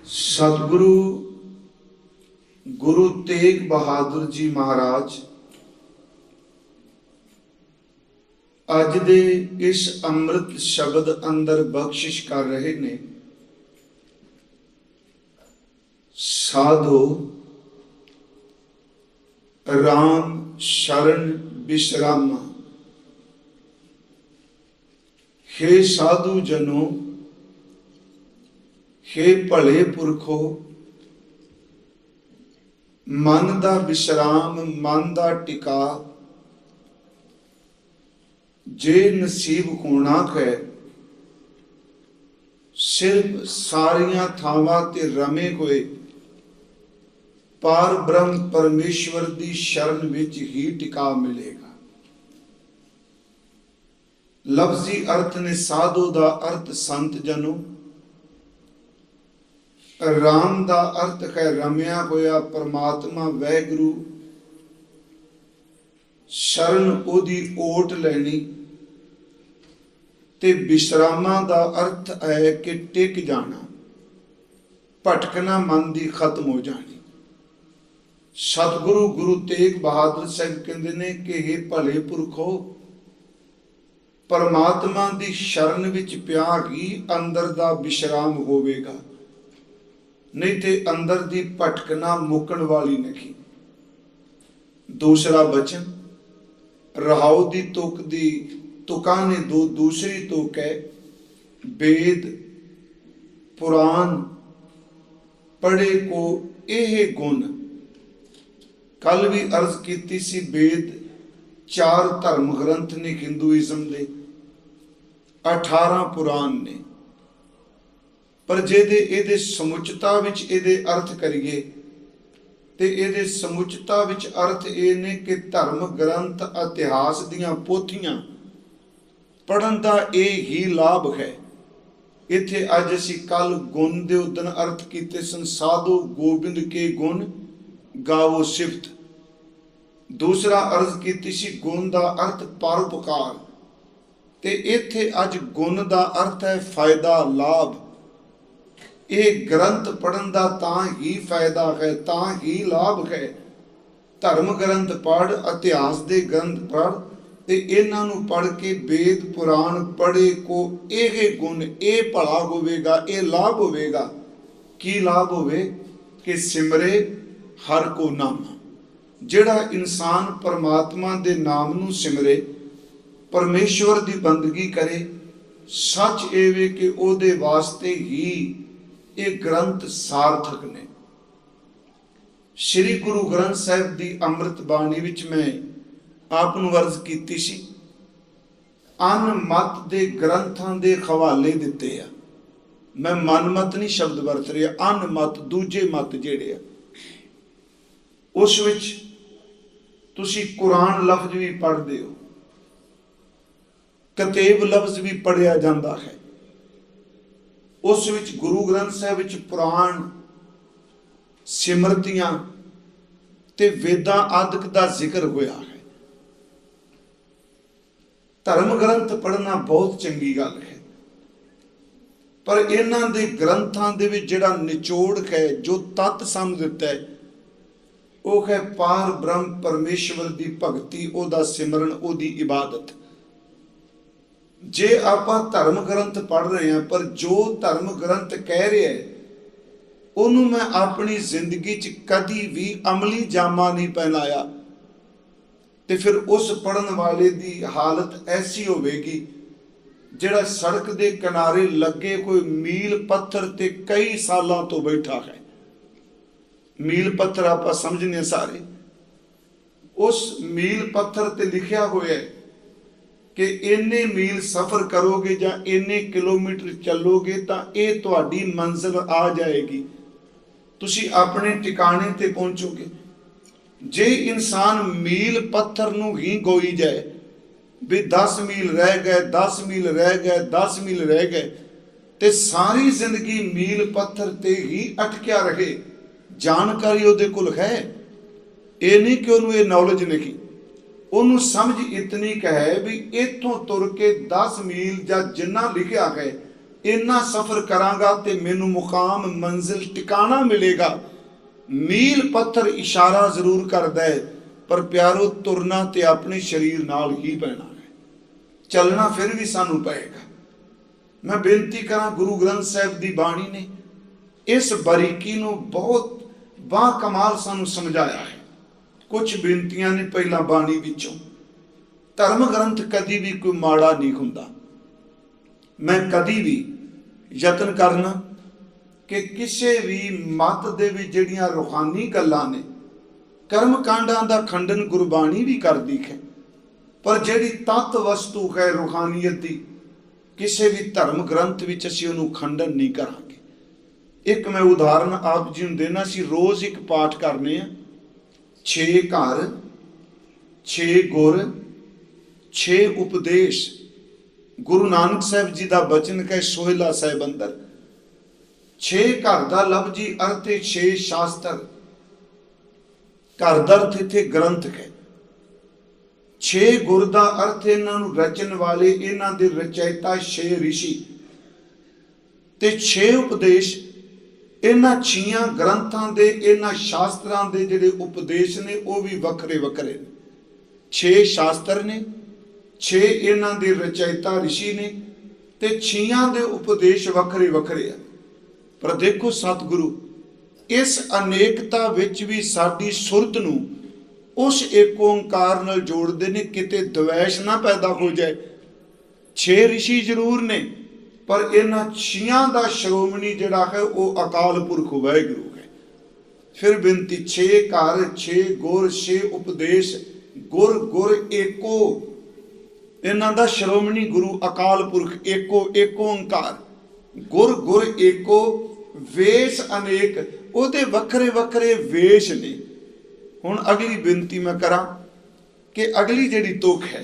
सतगुरु गुरु तेग बहादुर जी महाराज अज दे इस अमृत शब्द अंदर बख्शिश कर रहे ने। साधो राम शरण विश्रामा, हे साधु जनों, हे भले पुरखो, मन दा विश्राम मन दा टिका जे नसीब होना है। सिर्फ सारिया थावां ते रमे होए पार ब्रह्म परमेश्वर दी शरण विच ही टिका मिलेगा। लफ्जी अर्थ ने साधु दा अर्थ संत जनों, राम दा अर्थ है रमिया होया परमात्मा वैगुरु, शरण ओदी ओट लैनी ते विश्रामा दा अर्थ है कि टिक जाना, भटकना मन दी खत्म हो जानी। सतगुरु गुरु तेग बहादुर साहब कहते ने कि हे भले पुरखो, परमात्मा दी शरण विच पिया ही अंदर दा विश्राम होवेगा, नहीं ते अंदर दी भटकना मुकण वाली नहीं। दूसरा बचन रहाओ दी तुक दी तुका ने दो दूसरी तुक है, वेद पुराण पढ़े को यह गुण। कल भी अर्ज की सी, वेद 4 धर्म ग्रंथ ने हिंदुइज्म दे, 18 पुराण ने, पर जेदे एदे समुचता विच एदे अर्थ करिए ते एदे समुचता विच अर्थ ये ने कि धर्म ग्रंथ इतिहास दियां पोथियां पढ़न दा ये ही लाभ है। इत्थे अज असी कल गुण दे उदन अर्थ कीते सन, साधु गोबिंद के गुण गावो सिफत। दूसरा अर्ज कीती सी गुण दा अर्थ परोपकार, ते इत्थे अज गुण दा अर्थ है फायदा लाभ। ये ग्रंथ पढ़न दा तां ही फायदा है, तां ही लाभ है। धर्म ग्रंथ पढ़, इतिहास दे ग्रंथ पढ़ ते इन्हां नूं पढ़ के वेद पुराण पढ़े को यह गुण ये भला होवेगा, ये लाभ होवेगा। की लाभ होवे कि सिमरे हर को नाम। जिहड़ा इंसान परमात्मा दे नाम नूं सिमरे, परमेश्वर दी बंदगी करे, सच एवे कि ओदे वास्ते ही ये ग्रंथ सार्थक ने। श्री गुरु ग्रंथ साहिब दी अमृत बाणी विच मैं आप नूं अर्ज कीती सी, अनमत दे ग्रंथां दे हवाले दिते आ। मैं मनमत नहीं शब्द वरत रहा, अनमत दूजे मत जेड़े आ, उस विच तुसी कुरान लफ्ज भी पढ़दे हो, कतेब लफ्ज भी पढ़िया जाता है। उस विच गुरु ग्रंथ साहिब विच पुराण सिमरतियां ते वेदां आदि का जिक्र होया है। धर्म ग्रंथ पढ़ना बहुत चंगी गल है, पर इन्हां दे ग्रंथां दे विच जिहड़ा निचोड़ है, जो तत्त सानूं दिता है, वह है पार ब्रह्म परमेश्वर की भगती, ओदा सिमरन, ओदी इबादत। जे आपां धर्म ग्रंथ पढ़ रहे हैं, पर जो धर्म ग्रंथ कह रहे हैं उन्होंने मैं अपनी जिंदगी च कदी भी अमली जामा नहीं पहनाया, तो फिर उस पढ़न वाले की हालत ऐसी होगी जिहड़ा सड़क के किनारे लगे कोई मील पत्थर ते कई सालों तो बैठा है। मील पत्थर आप समझने सारे, उस मील पत्थर ते लिखा हुआ है कि इन्ने मील सफर करोगे या इन्ने किलोमीटर चलोगे तो ये तुहाडी मंजिल आ जाएगी, तुसी अपने ठिकाने ते पहुंचोगे। जे इंसान मील पत्थर नूं ही गोई जाए भी 10 मील रह गए, 10 मील रह गए, 10 मील रह गए, ते सारी जिंदगी मील पत्थर ते ही अटकिया रहे, जानकारी उहदे कोल है, ये नहीं कि उन्होंने ये नॉलेज नहीं, उन्होंने समझ इतनी क है भी इथों तुर के 10 मील या जिन्ना लिखा है ਇੰਨਾ ਸਫ਼ਰ ਕਰਾਂਗਾ ਤੇ ਮੈਨੂੰ ਮੁਕਾਮ ਮੰਜ਼ਿਲ ਟਿਕਾਣਾ ਮਿਲੇਗਾ। ਮੀਲ ਪੱਥਰ ਇਸ਼ਾਰਾ ਜ਼ਰੂਰ ਕਰਦਾ ਹੈ, ਪਰ ਪਿਆਰੋ ਤੁਰਨਾ ਤੇ ਆਪਣੇ ਸਰੀਰ ਨਾਲ ਹੀ ਪੈਣਾ ਹੈ, ਚੱਲਣਾ ਫਿਰ ਵੀ ਸਾਨੂੰ ਪਏਗਾ। ਮੈਂ ਬੇਨਤੀ ਕਰਾਂ, ਗੁਰੂ ਗ੍ਰੰਥ ਸਾਹਿਬ ਦੀ ਬਾਣੀ ਨੇ ਇਸ ਬਾਰੀਕੀ ਨੂੰ ਬਹੁਤ ਬਾਕਮਾਲ ਸਾਨੂੰ ਸਮਝਾਇਆ ਹੈ। ਕੁਝ ਬੇਨਤੀਆਂ ਨੇ ਪਹਿਲਾਂ ਬਾਣੀ ਵਿੱਚੋਂ। ਧਰਮ ਗ੍ਰੰਥ ਕਦੀ ਵੀ ਕੋਈ ਮਾੜਾ ਨਹੀਂ ਹੁੰਦਾ। ਮੈਂ ਕਦੀ ਵੀ ਯਤਨ ਕਰਨਾ ਕਿ ਕਿਸੇ ਵੀ ਮਤ ਦੇ ਵਿੱਚ ਜਿਹੜੀਆਂ ਰੂਹਾਨੀ ਗੱਲਾਂ ਨੇ, ਕਰਮ ਕਾਂਡਾਂ ਦਾ ਖੰਡਨ ਗੁਰਬਾਣੀ ਵੀ ਕਰਦੀ ਹੈ, ਪਰ ਜਿਹੜੀ ਤੱਤ ਵਸਤੂ ਹੈ ਰੂਹਾਨੀਅਤ ਦੀ, ਕਿਸੇ ਵੀ ਧਰਮ ਗ੍ਰੰਥ ਵਿੱਚ ਅਸੀਂ ਉਹਨੂੰ ਖੰਡਨ ਨਹੀਂ ਕਰਾਂਗੇ। ਇੱਕ ਮੈਂ ਉਦਾਹਰਨ ਆਪ ਜੀ ਨੂੰ ਦੇਣਾ ਸੀ। ਰੋਜ਼ ਇੱਕ ਪਾਠ ਕਰਨੇ ਆ, 6 ਘਰ 6 ਗੁਰ 6 ਉਪਦੇਸ਼। ਗੁਰੂ ਨਾਨਕ ਸਾਹਿਬ ਜੀ ਦਾ ਬਚਨ ਹੈ ਸੋਹਿਲਾ ਸਾਹਿਬ ਅੰਦਰ। 6 ਘਰ ਦਾ ਲਫ਼ਜ਼ੀ ਅਰਥ ਹੈ 6 ਸ਼ਾਸਤਰ। ਘਰ ਦਾ ਅਰਥ ਇੱਥੇ ਗ੍ਰੰਥ ਹੈ। 6 ਗੁਰ ਦਾ ਅਰਥ ਇਹਨਾਂ ਨੂੰ ਰਚਨ ਵਾਲੇ, ਇਹਨਾਂ ਦੇ ਰਚੈਤਾ 6 ਰਿਸ਼ੀ, ਤੇ 6 ਉਪਦੇਸ਼। ਇਹਨਾਂ 6 ਗ੍ਰੰਥਾਂ ਦੇ, ਇਹਨਾਂ ਸ਼ਾਸਤਰਾਂ ਦੇ ਜਿਹੜੇ ਉਪਦੇਸ਼ ਨੇ ਉਹ ਵੀ ਵੱਖਰੇ ਵੱਖਰੇ ਨੇ। 6 ਸ਼ਾਸਤਰ ਨੇ, 6 ਇਹਨਾਂ ਦੇ ਰਚੈਤਾ ਰਿਸ਼ੀ ਨੇ, ਤੇ 6 ਦੇ ਉਪਦੇਸ਼ ਵੱਖਰੇ ਵੱਖਰੇ ਆ। ਪਰ ਦੇਖੋ ਸਤਿਗੁਰੂ ਇਸ ਅਨੇਕਤਾ ਵਿੱਚ ਵੀ ਸਾਡੀ ਸੁਰਤ ਨੂੰ ਉਸ ਏਕ ਓੰਕਾਰ ਨਾਲ ਜੋੜਦੇ ਨੇ, ਕਿਤੇ ਦਵੈਸ਼ ਨਾ ਪੈਦਾ ਹੋ ਜਾਏ। 6 ਰਿਸ਼ੀ ਜ਼ਰੂਰ ਨੇ, ਪਰ ਇਹਨਾਂ 6 ਦਾ ਸ਼੍ਰੋਮਣੀ ਜਿਹੜਾ ਹੈ ਉਹ ਅਕਾਲ ਪੁਰਖ ਵਾਹਿਗੁਰੂ ਹੈ। ਫਿਰ ਬੇਨਤੀ, 6 ਘਰ 6 ਗੁਰ 6 ਉਪਦੇਸ਼। ਗੁਰ ਗੁਰ ਏਕੋ, ਇਹਨਾਂ ਦਾ ਸ਼੍ਰੋਮਣੀ ਗੁਰੂ ਅਕਾਲ ਪੁਰਖ ਏਕੋ, ਏਕੋ ਓੰਕਾਰ। ਗੁਰ ਗੁਰ ਏਕੋ, ਵੇਸ਼ ਅਨੇਕ, ਉਹਦੇ ਵੱਖਰੇ ਵੱਖਰੇ ਵੇਸ਼ ਨੇ। ਹੁਣ ਅਗਲੀ ਬੇਨਤੀ ਮੈਂ ਕਰਾਂ ਕਿ ਅਗਲੀ ਜਿਹੜੀ ਤੁਕ ਹੈ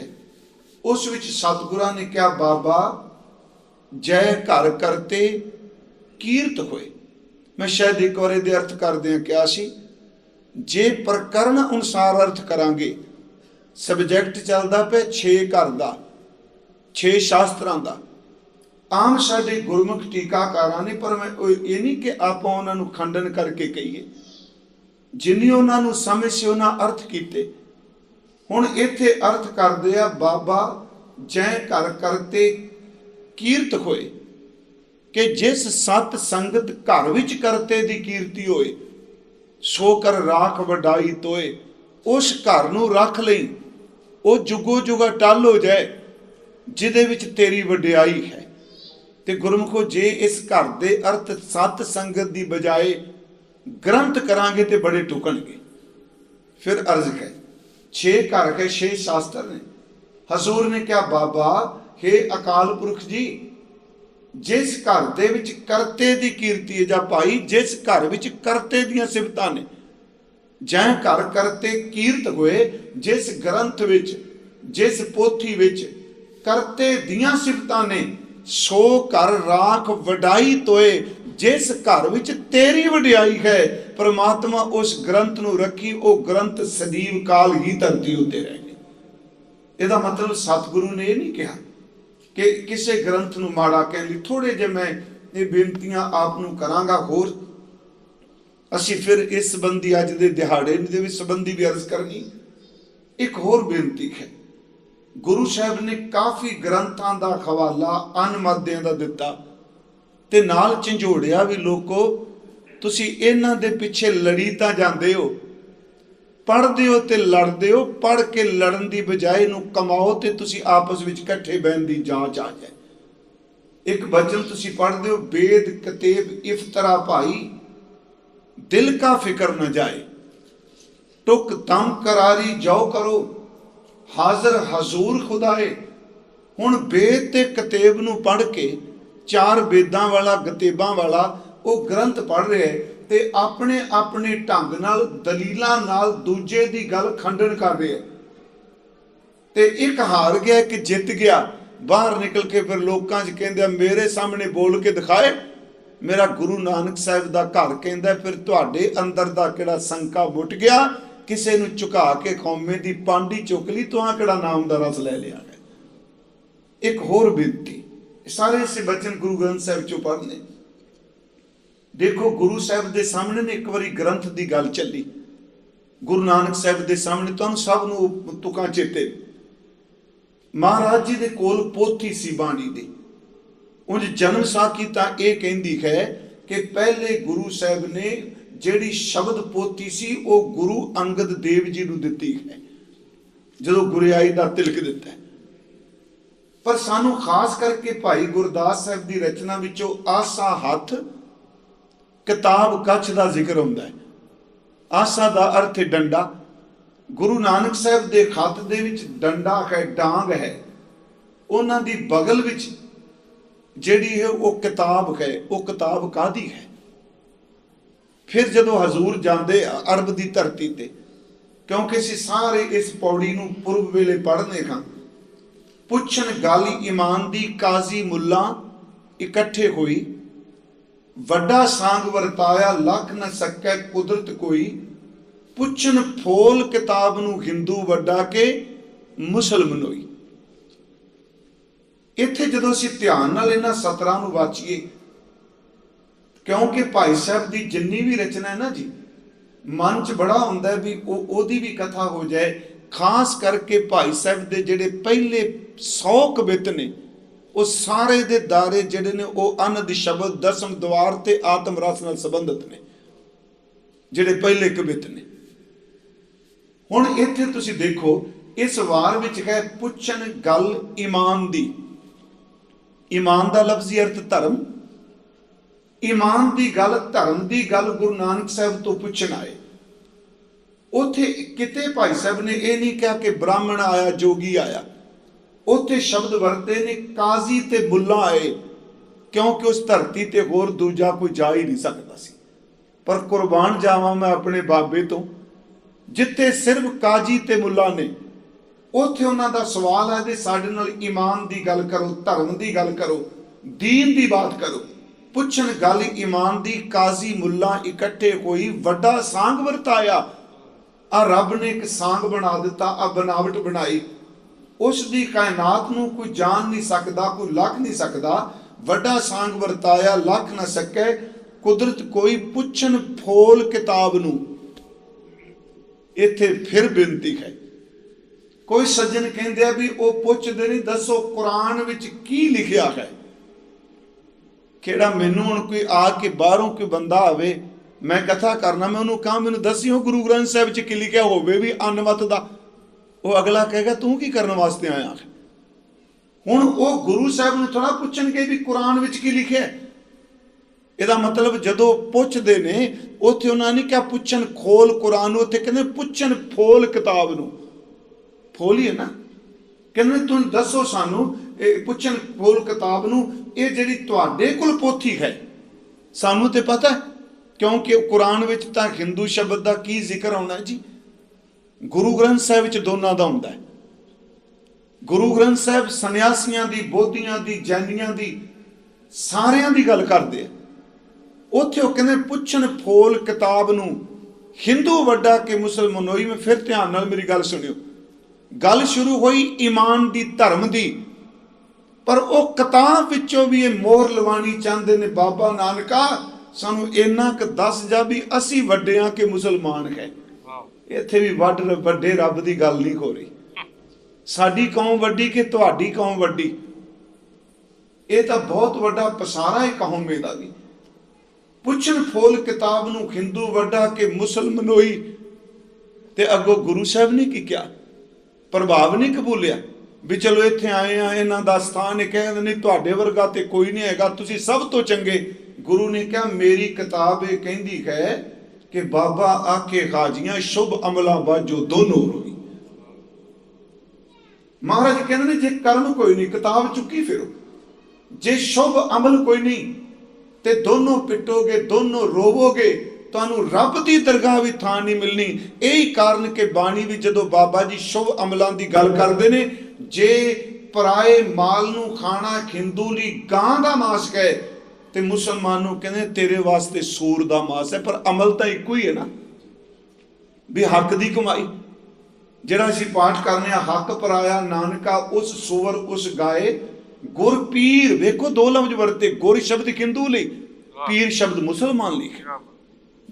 ਉਸ ਵਿੱਚ ਸਤਿਗੁਰਾਂ ਨੇ ਕਿਹਾ, ਬਾਬਾ ਜੈ ਘਰ ਕਰਤੇ ਕੀਰਤ ਹੋਏ। ਮੈਂ ਸ਼ਾਇਦ ਇੱਕ ਵਾਰ ਇਹਦੇ ਅਰਥ ਕਰਦਿਆਂ ਕਿਹਾ ਸੀ, ਜੇ ਪ੍ਰਕਰਨ ਅਨੁਸਾਰ ਅਰਥ ਕਰਾਂਗੇ, ਸਬਜੈਕਟ ਚੱਲਦਾ ਪਿਆ 6 ਘਰ ਦਾ, 6 ਸ਼ਾਸਤਰਾਂ ਦਾ। ਆਮ ਸਾਡੇ ਗੁਰਮੁਖ ਟੀਕਾਕਾਰਾਂ ਨੇ, ਪਰ ਮੈਂ ਇਹ ਨਹੀਂ ਕਿ ਆਪਾਂ ਉਹਨਾਂ ਨੂੰ ਖੰਡਨ ਕਰਕੇ ਕਹੀਏ, ਜਿੰਨੀ ਉਹਨਾਂ ਨੂੰ ਸਮਝ ਸੀ ਉਹਨਾਂ ਅਰਥ ਕੀਤੇ। ਹੁਣ ਇੱਥੇ ਅਰਥ ਕਰਦੇ ਆ, ਬਾਬਾ ਜੈ ਘਰ ਕਰਤੇ ਕੀਰਤ ਹੋਏ, ਕਿ ਜਿਸ ਸਤ ਸੰਗਤ ਘਰ ਵਿੱਚ ਕਰਤੇ ਦੀ ਕੀਰਤੀ ਹੋਏ, ਸੋ ਕਰ ਰਾਖ ਵਡਾਈ ਤੋਏ। ਉਸ ਘਰ ਨੂੰ ਰੱਖ ਲਈ, ਉਹ ਜੁਗੋ ਜੁਗਾ ਟਲ ਹੋ ਜਾਏ ਜਿਹਦੇ ਵਿੱਚ ਤੇਰੀ ਵਡਿਆਈ ਹੈ। ਤੇ ਗੁਰਮੁਖੋ, ਜੇ ਇਸ ਘਰ ਦੇ ਅਰਥ ਸਤ ਸੰਗਤ ਦੀ ਬਜਾਏ ਗ੍ਰੰਥ ਕਰਾਂਗੇ ਤੇ ਬੜੇ ਟੁਕਣਗੇ। ਫਿਰ ਅਰਜ਼ ਹੈ, 6 ਘਰ ਹੈ 6 ਸ਼ਾਸਤਰ ਨੇ। ਹਜ਼ੂਰ ਨੇ ਕਿਹਾ, ਬਾਬਾ हे ਅਕਾਲ ਪੁਰਖ ਜੀ, ਜਿਸ ਘਰ ਦੇ ਵਿੱਚ ਕਰਤੇ ਦੀ ਕੀਰਤੀ ਹੈ, ਜਾਂ ਭਾਈ ਜਿਸ ਘਰ ਵਿੱਚ ਕਰਤੇ ਦੀਆਂ ਸਿਫਤਾਂ ਨੇ, ਜੈ ਘਰ ਕਰਤੇ ਕੀਰਤ ਹੋਏ, ਜਿਸ ਗ੍ਰੰਥ ਵਿੱਚ, ਜਿਸ ਪੋਥੀ ਵਿੱਚ ਕਰਤੇ ਦੀਆਂ ਸਿਫਤਾਂ ਨੇ, ਸੋ ਘਰ ਰਾਖ ਵਡਾਈ ਤੋਏ। ਜਿਸ ਘਰ ਵਿੱਚ ਤੇਰੀ ਵਡਿਆਈ ਹੈ, ਪਰਮਾਤਮਾ ਉਸ ਗ੍ਰੰਥ ਨੂੰ ਰੱਖੀ, ਉਹ ਗ੍ਰੰਥ ਸਦੀਵ ਕਾਲ ਹੀ ਧਰਤੀ ਉੱਤੇ ਰਹੇ। ਇਹਦਾ ਮਤਲਬ ਸਤਿਗੁਰੂ ਨੇ ਇਹ ਨਹੀਂ ਕਿਹਾ ਕਿ ਕਿਸੇ ਗ੍ਰੰਥ ਨੂੰ ਮਾੜਾ ਕਹਿੰਦੀ। ਥੋੜੇ ਜਿਹੇ ਮੈਂ ਇਹ ਬੇਨਤੀਆਂ ਆਪ ਨੂੰ ਕਰਾਂਗਾ। ਹੋਰ ਅਸੀਂ ਫਿਰ ਇਸ ਸੰਬੰਧੀ ਅੱਜ ਦੇ ਦਿਹਾੜੇ ਦੇ ਵਿੱਚ ਸੰਬੰਧੀ ਵੀ ਅਰਜ਼ ਕਰਨੀ। ਇੱਕ ਹੋਰ ਬੇਨਤੀ ਹੈ, ਗੁਰੂ ਸਾਹਿਬ ਨੇ ਕਾਫੀ ਗ੍ਰੰਥਾਂ ਦਾ ਹਵਾਲਾ ਅਨਮਦਿਆਂ ਦਾ ਦਿੱਤਾ ਤੇ ਨਾਲ ਝੰਜੋੜਿਆ ਵੀ, ਲੋਕੋ ਤੁਸੀਂ ਇਹਨਾਂ ਦੇ ਪਿੱਛੇ ਲੜੀ ਤਾਂ ਜਾਂਦੇ ਹੋ, ਪੜ੍ਹਦੇ ਹੋ ਤੇ ਲੜਦੇ ਹੋ। ਪੜ੍ਹ ਕੇ ਲੜਨ ਦੀ ਬਜਾਏ ਇਹਨੂੰ ਕਮਾਓ ਤੇ ਤੁਸੀਂ ਆਪਸ ਵਿੱਚ ਇਕੱਠੇ ਬਹਿਣ ਦੀ ਜਾਂਚ ਆ ਜਾਏ। ਇੱਕ ਬਚਨ ਤੁਸੀਂ ਪੜ੍ਹਦੇ ਹੋ, ਵੇਦ ਕਤੇਬ ਇਫਤਰਾ ਭਾਈ, ਦਿਲ ਕਾ ਫਿਕਰ न जाए, टुक दम करारी जाओ करो, हाजिर हजूर खुदाए। हुण वेद ते कतेब नूं पढ़ के, 4 वेदां वाला गतेबां वाला वो ग्रंथ पढ़ रहे ते अपने अपने ढंग नाल दलीलां नाल दूजे दी गल खंडन कर रहे ते एक हार गया एक जित गया। बाहर निकल के फिर लोकां च कहंदे मेरे सामने बोल के दिखाए, मेरा गुरु नानक साहिब दा घर कहंदा फिर तुहाडे अंदर दा किहड़ा संका मुट गया, किसे नूं झुका के कौमे दी पांडी चुक ली, तुहां किहड़ा नाम दा रस ले लिया है। एक होर बेनती, सारे ऐसे बचन गुरु ग्रंथ साहिब चो पढ़ने। देखो गुरु साहब के सामने ने एक बारी ग्रंथ की गल चली, गुरु नानक साहब के सामने, तुम सब नूं तुकां चेते, महाराज जी दे कोल पोथी सी बाणी दी, उंज जन्म साखी तां इह कहंदी है कि पहले गुरु साहब ने जिहड़ी शब्द पोथी सी वो गुरु अंगद देव जी नूं दित्ती है, जदों गुरियाई दा तिलक दिता है। पर सानू खास करके भाई गुरदास साहब की रचना विचों आसा हथ किताब कच्छ का जिक्र होंदा है। आसा का अर्थ है डंडा। गुरु नानक साहब के खत दे विच डंडा है, डांग है, उन्हां दी बगल विच जिहड़ी है वो किताब है, वो किताब कादी है। फिर जदों हजूर जाते अरब की धरती ते, क्योंकि असीं सारे इस पौड़ी नूं पूर्व वेले पढ़ने हां, पुछन गल ईमान दी काजी मुल्ला इकट्ठे होई, वड्डा सांग वरताया लख न सकै कुदरत कोई, पुछन फोल किताब नूं हिंदू वड्डा के मुसलमानोई। इत्थे जदों असीं ध्यान नाल इन्हां सतरां नूं वाचीए, क्योंकि भाई साहब की जिन्नी भी रचना है ना जी, मन च बड़ा हुंदा है भी ओदी भी कथा हो जाए। खास करके भाई साहब के जिहड़े पहले 100 कवित ने, वो सारे दे दारे जिहड़े ने वो अनद शब्द दसम द्वार ते आत्म रस नाल संबंधित ने, जिहड़े पहले कवित ने। हुण इत्थे तुसीं देखो इस वार विच है पुछन गल ईमान दी। ईमान दा लफ्जी अर्थ धर्म। ईमान दी गल, धर्म दी गल गुरु नानक साहब तो पुछन आए। उत्थे किते भाई साहब ने यह नहीं कहा कि ब्राह्मण आया जोगी आया, उत्थे शब्द वरते ने काजी ते मुल्ला आए, क्योंकि उस धरती ते होर दूजा कोई जा ही नहीं सकता सी। पर कुर्बान जावां मैं अपने बाबे तो, जिथे सिर्फ काजी ते मुल्ला ने, उत्थे उन्हां दा सवाल है कि साडे नाल ईमान दी गल करो, धर्म दी गल करो, दीन दी बात करो। पुछन गल ईमान दी काजी मुल्ला इकट्ठे होई, वड्डा सांग वरताया। आ रब ने एक सांग बना दिता, आ बनावट बनाई, उस दी कायनात नूं कोई जान नहीं सकता, कोई लख नहीं सकता। वड्डा सांग वरताया लख न सकै कुदरत कोई, पुछन फोल किताब नूं। इत्थे फिर बेनती है, कोई सज्जन कहंदे भी वो पुछदे नहीं, दसो कुरान विच की लिखिया है। किहड़ा मैनूं हुण कोई आके बाहरों कोई बंदा आवे, मैं कथा करना, मैं उन्होंने कहा मैनूं दसियो गुरु ग्रंथ साहिब च की लिखिया होवे भी अनमत दा, वो अगला कहेगा तू की करने वास्ते आया। हुण वो गुरु साहब नूं थोड़ा पुछणगे भी कुरान विच की लिखिया। इहदा मतलब जदों पुछदे ने उत्थे उन्हां ने क्या पुछन खोल कुरान, उत्थे कहंदे पुछन फोल किताब नूं। फोल ही है ना, कहंदे तुम दसो सानू पुछन फोल किताब नूं, ये जिहड़ी तुहाडे कोल पोथी है सानू ते पता है, क्योंकि कुरान विच तां हिंदू शब्द का की जिक्र आउणा जी, गुरु ग्रंथ साहिब विच दोनां दा हुंदा है। गुरु ग्रंथ साहिब सन्यासियां दी, बोधियां दी, जैनियां दी, सारियां दी गल करदे। उत्थे ओह कहंदे पुछन फोल किताब नूं, हिंदू वड्डा के मुसलमानोई। में फिर ध्यान नाल मेरी गल सुनियो, गल शुरू हुई ईमान दी, धर्म दी, पर वो किताब विचों भी ये मोहर लवानी चाहते ने, बाबा नानका सानू इन्ना क दस जा भी असी वड्डे हां कि मुसलमान है। इत्थे भी वड्डे रब की गल नहीं हो रही, साडी कौम वड्डी कि तुहाडी कौम वड्डी। ये तो बहुत वड्डा पसारा है कौमे दा भी। पुछन फोल किताब नूं, हिंदू वड्डा कि मुसलमानोई। ते अगों गुरु साहब ने की क्या, प्रभाव नहीं कबूलिया भी चलो इत्थे आए हैं, इन्हां दा स्थान है, कहंदे नहीं तुहाडे वर्गा ते कोई नहीं हैगा, तुसीं सब तो चंगे। गुरु ने कहा मेरी किताब ये कहंदी है कि बाबा आखे खाजियां शुभ अमला बाजो दोनों रोई। महाराज कहंदे ने जे कर्म कोई नहीं किताब चुकी फिरो, जे शुभ अमल कोई नहीं ते दोनों पिटोगे, दोनों रोवोगे, तुहानू रब की दरगाह भी थां नहीं मिलनी। यही कारण के बाणी भी जदों बाबा जी शुभ अमलों की गल करते हैं, जे पराए माल नू खाना हिंदू ली गां दा मास है ते मुसलमान नू कहंदे तेरे वास्ते सूर दा मास है। पर अमल तो इको ही है ना भी हक की कमाई। जिहड़ा असीं पाठ करने हक पराया नानका उस सूअर उस गाए ਗੁਰ ਪੀਰ, ਵੇਖੋ ਦੋ ਲਫ਼ਜ਼ ਵਰਤੇ, ਗੁਰ ਸ਼ਬਦ ਹਿੰਦੂ ਲਈ, ਪੀਰ ਸ਼ਬਦ ਮੁਸਲਮਾਨ ਲਈ।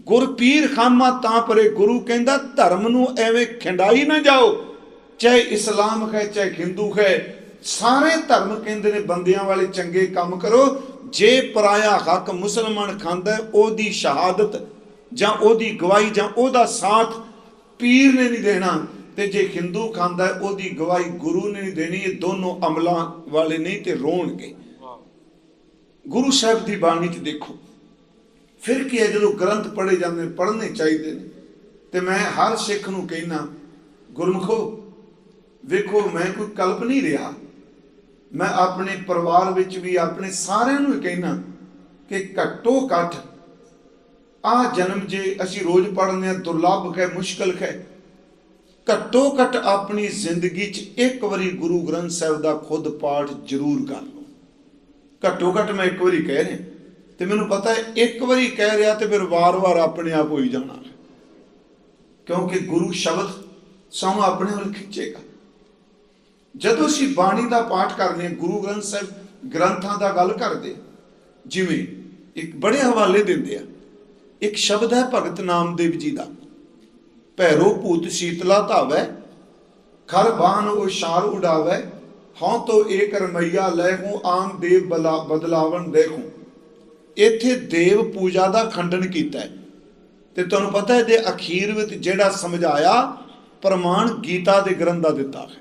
ਗੁਰ ਪੀਰ ਖਾਮਾ ਤਾਂ ਪਰੇ, ਗੁਰੂ ਕਹਿੰਦਾ ਧਰਮ ਨੂੰ ਐਵੇਂ ਖਿੰਡਾਈ ਨਾ ਜਾਓ, ਚਾਹੇ ਇਸਲਾਮ ਹੈ ਚਾਹੇ ਹਿੰਦੂ ਹੈ, ਸਾਰੇ ਧਰਮ ਕਹਿੰਦੇ ਨੇ ਬੰਦਿਆਂ ਵਾਲੇ ਚੰਗੇ ਕੰਮ ਕਰੋ। ਜੇ ਪਰਾਇਆ ਹੱਕ ਮੁਸਲਮਾਨ ਖਾਂਦਾ ਉਹਦੀ ਸ਼ਹਾਦਤ ਜਾਂ ਉਹਦੀ ਗਵਾਹੀ ਜਾਂ ਉਹਦਾ ਸਾਥ ਪੀਰ ਨੇ ਨਹੀਂ ਦੇਣਾ, ਤੇ ਜੇ ਹਿੰਦੂ ਖਾਂਦਾ ਉਹਦੀ ਗਵਾਹੀ ਗੁਰੂ ਨੇ ਨਹੀਂ ਦੇਣੀ। ਇਹ ਦੋਨੋਂ ਅਮਲਾਂ ਵਾਲੇ ਨਹੀਂ ਤੇ ਰੋਣਗੇ। ਗੁਰੂ ਸਾਹਿਬ ਦੀ ਬਾਣੀ 'ਚ ਦੇਖੋ ਫਿਰ ਕੀ ਹੈ, ਜਦੋਂ ਗ੍ਰੰਥ ਪੜ੍ਹੇ ਜਾਂਦੇ ਨੇ, ਪੜ੍ਹਨੇ ਚਾਹੀਦੇ ਨੇ। ਤੇ ਮੈਂ ਹਰ ਸਿੱਖ ਨੂੰ ਕਹਿਣਾ, ਗੁਰਮੁਖੋ ਵੇਖੋ ਮੈਂ ਕੋਈ ਕਲਪ ਨਹੀਂ ਰਿਹਾ, ਮੈਂ ਆਪਣੇ ਪਰਿਵਾਰ ਵਿੱਚ ਵੀ ਆਪਣੇ ਸਾਰਿਆਂ ਨੂੰ ਕਹਿਣਾ ਕਿ ਘੱਟੋ ਘੱਟ ਆਹ ਜਨਮ ਜੇ ਅਸੀਂ ਰੋਜ਼ ਪੜ੍ਹਨੇ ਆ ਦੁਰਲੱਭ ਹੈ, ਮੁਸ਼ਕਲ ਹੈ, ਘੱਟੋ ਘੱਟ ਆਪਣੀ ਜ਼ਿੰਦਗੀ 'ਚ ਇੱਕ ਵਾਰੀ ਗੁਰੂ ਗ੍ਰੰਥ ਸਾਹਿਬ ਦਾ ਖੁਦ ਪਾਠ ਜ਼ਰੂਰ ਕਰ ਲਓ। ਘੱਟੋ ਘੱਟ ਮੈਂ ਇੱਕ ਵਾਰੀ ਕਹਿ ਰਿਹਾ, ਤੇ ਮੈਨੂੰ ਪਤਾ ਹੈ ਇੱਕ ਵਾਰੀ ਕਹਿ ਰਿਹਾ ਤੇ ਫਿਰ ਵਾਰ-ਵਾਰ ਆਪਣੇ ਆਪ ਹੋਈ ਜਾਣਾ, ਕਿਉਂਕਿ ਗੁਰੂ ਸ਼ਬਦ ਸਾਨੂੰ ਆਪਣੇ ਵੱਲ ਖਿੱਚੇਗਾ। ਜਦੋਂ ਅਸੀਂ ਬਾਣੀ ਦਾ ਪਾਠ ਕਰਨੇ, ਗੁਰੂ ਗ੍ਰੰਥ ਸਾਹਿਬ ਗ੍ਰੰਥਾਂ ਦਾ ਗੱਲ ਕਰਦੇ, ਜਿਵੇਂ ਇੱਕ ਬੜੇ ਹਵਾਲੇ ਦਿੰਦੇ ਆ। ਇੱਕ ਸ਼ਬਦ ਹੈ ਭਗਤ ਨਾਮਦੇਵ ਜੀ ਦਾ, ਭੈਰੋ ਭੂਤ ਸ਼ੀਤਲਾ ਧਾਵੈ, ਖਰ ਬਾਣ ਉਸ਼ਾਰ ਉਡਾਵੈ, ਹਉ ਤੋ ਏਕ ਰਮਈਆ ਲੈ ਹੂੰ, ਆਮ ਦੇਵ ਬਦਲਾਵਣ ਦੇਖੂੰ। ਇੱਥੇ ਦੇਵ ਪੂਜਾ ਦਾ ਖੰਡਨ ਕੀਤਾ ਹੈ, ਤੇ ਤੁਹਾਨੂੰ ਪਤਾ ਹੈ ਇਹਦੇ ਅਖੀਰ ਵਿੱਚ ਜਿਹੜਾ ਸਮਝਾਇਆ ਪ੍ਰਮਾਣ ਗੀਤਾ ਦੇ ਗ੍ਰੰਥ ਦਾ ਦਿੱਤਾ ਹੈ।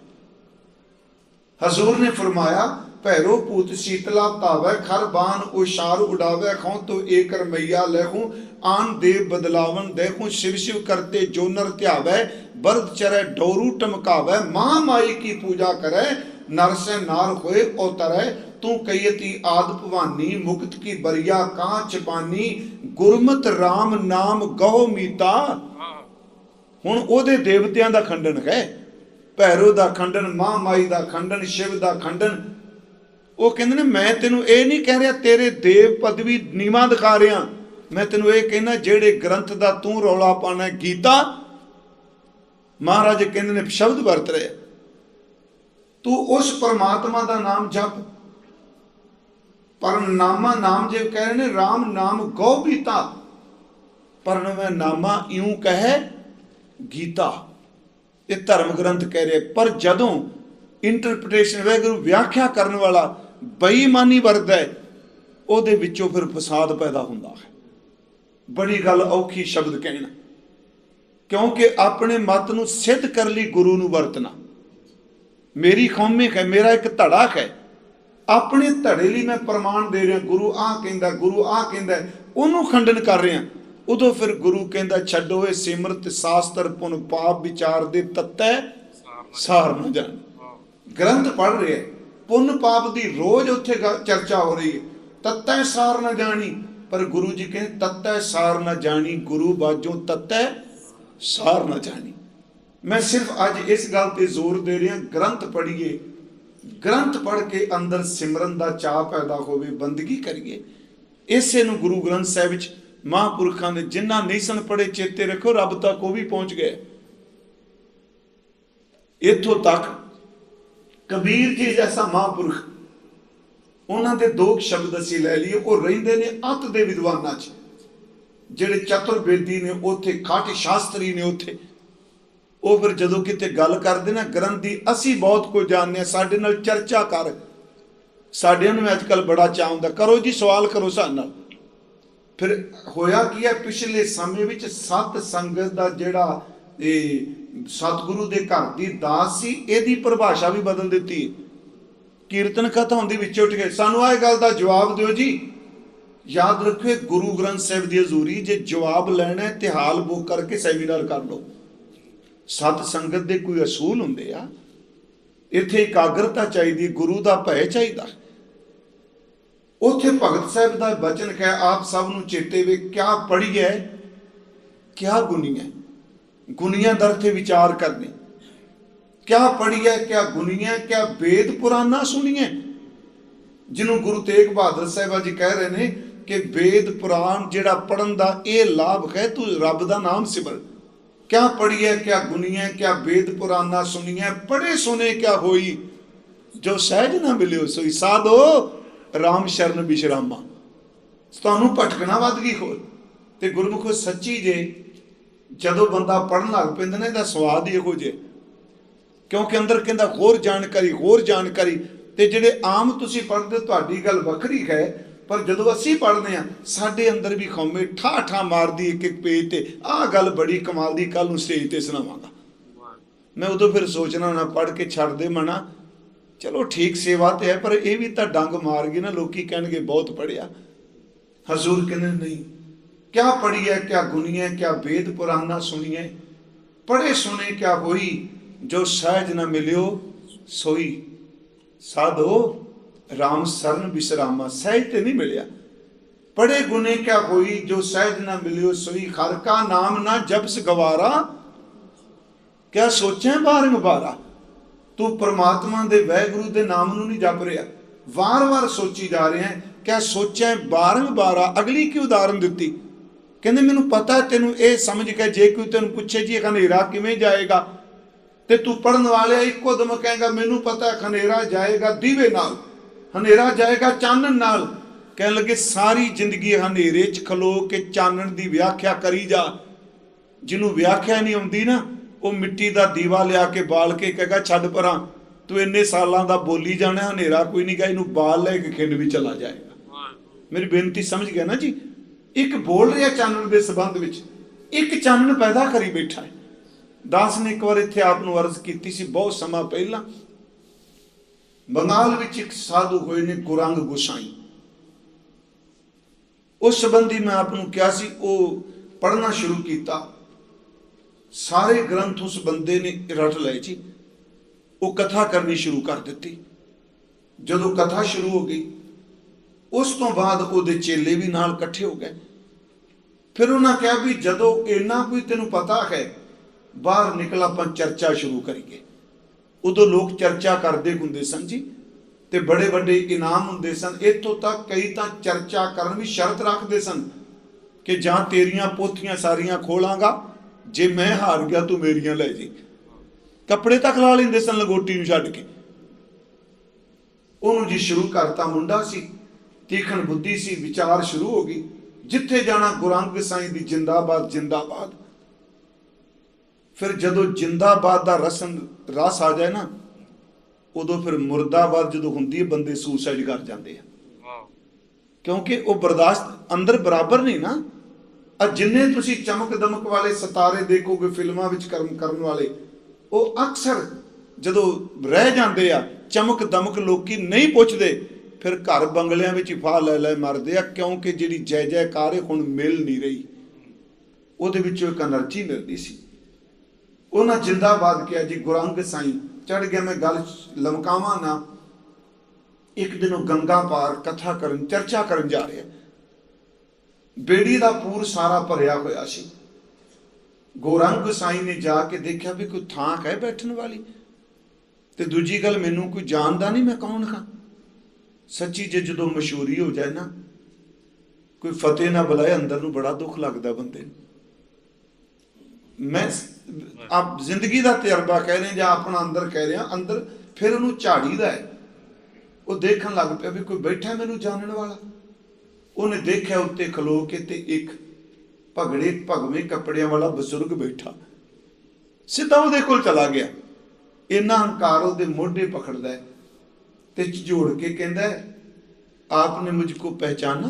ਹਜ਼ੂਰ ਨੇ ਫਰਮਾਇਆ ਭੈਰੋ ਭੂਤ ਸ਼ੀਤਲਾ ਧਾਵੈ, ਖਰ ਬਾਣ ਉਸ਼ਾਰ ਉਡਾਵੈ, ਖਉ ਤੋ ਏਕ ਰਮਈਆ ਲੈਹੂੰ, ਆਨ ਦੇਵ ਬਦਲਾਵਨ ਦੇਖੂੰ। शिव शिव करते जो नर ध्यावै, बरद चरै डोरू टमकावै, माँ माई की पूजा करै, नर से नार होए अवतरै, तू कहियती आद भवानी, मुक्त की बरिया कां चपानी, गुरमत राम नाम गहो मीता। हुण ओदे देवतियां दा खंडन है, भैरो दा खंडन, माँ माई दा खंडन, शिव दा खंडन। ਉਹ ਕਹਿੰਦੇ ਨੇ ਮੈਂ ਤੈਨੂੰ ਇਹ ਨਹੀਂ ਕਹਿ ਰਿਹਾ ਤੇਰੇ ਦੇਵ ਪਦਵੀ ਨੀਵਾਂ ਦਿਖਾ ਰਿਹਾ, ਮੈਂ ਤੈਨੂੰ ਇਹ ਕਹਿਣਾ ਜਿਹੜੇ ਗ੍ਰੰਥ ਦਾ ਤੂੰ ਰੌਲਾ ਪਾਣਾ ਗੀਤਾ, ਮਹਾਰਾਜ ਕਹਿੰਦੇ ਨੇ ਸ਼ਬਦ ਵਰਤ ਰਹੇ, ਤੂੰ ਉਸ ਪਰਮਾਤਮਾ ਦਾ ਨਾਮ ਜਪ। ਪਰਨਾਮਾ ਨਾਮ ਜੇ ਕਹਿ ਰਹੇ ਨੇ ਰਾਮ ਨਾਮ ਗੋ ਬੀਤਾ, ਪਰਨਵੇਂ ਨਾਮਾ ਇਉਂ ਕਹੇ ਗੀਤਾ। ਇਹ ਧਰਮ ਗ੍ਰੰਥ ਕਹਿ ਰਹੇ। ਪਰ ਜਦੋਂ ਇੰਟਰਪ੍ਰੀਟੇਸ਼ਨ ਵਾਹਿਗੁਰੂ ਵਿਆਖਿਆ ਕਰਨ ਵਾਲਾ ਬੇਈਮਾਨੀ ਵਰਤਦਾ ਹੈ, ਉਹਦੇ ਵਿੱਚੋਂ ਫਿਰ ਫਸਾਦ ਪੈਦਾ ਹੁੰਦਾ ਹੈ। ਬੜੀ ਗੱਲ ਔਖੀ ਸ਼ਬਦ ਕਹਿਣਾ, ਕਿਉਂਕਿ ਆਪਣੇ ਮਤ ਨੂੰ ਸਿੱਧ ਕਰਨ ਲਈ ਗੁਰੂ ਨੂੰ ਵਰਤਣਾ। ਮੇਰੀ ਕੌਮੇ ਹੈ, ਮੇਰਾ ਇੱਕ ਧੜਾ ਹੈ, ਆਪਣੇ ਧੜੇ ਲਈ ਮੈਂ ਪ੍ਰਮਾਣ ਦੇ ਰਿਹਾ, ਗੁਰੂ ਆਹ ਕਹਿੰਦਾ, ਗੁਰੂ ਆਹ ਕਹਿੰਦਾ, ਉਹਨੂੰ ਖੰਡਨ ਕਰ ਰਿਹਾ। ਉਦੋਂ ਫਿਰ ਗੁਰੂ ਕਹਿੰਦਾ ਛੱਡੋ ਇਹ ਸਿਮਰਤ ਸ਼ਾਸਤਰ ਪੁਨ ਪਾਪ ਵਿਚਾਰ ਦੇ ਤੱਤੈ ਸਾਰ ਨਾ ਜਾਣ। ਗ੍ਰੰਥ ਪੜ੍ਹ ਰਿਹਾ, ਪੁੰਨ ਪਾਪ ਦੀ ਰੋਜ਼ ਉੱਥੇ ਚਰਚਾ ਹੋ ਰਹੀ ਹੈ, ਤੱਤੈ ਸਾਰ ਨਾ ਜਾਣੀ। ਪਰ ਗੁਰੂ ਜੀ ਕਹਿੰਦੇ ਤੱਤੈ ਸਾਰ ਨਾ ਜਾਣੀ, ਗੁਰੂ ਬਾਝੋਂ ਤੱਤੈ ਸਾਰ ਨਾ ਜਾਣੀ। ਮੈਂ ਸਿਰਫ ਅੱਜ ਇਸ ਗੱਲ ਤੇ ਜ਼ੋਰ ਦੇ ਰਿਹਾ, ਗ੍ਰੰਥ ਪੜ੍ਹੀਏ, ਗ੍ਰੰਥ ਪੜ੍ਹ ਕੇ ਅੰਦਰ ਸਿਮਰਨ ਦਾ ਚਾਅ ਪੈਦਾ ਹੋਵੇ, ਬੰਦਗੀ ਕਰੀਏ। ਇਸੇ ਨੂੰ ਗੁਰੂ ਗ੍ਰੰਥ ਸਾਹਿਬ ਵਿੱਚ ਮਹਾਂਪੁਰਖਾਂ ਨੇ ਜਿਨ੍ਹਾਂ ਨਹੀਂ ਸਨ ਪੜ੍ਹੇ, ਚੇਤੇ ਰੱਖੋ ਰੱਬ ਤੱਕ ਉਹ ਵੀ ਪਹੁੰਚ ਗਏ। ਇੱਥੋਂ ਤੱਕ ਕਬੀਰ ਜੀ ਜੈਸਾ ਮਹਾਂਪੁਰਖ, ਉਹਨਾਂ ਦੇ ਦੋ ਸ਼ਬਦ ਅਸੀਂ ਲੈ ਲਈਏ, ਉਹ ਰਹਿੰਦੇ ਨੇ ਅੱਤ ਦੇ ਵਿਦਵਾਨਾਂ 'ਚ, ਜਿਹੜੇ ਚਤੁਰਵੇਦੀ ਨੇ ਉੱਥੇ, ਖਾਟ ਸ਼ਾਸਤਰੀ ਨੇ ਉੱਥੇ। ਉਹ ਫਿਰ ਜਦੋਂ ਕਿਤੇ ਗੱਲ ਕਰਦੇ ਨਾ ਗ੍ਰੰਥ ਦੀ, ਅਸੀਂ ਬਹੁਤ ਕੁਝ ਜਾਣਦੇ ਹਾਂ, ਸਾਡੇ ਨਾਲ ਚਰਚਾ ਕਰ। ਸਾਡਿਆਂ ਨੂੰ ਅੱਜ ਕੱਲ੍ਹ ਬੜਾ ਚਾਅ ਹੁੰਦਾ, ਕਰੋ ਜੀ ਸਵਾਲ ਕਰੋ ਸਾਡੇ ਨਾਲ। ਫਿਰ ਹੋਇਆ ਕੀ ਹੈ, ਪਿਛਲੇ ਸਮੇਂ ਵਿੱਚ ਸਤ ਸੰਗਤ ਦਾ ਜਿਹੜਾ ਇਹ ਸਤਿਗੁਰੂ ਦੇ ਘਰ ਦੀ ਦਾਸ ਸੀ, ਇਹਦੀ ਪਰਿਭਾਸ਼ਾ ਵੀ ਬਦਲ ਦਿੱਤੀ। ਕੀਰਤਨ ਕਥਾ ਹੁੰਦੀ ਵਿੱਚ ਉੱਠ ਕੇ ਸਾਨੂੰ ਆਹ ਗੱਲ ਦਾ ਜਵਾਬ ਦਿਓ ਜੀ। ਯਾਦ ਰੱਖੋ ਗੁਰੂ ਗ੍ਰੰਥ ਸਾਹਿਬ ਦੀ ਹਜ਼ੂਰੀ, ਜੇ ਜਵਾਬ ਲੈਣਾ ਤੇ ਹਾਲ ਬੁੱਕ ਕਰਕੇ ਸੈਮੀਨਾਰ ਕਰ ਲਓ। ਸਤ ਸੰਗਤ ਦੇ ਕੋਈ ਅਸੂਲ ਹੁੰਦੇ ਆ, ਇੱਥੇ ਇਕਾਗਰਤਾ ਚਾਹੀਦੀ, ਗੁਰੂ ਦਾ ਭੈ ਚਾਹੀਦਾ। ਉੱਥੇ ਭਗਤ ਸਾਹਿਬ ਦਾ ਬਚਨ ਹੈ, ਆਪ ਸਭ ਨੂੰ ਚੇਤੇ ਵੇ ਕਿਆ ਪੜ੍ਹੀਏ ਕਿਆ ਗੁਨੀਏ, ਗੁਨੀਆਂ ਦਰ ਤੇ ਵਿਚਾਰ ਕਰਨੇ। ਕਿਆ ਪੜ੍ਹੀਏ ਕਿਆ ਗੁਨੀਏ, ਕਿਆ ਵੇਦ ਪੁਰਾਨਾ ਸੁਣੀਏ। ਜਿਹਨੂੰ ਗੁਰੂ ਤੇਗ ਬਹਾਦਰ ਸਾਹਿਬ ਜੀ ਕਹਿ ਰਹੇ ਨੇ ਕਿ ਵੇਦ ਪੁਰਾਣ ਜਿਹੜਾ ਪੜ੍ਹਨ ਦਾ ਇਹ ਲਾਭ ਹੈ, ਤੂੰ ਰੱਬ ਦਾ ਨਾਮ ਸਿਮਰ। ਕਿਆ ਪੜ੍ਹੀਏ ਕਿਆ ਗੁਨੀਏ, ਕਿਆ ਵੇਦ ਪੁਰਾਨਾ ਸੁਣੀਏ, ਪੜ੍ਹੇ ਸੁਣੇ ਕਿਆ ਹੋਈ, ਜੋ ਸਹਿਜ ਨਾ ਮਿਲਿਓ ਸੋਈ ਸਾਧੋ ਰਾਮ ਸ਼ਰਨ ਬਿਸ਼ਰਾਮਾ। ਤੁਹਾਨੂੰ ਭਟਕਣਾ ਵੱਧ ਗਈ ਹੋਰ। ਤੇ ਗੁਰਮੁਖੋ ਸੱਚੀ ਜੇ ਜਦੋਂ ਬੰਦਾ ਪੜ੍ਹਨ ਲੱਗ ਪੈਂਦਾ ਨਾ ਇਹਦਾ ਸਵਾਦ ਹੀ ਇਹੋ ਜਿਹਾ, ਕਿਉਂਕਿ ਅੰਦਰ ਕਹਿੰਦਾ ਹੋਰ ਜਾਣਕਾਰੀ ਹੋਰ ਜਾਣਕਾਰੀ। ਤੇ ਜਿਹੜੇ ਆਮ ਤੁਸੀਂ ਪੜ੍ਹਦੇ ਤੁਹਾਡੀ ਗੱਲ ਵੱਖਰੀ ਹੈ, ਪਰ ਜਦੋਂ ਅਸੀਂ ਪੜ੍ਹਦੇ ਹਾਂ ਸਾਡੇ ਅੰਦਰ ਵੀ ਖੌਮੇ ਠਾ ਠਾ ਮਾਰਦੀ ਇੱਕ ਇੱਕ ਪੇਜ ਤੇ ਆਹ ਗੱਲ ਬੜੀ ਕਮਾਲ ਦੀ, ਕੱਲ ਨੂੰ ਸਟੇਜ ਤੇ ਸੁਣਾਵਾਂਗਾ। ਮੈਂ ਉਦੋਂ ਫਿਰ ਸੋਚਣਾ ਹੋਣਾ ਪੜ੍ਹ ਕੇ ਛੱਡ ਦੇ ਮਣਾ, ਚਲੋ ਠੀਕ ਸੇਵਾ ਤੇ ਹੈ, ਪਰ ਇਹ ਵੀ ਤਾਂ ਡੰਗ ਮਾਰ ਗਈ ਨਾ, ਲੋਕੀ ਕਹਿਣਗੇ ਬਹੁਤ ਪੜ੍ਹਿਆ। ਹਜ਼ੂਰ ਕਹਿੰਦੇ ਨਹੀਂ, क्या पढ़िए क्या गुनिए क्या वेद पुराना सुनिए, पढ़े सुने क्या होई, जो सहज न मिलियो सोई साधो राम शरण बिश्रामा। सहज ते नहीं मिलिया, पढ़े गुने क्या होई, जो सहज न मिलियो सोई हर का नाम ना जपस गवारा। क्या सोचे बारंग बारा, तू परमात्मा दे वाहिगुरु दे नाम नू नहीं जप रहा, वार वार सोची जा रहे हैं। क्या सोचे बारंग बारा। अगली की उदाहरण दी, कहते मैनू पता है तेनू ये समझ के जे कोई तेन पूछे जी खनेरा किवें जाएगा, ते तू पढ़न वाले इको दम कहेगा मैनू पता है खनेरा जाएगा दीवे नाल, हनेरा जाएगा चानन नाल। कह लगे सारी जिंदगी हनेरे च खलो के चानन दी व्याख्या करी जा। जिन्हों व्याख्या नहीं आउंदी ना, वो मिट्टी का दीवा लिया के बाल के कहेगा छड्ड परां, तू इन्ने सालां दा बोली जाना, हनेरा कोई नहीं गा, इनू बाल लै के खिंड भी चला जाएगा। मेरी बेनती समझ गया ना जी। एक बोल रहा चानन के संबंध में, एक चानन पैदा करी बैठा है। दास ने एक बार इत्थे आप नूं अर्ज की सी, बहुत समा पहला बंगाल विच एक साधु होए ने गुरंग गोसाई। उस संबंधी मैं आपनूं कहा सी, वो पढ़ना शुरू किया, सारे ग्रंथ उस बंदे ने रट लए जी। वो कथा करनी शुरू कर दी। जदों कथा शुरू हो गई उस तो बाद उहदे चेले भी नाल इकट्ठे हो गए। फिर उन्हें कहा भी जदों इन्ना कोई तेनू पता है, बाहर निकल आपां चर्चा शुरू करिए। उदों लोग चर्चा करते हुंदे सन जी, ते बड़े बड़े इनाम हुंदे सन। इत्थों तक कई तां चर्चा करन भी शर्त रखते सन कि जां तेरियां पोथियां सारियां खोलांगा, जे मैं हार गया तू मेरियां लै जी। कपड़े तक ला लेंदे सन लंगोटी नूं छड्ड के। उहनूं जी शुरू करता, मुंडा सी, तीखण बुद्धि सी, विचार शुरू हो गई। जिथे जाना गुरंग साईं दी जिंदाबाद जिंदाबाद। फिर जदों जिंदाबाद दा रस आ जाए ना, उदों फिर मुर्दाबाद जदों हुंदी है बंदे सुसाइड कर जाते हैं, क्योंकि वो बर्दाश्त अंदर बराबर नहीं ना। जिन्ने तुसी चमक दमक वाले सितारे देखोगे फिल्मां विच कर्म करन वाले, वो अक्सर जदों रह जाते आ चमक दमक लोकी नहीं पुछदे, फिर घर बंगलियां विच फाह लै लै मरदे आ, क्योंकि जिहड़ी जय जयकार हुण मिल नहीं रही, उहदे विचों एक एनर्जी मिलदी सी। उन्हां जिंदाबाद किया जी। गुरंग साईं चढ़ गया, मैं गल लमकावां ना। एक दिन वो गंगा पार कथा करन चर्चा करन जा रहे, बेड़ी दा पूर सारा भरिया होया सी। गुरंग साईं ने जाके देखा भी कोई थां है बैठन वाली, ते दूजी गल मैनू कोई जानदा नहीं मैं कौन हाँ। सच्ची जे जदों मशहूरी हो जाए ना, कोई फतेह ना बुलाए, अंदर नूं बड़ा दुख लगता बंदे। मैं आप जिंदगी का तजर्बा कह रहे या अपना अंदर कह रहे, अंदर फिर उन्होंने झाड़ीदा है। वो देखन लग पिया भी कोई बैठा मैनू जानने वाला। उन्हें देखा उत्ते खलो के ते एक भगड़े भगवे कपड़ियां वाला बजुर्ग बैठा, सीधा उहदे कोल चला गया। इन्ना हंकार उहदे मोढे पकड़दा है ते झोड़ के कहता है, आपने मुझको पहचाना?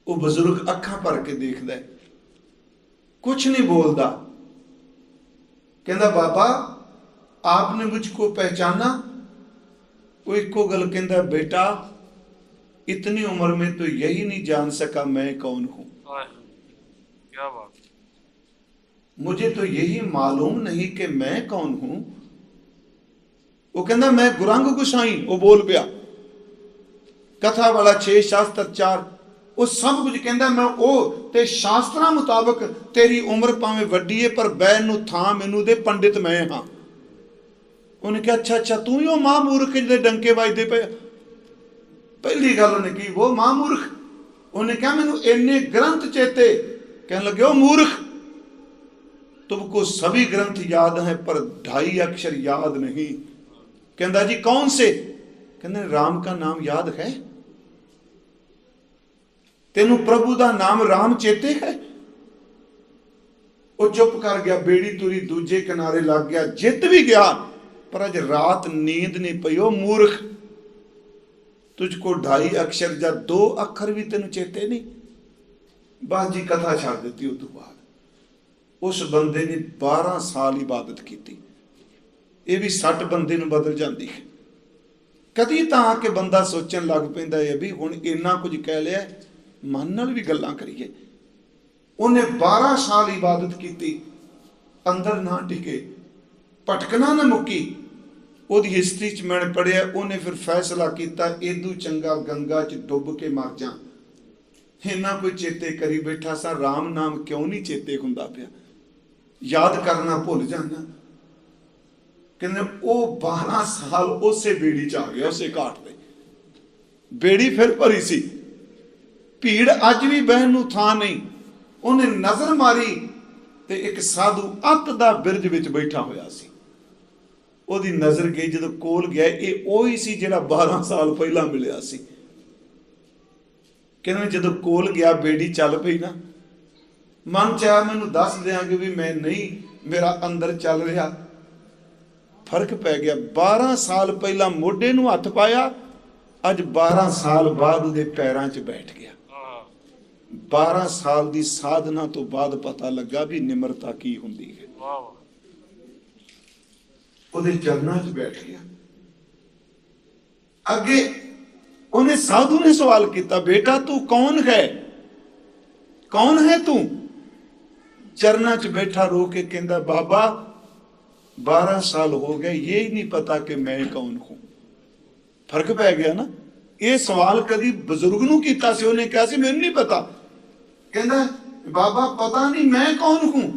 वो बजुर्ग अखा भर के देखदा है, कुछ नहीं बोलता। कहता बाबा आपने मुझको पहचाना? वो एको गल कहता, बेटा इतनी उम्र में तो यही नहीं जान सका मैं कौन हूं। क्या बात। मुझे तो यही मालूम नहीं कि मैं कौन हूं। वो कहता मैं गुरंग गोसाई। वो बोल पिया कथा वाला 6 शास्त्र 4, वो सब कुछ कहता मैं वो ते शास्त्रां मुताबक तेरी उम्र भावें वड्डी है पर बैन नूं थां मैनू दे, पंडित मैं हाँ। उन्हें कहा अच्छा अच्छा तू ही वो महामूर्ख जिहदे डंके वजदे पे। पहली गल उन्हें की वो महामूर्ख। उन्हें कहा मैनू इन्ने ग्रंथ चेते। कहने लगे ओ मूर्ख, तुमको सभी ग्रंथ याद हैं पर 2.5 अक्षर याद नहीं। कहता जी कौन से? कहते राम का नाम याद है? तेनू प्रभु का नाम राम चेते है? वो चुप कर गया, बेड़ी तुरी दूजे किनारे लग गया, जित भी गया पर अज रात नींद नहीं पई। ओ मूर्ख, तुझको 2.5 अक्षर या 2 अक्षर भी तेन चेते नहीं। बस जी कथा छड़ दी। उस बाद उस बंदे ने 12 साल इबादत की। ये भी 60 बंदे नूं बदल जाती है। कदी तो आके बंदा सोचन लग पैंदा है भी हुण इन्ना कुछ कह लिया, मन नाल भी गल्लां करिए। उन्हें 12 साल इबादत की, अंदर ना टिके, भटकना ना मुक्की। ਉਹਦੀ हिस्टरी च मैंने पढ़िया, उन्हें फिर फैसला किया इदू चंगा गंगा च डुब के मर जा। इन्ना कोई चेते करी बैठा सा, राम नाम क्यों नहीं चेते हुंदा पिया, याद करना भुल जाना। कहने वो 12 साल उसे बेड़ी च आ गया, उसे घाट पे बेड़ी फिर भरी सी। भीड़ अज भी बहन नूं थां नहीं। उन्हें नजर मारी ते एक साधु अत दा बिरज विच बैठा होया सी। ਉਹਦੀ नजर गई, ਜਦੋਂ कोल गया ये ਉਹੀ ਸੀ ਜਿਹੜਾ 12 ਸਾਲ ਪਹਿਲਾਂ ਮਿਲਿਆ ਸੀ। ਕਹਿੰਦੇ ਜਦੋਂ ਕੋਲ ਗਿਆ ਬੇੜੀ ਚੱਲ ਪਈ ਨਾ, ਮਨ ਚ ਆਇਆ ਮੈਨੂੰ ਦੱਸ ਦਿਆਂਗੇ ਵੀ ਮੈਂ ਨਹੀਂ, ਮੇਰਾ ਅੰਦਰ ਚੱਲ ਰਿਹਾ। ਫਰਕ ਪੈ ਗਿਆ। 12 ਸਾਲ ਪਹਿਲਾਂ ਮੋਢੇ ਨੂੰ ਹੱਥ ਪਾਇਆ, ਅੱਜ 12 ਸਾਲ ਬਾਅਦ ਉਹਦੇ ਪੈਰਾਂ 'ਚ ਬੈਠ ਗਿਆ। 12 ਸਾਲ ਦੀ ਸਾਧਨਾ ਤੋਂ ਬਾਅਦ ਪਤਾ ਲੱਗਾ ਵੀ ਨਿਮਰਤਾ ਕੀ ਹੁੰਦੀ ਹੈ। ਉਹਦੇ ਚਰਨਾਂ 'ਚ बैठ गया। ਅੱਗੇ ਉਹਨੇ ਸਾਧੂ ने सवाल किया, बेटा तू कौन है, कौन है तू? चरना च बैठा रो के कहता, बाबा 12 साल हो गए, ये ही नहीं पता कि मैं कौन हूं। फर्क पै गया ना। ये सवाल कभी बजुर्ग नूं कीता सी, उन्हें कहा सी मैनूं नहीं पता। कहता बाबा पता नहीं मैं कौन हूं।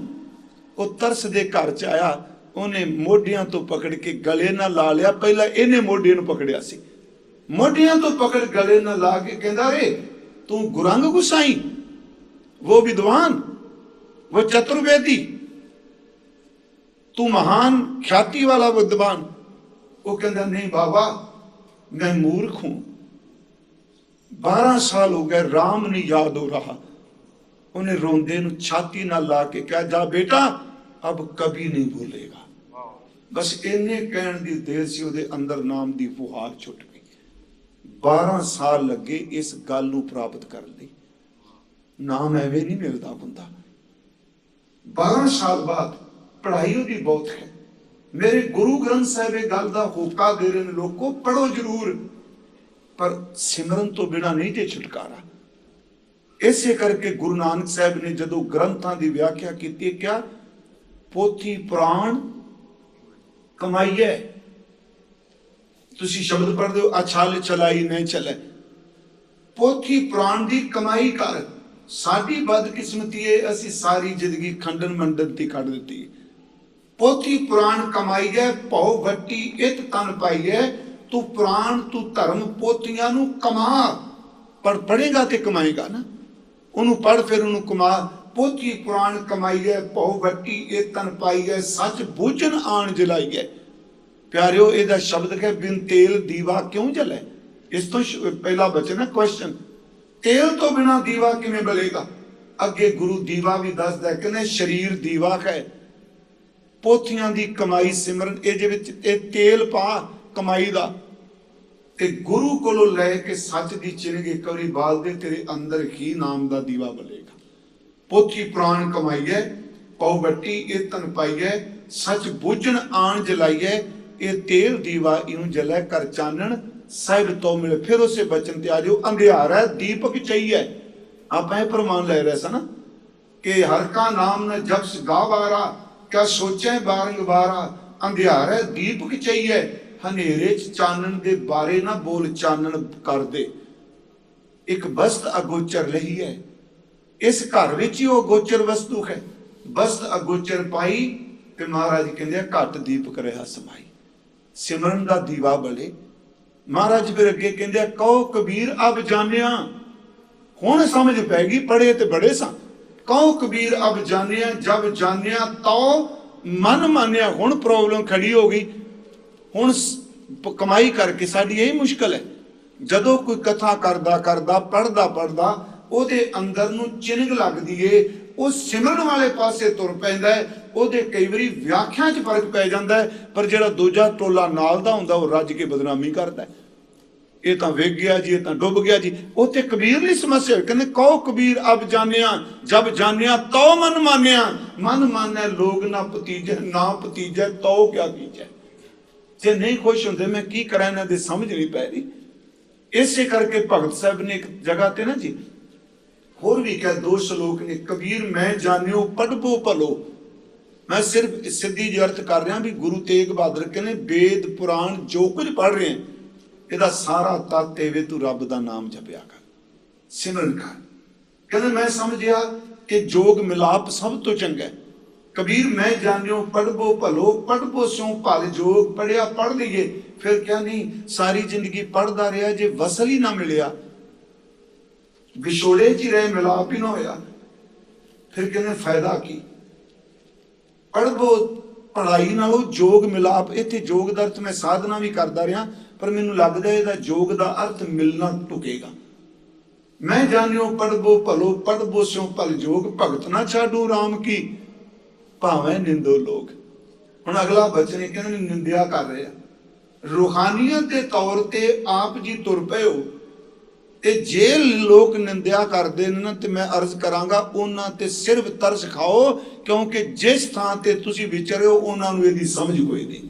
वो तरस दे घर च आया, उन्हें मोढियां तो पकड़ के गले ना ला लिया। पहला इन्हें मोढे नूं पकड़िया सी, मोढियां तो पकड़ गले ना ला के कहंदा रे तू गुरंग गुसाई, वो विद्वान, वो चतुर्वेदी, तू महान ख्याति वाला विद्वान। वो कहंदा नहीं बाबा मैं मूर्ख हूं, 12 साल हो गए राम नहीं याद हो रहा। उन्हें रोंदे नूं छाती ना ला के कहा, जा बेटा अब कभी नहीं भूलेगा। बस इन्ने कहण दी देर सी, ਉਹਦੇ अंदर नाम दी फुहार छुट गई। 12 साल लगे इस गल नूं प्राप्त करन लई। नाम एवें नहीं मिलदा हुंदा। 12 साल बाद पढ़ाई ਉਹਦੀ बहुत है। मेरे गुरु ग्रंथ साहिब ਇਹ गल दा होका दे रहे ने, लोगों पढ़ो जरूर, पर सिमरन तो बिना नहीं जे छुटकारा। इसे करके गुरु नानक साहब ने जदों ग्रंथां दी व्याख्या कीती, क्या पोथी पुराण कमाईए। तुसी शब्द पढ़दे हो, अछल चलाई नहीं चले। पोथी पुराण दी कमाई कर। साडी बदकिस्मती है, असी सारी जिंदगी खंडन मंडन ती कढ दित्ती। पोथी पुराण कमाईए, भौ वट्टी इत तन पाईए। तू पुराण तू धर्म पोथियां नू कमा। पढ़ेगा ते कमाएगा ना, उन्होंने पढ़ फिर उन्होंने कमा। पोथी पुराण कमाईए, भौ वट्टी ए तन पाईए, सच बूझन आन जलाईए। प्यारियो इहदा शब्द है, बिन तेल दीवा क्यों जले। इस तो पहला बचन है क्वेश्चन, तेल तो बिना दीवा किवें बलेगा। अगे गुरु दीवा भी दसदा है, कहने शरीर दीवा है, पोथियां दी कमाई सिमरन इहदे विच ए तेल पा कमाई दा, ते गुरु कोलों लैके सच दी चिरग एक बारी बाल दे, तेरे अंदर ही नाम दा दीवा बलेगा। पोथी पुराण कमाईए, पौ बट्टी ए तन पाईए, सच बूझन आन जलाईए। ये तेल दीवा इनू जलै कर चानन, साहिब तो मिले। फिर उसे बचन ते आ जाओ, अंधियारा दीपक चाहिए। आप प्रमाण ले रहे ना कि हर का नाम न जप्स गावारा, क्या सोचे बारंबारा। अंधियारा दीपक चाहिए, हनेरे च चानन दे बारे ना बोल, चानन कर दे। एक बस्त अगोचर रही है, इस घर विच ही वो गोचर वस्तु है। बस्त अगोचर पाई ते महाराज कहंदे घट दीपक रहा समाई। सिमरन दा दीवा बले। महाराज फिर अगे कहंदे कहो कबीर अब जानिया। हुण समझ पै गई, पढ़े ते बड़े सा। कहो कबीर अब जानिया, जब जानिया तो मन मानिया। हुण प्रॉब्लम खड़ी हो गई। हुण ਕਮਾਈ ਕਰਕੇ ਸਾਡੀ ਇਹ ਮੁਸ਼ਕਲ ਹੈ। ਜਦੋਂ ਕੋਈ ਕਥਾ ਕਰਦਾ ਕਰਦਾ ਪੜਦਾ ਪੜਦਾ ਉਹਦੇ ਅੰਦਰ ਨੂੰ ਚਿੰਗ ਲੱਗਦੀ ਏ, ਉਹ ਸਿਮਰਨ ਵਾਲੇ ਪਾਸੇ ਤੁਰ ਪੈਂਦਾ ਹੈ। ਉਹਦੇ ਕਈ ਵਾਰੀ ਵਿਆਖਿਆ 'ਚ ਫਰਕ ਪੈ ਜਾਂਦਾ ਹੈ, ਪਰ ਜਿਹੜਾ ਦੂਜਾ ਟੋਲਾ ਨਾਲ ਦਾ ਹੁੰਦਾ ਉਹ ਰੱਜ ਕੇ ਬਦਨਾਮੀ ਕਰਦਾ ਹੈ। ਇਹ ਤਾਂ ਵੇਖ ਗਿਆ ਜੀ, ਇਹ ਤਾਂ ਡੁੱਬ ਗਿਆ ਜੀ। ਉੱਥੇ ਕਬੀਰ ਲਈ ਸਮੱਸਿਆ, ਕਹਿੰਦੇ ਕਹੋ ਕਬੀਰ ਅਬ ਜਾਣਿਆ, ਜਬ ਜਾਣਿਆ ਤੋ ਮਨ ਮਾਨਿਆ, ਮਨ ਮਾਨੈ ਲੋਗ ਨਾ ਭਤੀਜੈ, ਨਾ ਭਤੀਜੈ ਤੋ ਕਿਆ ਕੀਜੈ। ਜੇ ਨਹੀਂ ਖੁਸ਼ ਹੁੰਦੇ ਮੈਂ ਕੀ ਕਰਾਂ, ਇਹਨਾਂ ਦੀ ਸਮਝ ਨਹੀਂ ਪੈ ਰਹੀ। ਇਸੇ ਕਰਕੇ ਭਗਤ ਸਾਹਿਬ ਨੇ ਇੱਕ ਜਗ੍ਹਾ ਤੇ ਨਾ ਜੀ ਹੋਰ ਵੀ ਕਿਹਾ, 2 ਸ਼ਲੋਕ ਨੇ, ਕਬੀਰ ਮੈਂ ਜਾਣਿਓ ਪੜ੍ਹਬੋ ਭਲੋ। ਮੈਂ ਸਿਰਫ ਸਿੱਧੀ ਜਿਹੀ ਅਰਥ ਕਰ ਰਿਹਾ ਵੀ ਗੁਰੂ ਤੇਗ ਬਹਾਦਰ ਕਹਿੰਦੇ ਵੇਦ ਪੁਰਾਣ ਜੋ ਕੁਝ ਪੜ੍ਹ ਰਹੇ ਹਾਂ ਇਹਦਾ ਸਾਰਾ ਤੱਤ ਇਹ ਵੇ ਤੂੰ ਰੱਬ ਦਾ ਨਾਮ ਜਪਿਆ ਕਰ, ਸਿਮਰਨ ਕਰ। ਕਹਿੰਦੇ ਮੈਂ ਸਮਝਿਆ ਕਿ ਜੋਗ ਮਿਲਾਪ ਸਭ ਤੋਂ ਚੰਗਾ। ਕਬੀਰ ਮੈਂ ਜਾਣਿਓ ਪੜ੍ਹਬੋ ਭਲੋ, ਪੜ੍ਹਬੋ ਸਿਉ ਭਲ ਜੋਗ। ਪੜ੍ਹਿਆ ਪੜ੍ਹ ਲਈਏ, ਫਿਰ ਕਿਹਾ ਨਹੀਂ ਸਾਰੀ ਜ਼ਿੰਦਗੀ ਪੜ੍ਹਦਾ ਰਿਹਾ, ਜੇ ਵਸਲ ਹੀ ਨਾ ਮਿਲਿਆ, ਵਿਛੋੜੇ 'ਚ ਹੀ ਰਹੇ, ਮਿਲਾਪ ਹੀ ਨਾ ਹੋਇਆ, ਫਿਰ ਕਹਿੰਦੇ ਫਾਇਦਾ ਕੀ। ਪੜ੍ਹਬੋ ਪੜ੍ਹਾਈ ਨਾਲੋਂ ਜੋਗ ਮਿਲਾਪ। ਇੱਥੇ ਜੋਗ ਦਾ ਅਰਥ ਮੈਂ ਸਾਧਨਾ ਵੀ ਕਰਦਾ ਰਿਹਾ, ਪਰ ਮੈਨੂੰ ਲੱਗਦਾ ਇਹਦਾ ਜੋਗ ਦਾ ਅਰਥ ਮਿਲਣਾ ਟੁਕੇਗਾ। ਮੈਂ ਜਾਣਿਓ ਪੜ੍ਹਬੋ ਭਲੋ, ਪੜ੍ਹਬੋ ਸਿਉ ਭਲ ਜੋਗ। ਭਗਤ ਨਾ ਛਾਡੂ ਰਾਮ ਕੀ, ਭਾਵੇਂ ਨਿੰਦੋ ਲੋਕ। ਹੁਣ ਅਗਲਾ ਬਚਨ ਕਹਿੰਦੇ ਨਿੰਦਿਆ ਕਰ ਰਹੇ ਆ, ਰੂਹਾਨੀਅਤ ਦੇ ਤੌਰ ਤੇ ਆਪ ਜੀ ਤੁਰ ਪਏ ਹੋ, ਤੇ ਜੇ ਲੋਕ ਨਿੰਦਿਆ ਕਰਦੇ ਨੇ ਨਾ ਤੇ ਮੈਂ ਅਰਜ਼ ਕਰਾਂਗਾ ਉਹਨਾਂ ਤੇ ਸਿਰਫ ਤਰਸ ਖਾਓ, ਕਿਉਂਕਿ ਜਿਸ ਥਾਂ ਤੇ ਤੁਸੀਂ ਵਿਚਰੇ ਹੋ ਉਹਨਾਂ ਨੂੰ ਇਹਦੀ ਸਮਝ ਕੋਈ ਨਹੀਂ।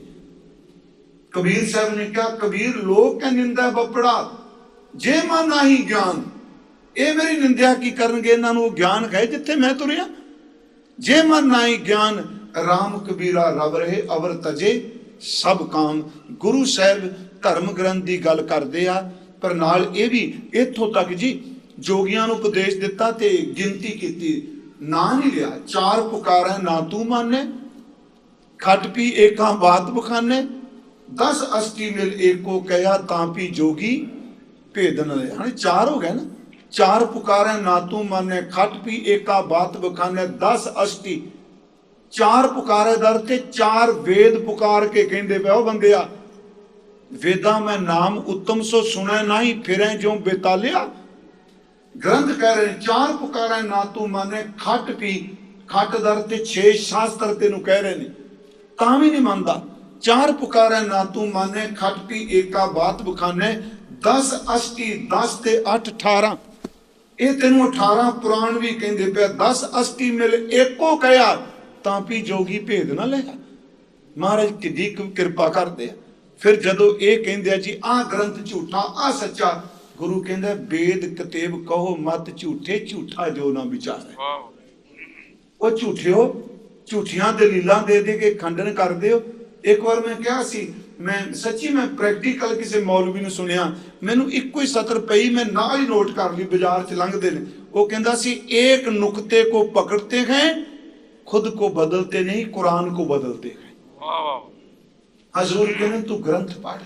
ਕਬੀਰ ਸਾਹਿਬ ਨੇ ਕਿਹਾ ਕਬੀਰ ਲੋਕ ਕਹ ਨਿੰਦਾ ਬੱਪੜਾ, ਜੇ ਮਨ ਨਹੀਂ ਗਿਆਨ। ਇਹ ਮੇਰੀ ਨਿੰਦਿਆ ਕੀ ਕਰਨਗੇ, ਇਹਨਾਂ ਨੂੰ ਗਿਆਨ ਹੈ ਜਿੱਥੇ ਮੈਂ ਤੁਰਿਆ। ਜੇ ਮਨ ਨਹੀਂ ਗਿਆਨ, ਰਾਮ ਕਬੀਰਾ ਰਬ ਰਹੇ ਅਵਰ ਤਜੇ ਸਭ ਕਾਮ। ਗੁਰੂ ਸਾਹਿਬ ਧਰਮ ਗ੍ਰੰਥ ਦੀ ਗੱਲ ਕਰਦੇ ਆ, ਪਰ ਨਾਲ ਇਹ ਵੀ ਇੱਥੋਂ ਤੱਕ ਜੀ ਜੋਗੀਆਂ ਨੂੰ ਉਪਦੇਸ਼ ਦਿੱਤਾ ਤੇ ਗਿਣਤੀ ਕੀਤੀ, ਨਾ ਨਹੀਂ ਲਿਆ। 4 ਪੁਕਾਰਾਂ ਨਾ ਤੂੰ ਮਾਨੇ, ਖਟ ਪੀ ਏਕਾਂ ਬਾਤ ਬਖਾਨੇ, 10 ਅਸ਼ਟੀ ਮਿਲ ਏਕੋ ਕਹਿਆ ਤਾਂ ਪੀ ਜੋਗੀ ਭੇਦ ਨ ਲਿਆ। ਹਾਂ 4 ਹੋ ਗਏ ਨਾ। 4 ਪੁਕਾਰਾਂ ਨਾ ਤੂੰ ਮਾਨੇ, ਖਟ ਪੀ ਏਕਾ ਬਾਤ ਬਖਾਨੇ, 10 ਅਸ਼ਟੀ। 4 ਪੁਕਾਰੇ ਦਰ ਤੇ 4 ਵੇਦ ਪੁਕਾਰ ਕੇ ਕਹਿੰਦੇ ਪਿਆ ਉਹ ਬੰਦਿਆ, ਵੇਦਾਂ ਮੈਂ ਨਾਮ ਉੱਤਮ ਸੋ ਸੁਣੈ ਨਹੀਂ, ਫਿਰੈ ਜੋ ਬੇਤਾਲਿਆ। ਗ੍ਰੰਥ ਕਹਿ ਰਹੇ 4 ਪੁਕਾਰਾਂ ਨਾ ਤੂੰ ਮਾਨੇ, ਖੱਟ ਪੀ। ਖੱਟ ਦਰ ਤੇ 6 ਸ਼ਾਸਤਰ ਤੈਨੂੰ ਕਹਿ ਰਹੇ ਨੇ, ਤਾਂ ਵੀ ਨਹੀਂ ਮੰਨਦਾ। 4 ਪੁਕਾਰਾਂ ਨਾ ਤੂੰ ਮਾਨੇ, ਖੱਟ ਪੀ ਏਕਾ ਬਾਤ ਬਖਾਨੇ, 10 ਅਸ਼ਟੀ। 10 ਤੇ 8 18, ਇਹ ਤੈਨੂੰ 18 ਪੁਰਾਣ ਵੀ ਕਹਿੰਦੇ ਪਿਆ। 10 ਅਸ਼ਟੀ ਮਿਲ ਏਕੋ ਕਹਿਆ ਤਾਂ ਵੀ ਜੋਗੀ ਭੇਦ ਨਾ ਲਿਆ। ਮਹਾਰਾਜ ਕਿੱਡੀ ਕਿਰਪਾ ਕਰਦੇ ਆ। ਫਿਰ ਜਦੋਂ ਇਹ ਕਹਿੰਦੇ ਆ ਜੀ ਆਹ ਗ੍ਰੰਥ ਝੂਠਾ ਆਹ ਸੱਚਾ, ਗੁਰੂ ਕਹਿੰਦਾ ਵੇਦ ਕਤੇਬ ਕਹੋ ਮਤ ਝੂਠੇ, ਝੂਠਾ ਜੋ ਨਾ ਵਿਚਾਰੇ। ਉਹ ਝੂਠਿਓ ਝੂਠੀਆਂ ਦਲੀਲਾਂ ਦੇ ਦੇ ਕੇ ਖੰਡਨ ਕਰਦੇ ਹੋ। ਇੱਕ ਵਾਰ ਮੈਂ ਕਿਹਾ ਸੀ, ਮੈਂ ਸੱਚੀ ਮੈਂ ਪ੍ਰੈਕਟੀਕਲ ਕਿਸੇ ਮੌਲਵੀ ਨੂੰ ਸੁਣਿਆ, ਮੈਨੂੰ ਇੱਕੋ ਹੀ ਸਤਰ ਪਈ, ਮੈਂ ਨਾਲ ਹੀ ਨੋਟ ਕਰ ਲਈ, ਬਾਜ਼ਾਰ 'ਚ ਲੰਘਦੇ ਨੇ। ਉਹ ਕਹਿੰਦਾ ਸੀ ਏਕ ਨੁਕਤੇ ਕੋ ਪਕੜਤੇ हैं, खुद को बदलते नहीं, कुरान को बदलते हैं। हजूर कहने तू ग्रंथ पढ़,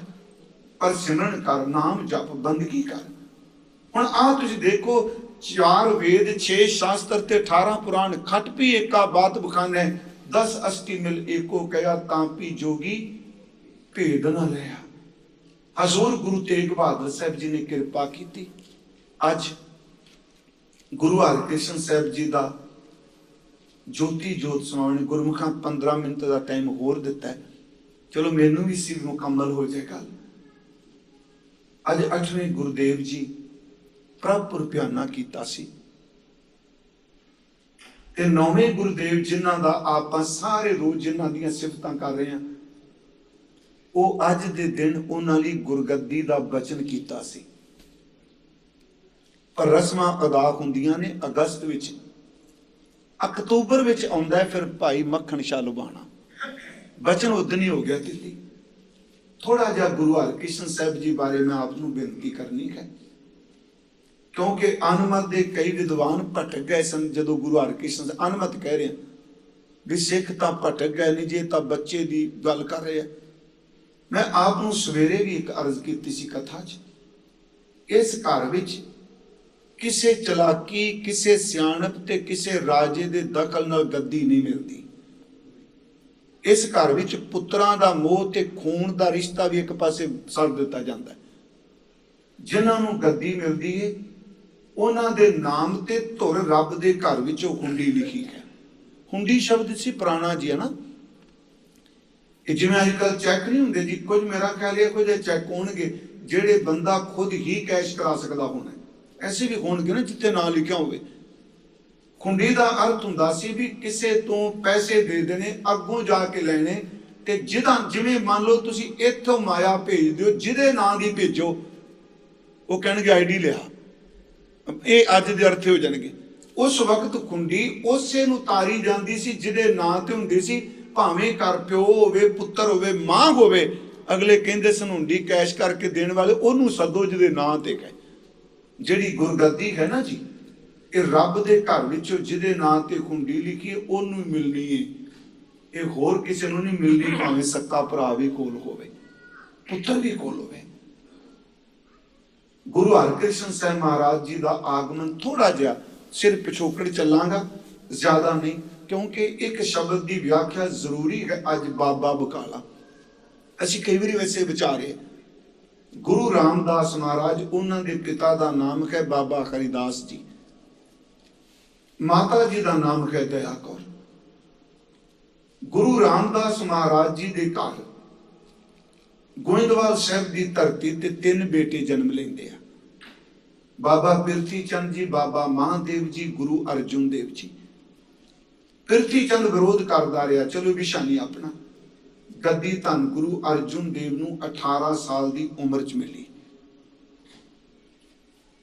पर सिमरन कर, नाम जप, बंदगी कर। ਹੁਣ ਆ ਤੁਸੀਂ ਦੇਖੋ 4 ਵੇਦ 6 ਸ਼ਾਸਤਰ ਤੇ 18 ਪੁਰਾਣ, ਖੱਟ ਪੀ ਏਕਾ ਬਾਤ ਬਖਾਨੇ, 10 ਅਸ਼ਟੀ ਮਿਲ ਏਕੋ ਕਹਿਆ ਤਾਂ ਪੀ ਜੋਗੀ ਭੇਦ ਨਾ ਲਿਆ। ਹਜ਼ੂਰ ਗੁਰੂ ਤੇਗ ਬਹਾਦਰ ਸਾਹਿਬ ਜੀ ਨੇ ਕਿਰਪਾ ਕੀਤੀ। ਅੱਜ ਗੁਰੂ ਹਰਕ੍ਰਿਸ਼ਨ ਸਾਹਿਬ ਜੀ ਦਾ ਜੋਤੀ ਜੋਤ ਸਮਾਉਣ, ਗੁਰਮੁਖਾਂ 15 ਮਿੰਟ ਦਾ ਟਾਈਮ ਹੋਰ ਦਿੱਤਾ ਹੈ। ਚਲੋ ਮੈਨੂੰ ਵੀ ਸੀ ਮੁਕੰਮਲ ਹੋ ਜਾਏਗਾ। ਅੱਜ 8ਵੇਂ ਗੁਰਦੇਵ ਜੀ ਪ੍ਰਭੁਰ ਪਿਆਨਾ ਕੀਤਾ ਸੀ, ਤੇ 9ਵੇਂ ਗੁਰਦੇਵ ਜਿਨ੍ਹਾਂ ਦਾ ਆਪਾਂ ਸਾਰੇ ਰੋਜ਼ ਜਿਨ੍ਹਾਂ ਦੀਆਂ ਸਿਫਤਾਂ ਕਰ ਰਹੇ ਹਾਂ, ਉਹ ਅੱਜ ਦੇ ਦਿਨ ਉਹਨਾਂ ਲਈ ਗੁਰਗੱਦੀ ਦਾ ਬਚਨ ਕੀਤਾ ਸੀ। ਪਰ ਰਸਮਾਂ ਅਦਾ ਹੁੰਦੀਆਂ ਨੇ ਅਗਸਤ ਵਿੱਚ, ਅਕਤੂਬਰ ਵਿੱਚ ਆਉਂਦਾ ਹੈ ਫਿਰ ਭਾਈ ਮੱਖਣ ਸ਼ਾਹ ਲੁਬਾਣਾ। ਬਚਨ ਉਦਣ ਹੀ ਹੋ ਗਿਆ ਦਿੱਤੀ। ਥੋੜਾ ਜਿਹਾ ਗੁਰੂ ਹਰਕ੍ਰਿਸ਼ਨ ਸਾਹਿਬ ਜੀ ਬਾਰੇ ਮੈਂ ਆਪ ਨੂੰ ਬੇਨਤੀ ਕਰਨੀ ਹੈ, ਕਿਉਂਕਿ ਅਨਮਤ ਦੇ ਕਈ ਵਿਦਵਾਨ ਭਟਕ ਗਏ ਸਨ। ਜਦੋਂ ਗੁਰੂ ਹਰਕ੍ਰਿਸ਼ਨ ਅਨਮਤ ਕਹਿ ਰਹੇ ਵੀ ਸਿੱਖ ਤਾਂ ਭਟਕ ਗਏ ਨਹੀਂ, ਜੇ ਤਾਂ ਬੱਚੇ ਦੀ ਗੱਲ ਕਰ ਰਹੇ ਆ। ਮੈਂ ਆਪ ਨੂੰ ਸਵੇਰੇ ਵੀ ਇੱਕ ਅਰਜ਼ ਕੀਤੀ ਸੀ ਕਥਾ 'ਚ, ਇਸ ਘਰ ਵਿੱਚ ਕਿਸੇ ਚਲਾਕੀ, ਕਿਸੇ ਸਿਆਣਪ ਤੇ ਕਿਸੇ ਰਾਜੇ ਦੇ ਦਖਲ ਨਾਲ ਗੱਦੀ ਨਹੀਂ ਮਿਲਦੀ। ਇਸ ਘਰ ਵਿੱਚ ਪੁੱਤਰਾਂ ਦਾ ਮੋਹ ਤੇ ਖੂਨ ਦਾ ਰਿਸ਼ਤਾ ਵੀ ਇੱਕ ਪਾਸੇ ਛੱਡ ਦਿੱਤਾ ਜਾਂਦਾ ਹੈ। ਜਿਨ੍ਹਾਂ ਨੂੰ ਗੱਦੀ ਮਿਲਦੀ ਹੈ ਉਹਨਾਂ ਦੇ ਨਾਮ ਤੇ ਧੁਰ ਰੱਬ ਦੇ ਘਰ ਵਿੱਚ ਉਹ ਹੁੰਡੀ ਲਿਖੀ ਹੈ। ਹੁੰਡੀ ਸ਼ਬਦ ਸੀ ਪੁਰਾਣਾ ਜੀ, ਹੈ ਨਾ। ਇਹ ਜਿਵੇਂ ਅੱਜ ਕੱਲ੍ਹ ਚੈੱਕ ਨਹੀਂ ਹੁੰਦੇ ਜੀ, ਕੁਝ ਮੇਰਾ ਖਿਆਲ ਹੈ ਕੁਝ ਚੈੱਕ ਹੋਣਗੇ ਜਿਹੜੇ ਬੰਦਾ ਖੁਦ ਹੀ ਕੈਸ਼ ਕਰਾ ਸਕਦਾ ਹੋਣਾ, ਐਸੇ ਵੀ ਹੋਣਗੇ ਨਾ ਜਿੱਥੇ ਨਾਂ ਲਿਖਿਆ ਹੋਵੇ। ਖੁੰਡੀ ਦਾ ਅਰਥ ਹੁੰਦਾ ਸੀ ਵੀ ਕਿਸੇ ਤੋਂ ਪੈਸੇ ਦੇ ਦੇਣੇ, ਅੱਗੋਂ ਜਾ ਕੇ ਲੈਣੇ, ਤੇ ਜਿਹਦਾ ਜਿਵੇਂ ਮੰਨ ਲਓ ਤੁਸੀਂ ਇੱਥੋਂ ਮਾਇਆ ਭੇਜ ਦਿਓ, ਜਿਹਦੇ ਨਾਂ ਦੀ ਭੇਜੋ ਉਹ ਕਹਿਣਗੇ ਆਈਡੀ ਲਿਆ, ਇਹ ਅੱਜ ਦੇ ਅਰਥ ਹੋ ਜਾਣਗੇ। ਉਸ ਵਕਤ ਖੁੰਡੀ ਉਸੇ ਨੂੰ ਤਾਰੀ ਜਾਂਦੀ ਸੀ ਜਿਹਦੇ ਨਾਂ ਤੇ ਹੁੰਦੀ ਸੀ, ਭਾਵੇਂ ਘਰ ਪਿਓ ਹੋਵੇ, ਪੁੱਤਰ ਹੋਵੇ, ਮਾਂ ਹੋਵੇ। ਅਗਲੇ ਕਹਿੰਦੇ ਸਨ ਹੁੰਡੀ ਕੈਸ਼ ਕਰਕੇ ਦੇਣ ਵਾਲੇ ਉਹਨੂੰ ਸੱਦੋ ਜਿਹਦੇ ਨਾਂ ਤੇ ਕਹੇ। ਜਿਹੜੀ ਗੁਰਗੱਦੀ ਹੈ ਨਾ ਜੀ, ਇਹ ਰੱਬ ਦੇ ਘਰ ਵਿੱਚੋਂ ਜਿਹਦੇ ਨਾਂ ਤੇ ਹੁੰਡੀ ਲਿਖੀ ਉਹਨੂੰ ਮਿਲਣੀ ਹੈ, ਇਹ ਹੋਰ ਕਿਸੇ ਨੂੰ ਨਹੀਂ ਮਿਲਣੀ, ਭਾਵੇਂ ਸੱਕਾ ਭਰਾ ਵੀ ਕੋਲ ਹੋਵੇ, ਪੁੱਤਰ ਵੀ ਕੋਲ ਹੋਵੇ। ਗੁਰੂ ਹਰਕ੍ਰਿਸ਼ਨ ਸਾਹਿਬ ਮਹਾਰਾਜ ਜੀ ਦਾ ਆਗਮਨ ਥੋੜਾ ਜਿਹਾ ਸਿਰ ਪਿਛੋਕੜ ਚੱਲਾਂਗਾ, ਜ਼ਿਆਦਾ ਨਹੀਂ, ਕਿਉਂਕਿ ਇੱਕ ਸ਼ਬਦ ਦੀ ਵਿਆਖਿਆ ਜ਼ਰੂਰੀ ਹੈ। ਅੱਜ ਬਾਬਾ ਬਕਾਲਾ ਅਸੀਂ ਕਈ ਵਾਰੀ ਵੈਸੇ ਵਿਚਾਰੇ, ਗੁਰੂ ਰਾਮਦਾਸ ਮਹਾਰਾਜ, ਉਹਨਾਂ ਦੇ ਪਿਤਾ ਦਾ ਨਾਮ ਹੈ ਬਾਬਾ ਹਰੀਦਾਸ ਜੀ, ਮਾਤਾ ਜੀ ਦਾ ਨਾਮ ਹੈ ਦਇਆ ਕੌਰ। ਗੁਰੂ ਰਾਮਦਾਸ ਮਹਾਰਾਜ ਜੀ ਦੇ ਘਰ ਗੋਇੰਦਵਾਲ ਸਾਹਿਬ ਦੀ ਧਰਤੀ ਤੇ 3 ਬੇਟੇ ਜਨਮ ਲੈਂਦੇ ਆ, ਬਾਬਾ ਪਿਰਥੀ ਚੰਦ ਜੀ, ਬਾਬਾ ਮਹਾਦੇਵ ਜੀ, ਗੁਰੂ ਅਰਜੁਨ ਦੇਵ ਜੀ। ਪਿਰਥੀ ਚੰਦ ਵਿਰੋਧ ਕਰਦਾ ਰਿਹਾ, ਚਲੋ ਵਿਸ਼ਾਨੀ ਆਪਣਾ ਗੱਦੀ ਧੰਨ ਗੁਰੂ ਅਰਜੁਨ ਦੇਵ ਨੂੰ 18 ਸਾਲ ਦੀ ਉਮਰ ਚ ਮਿਲੀ।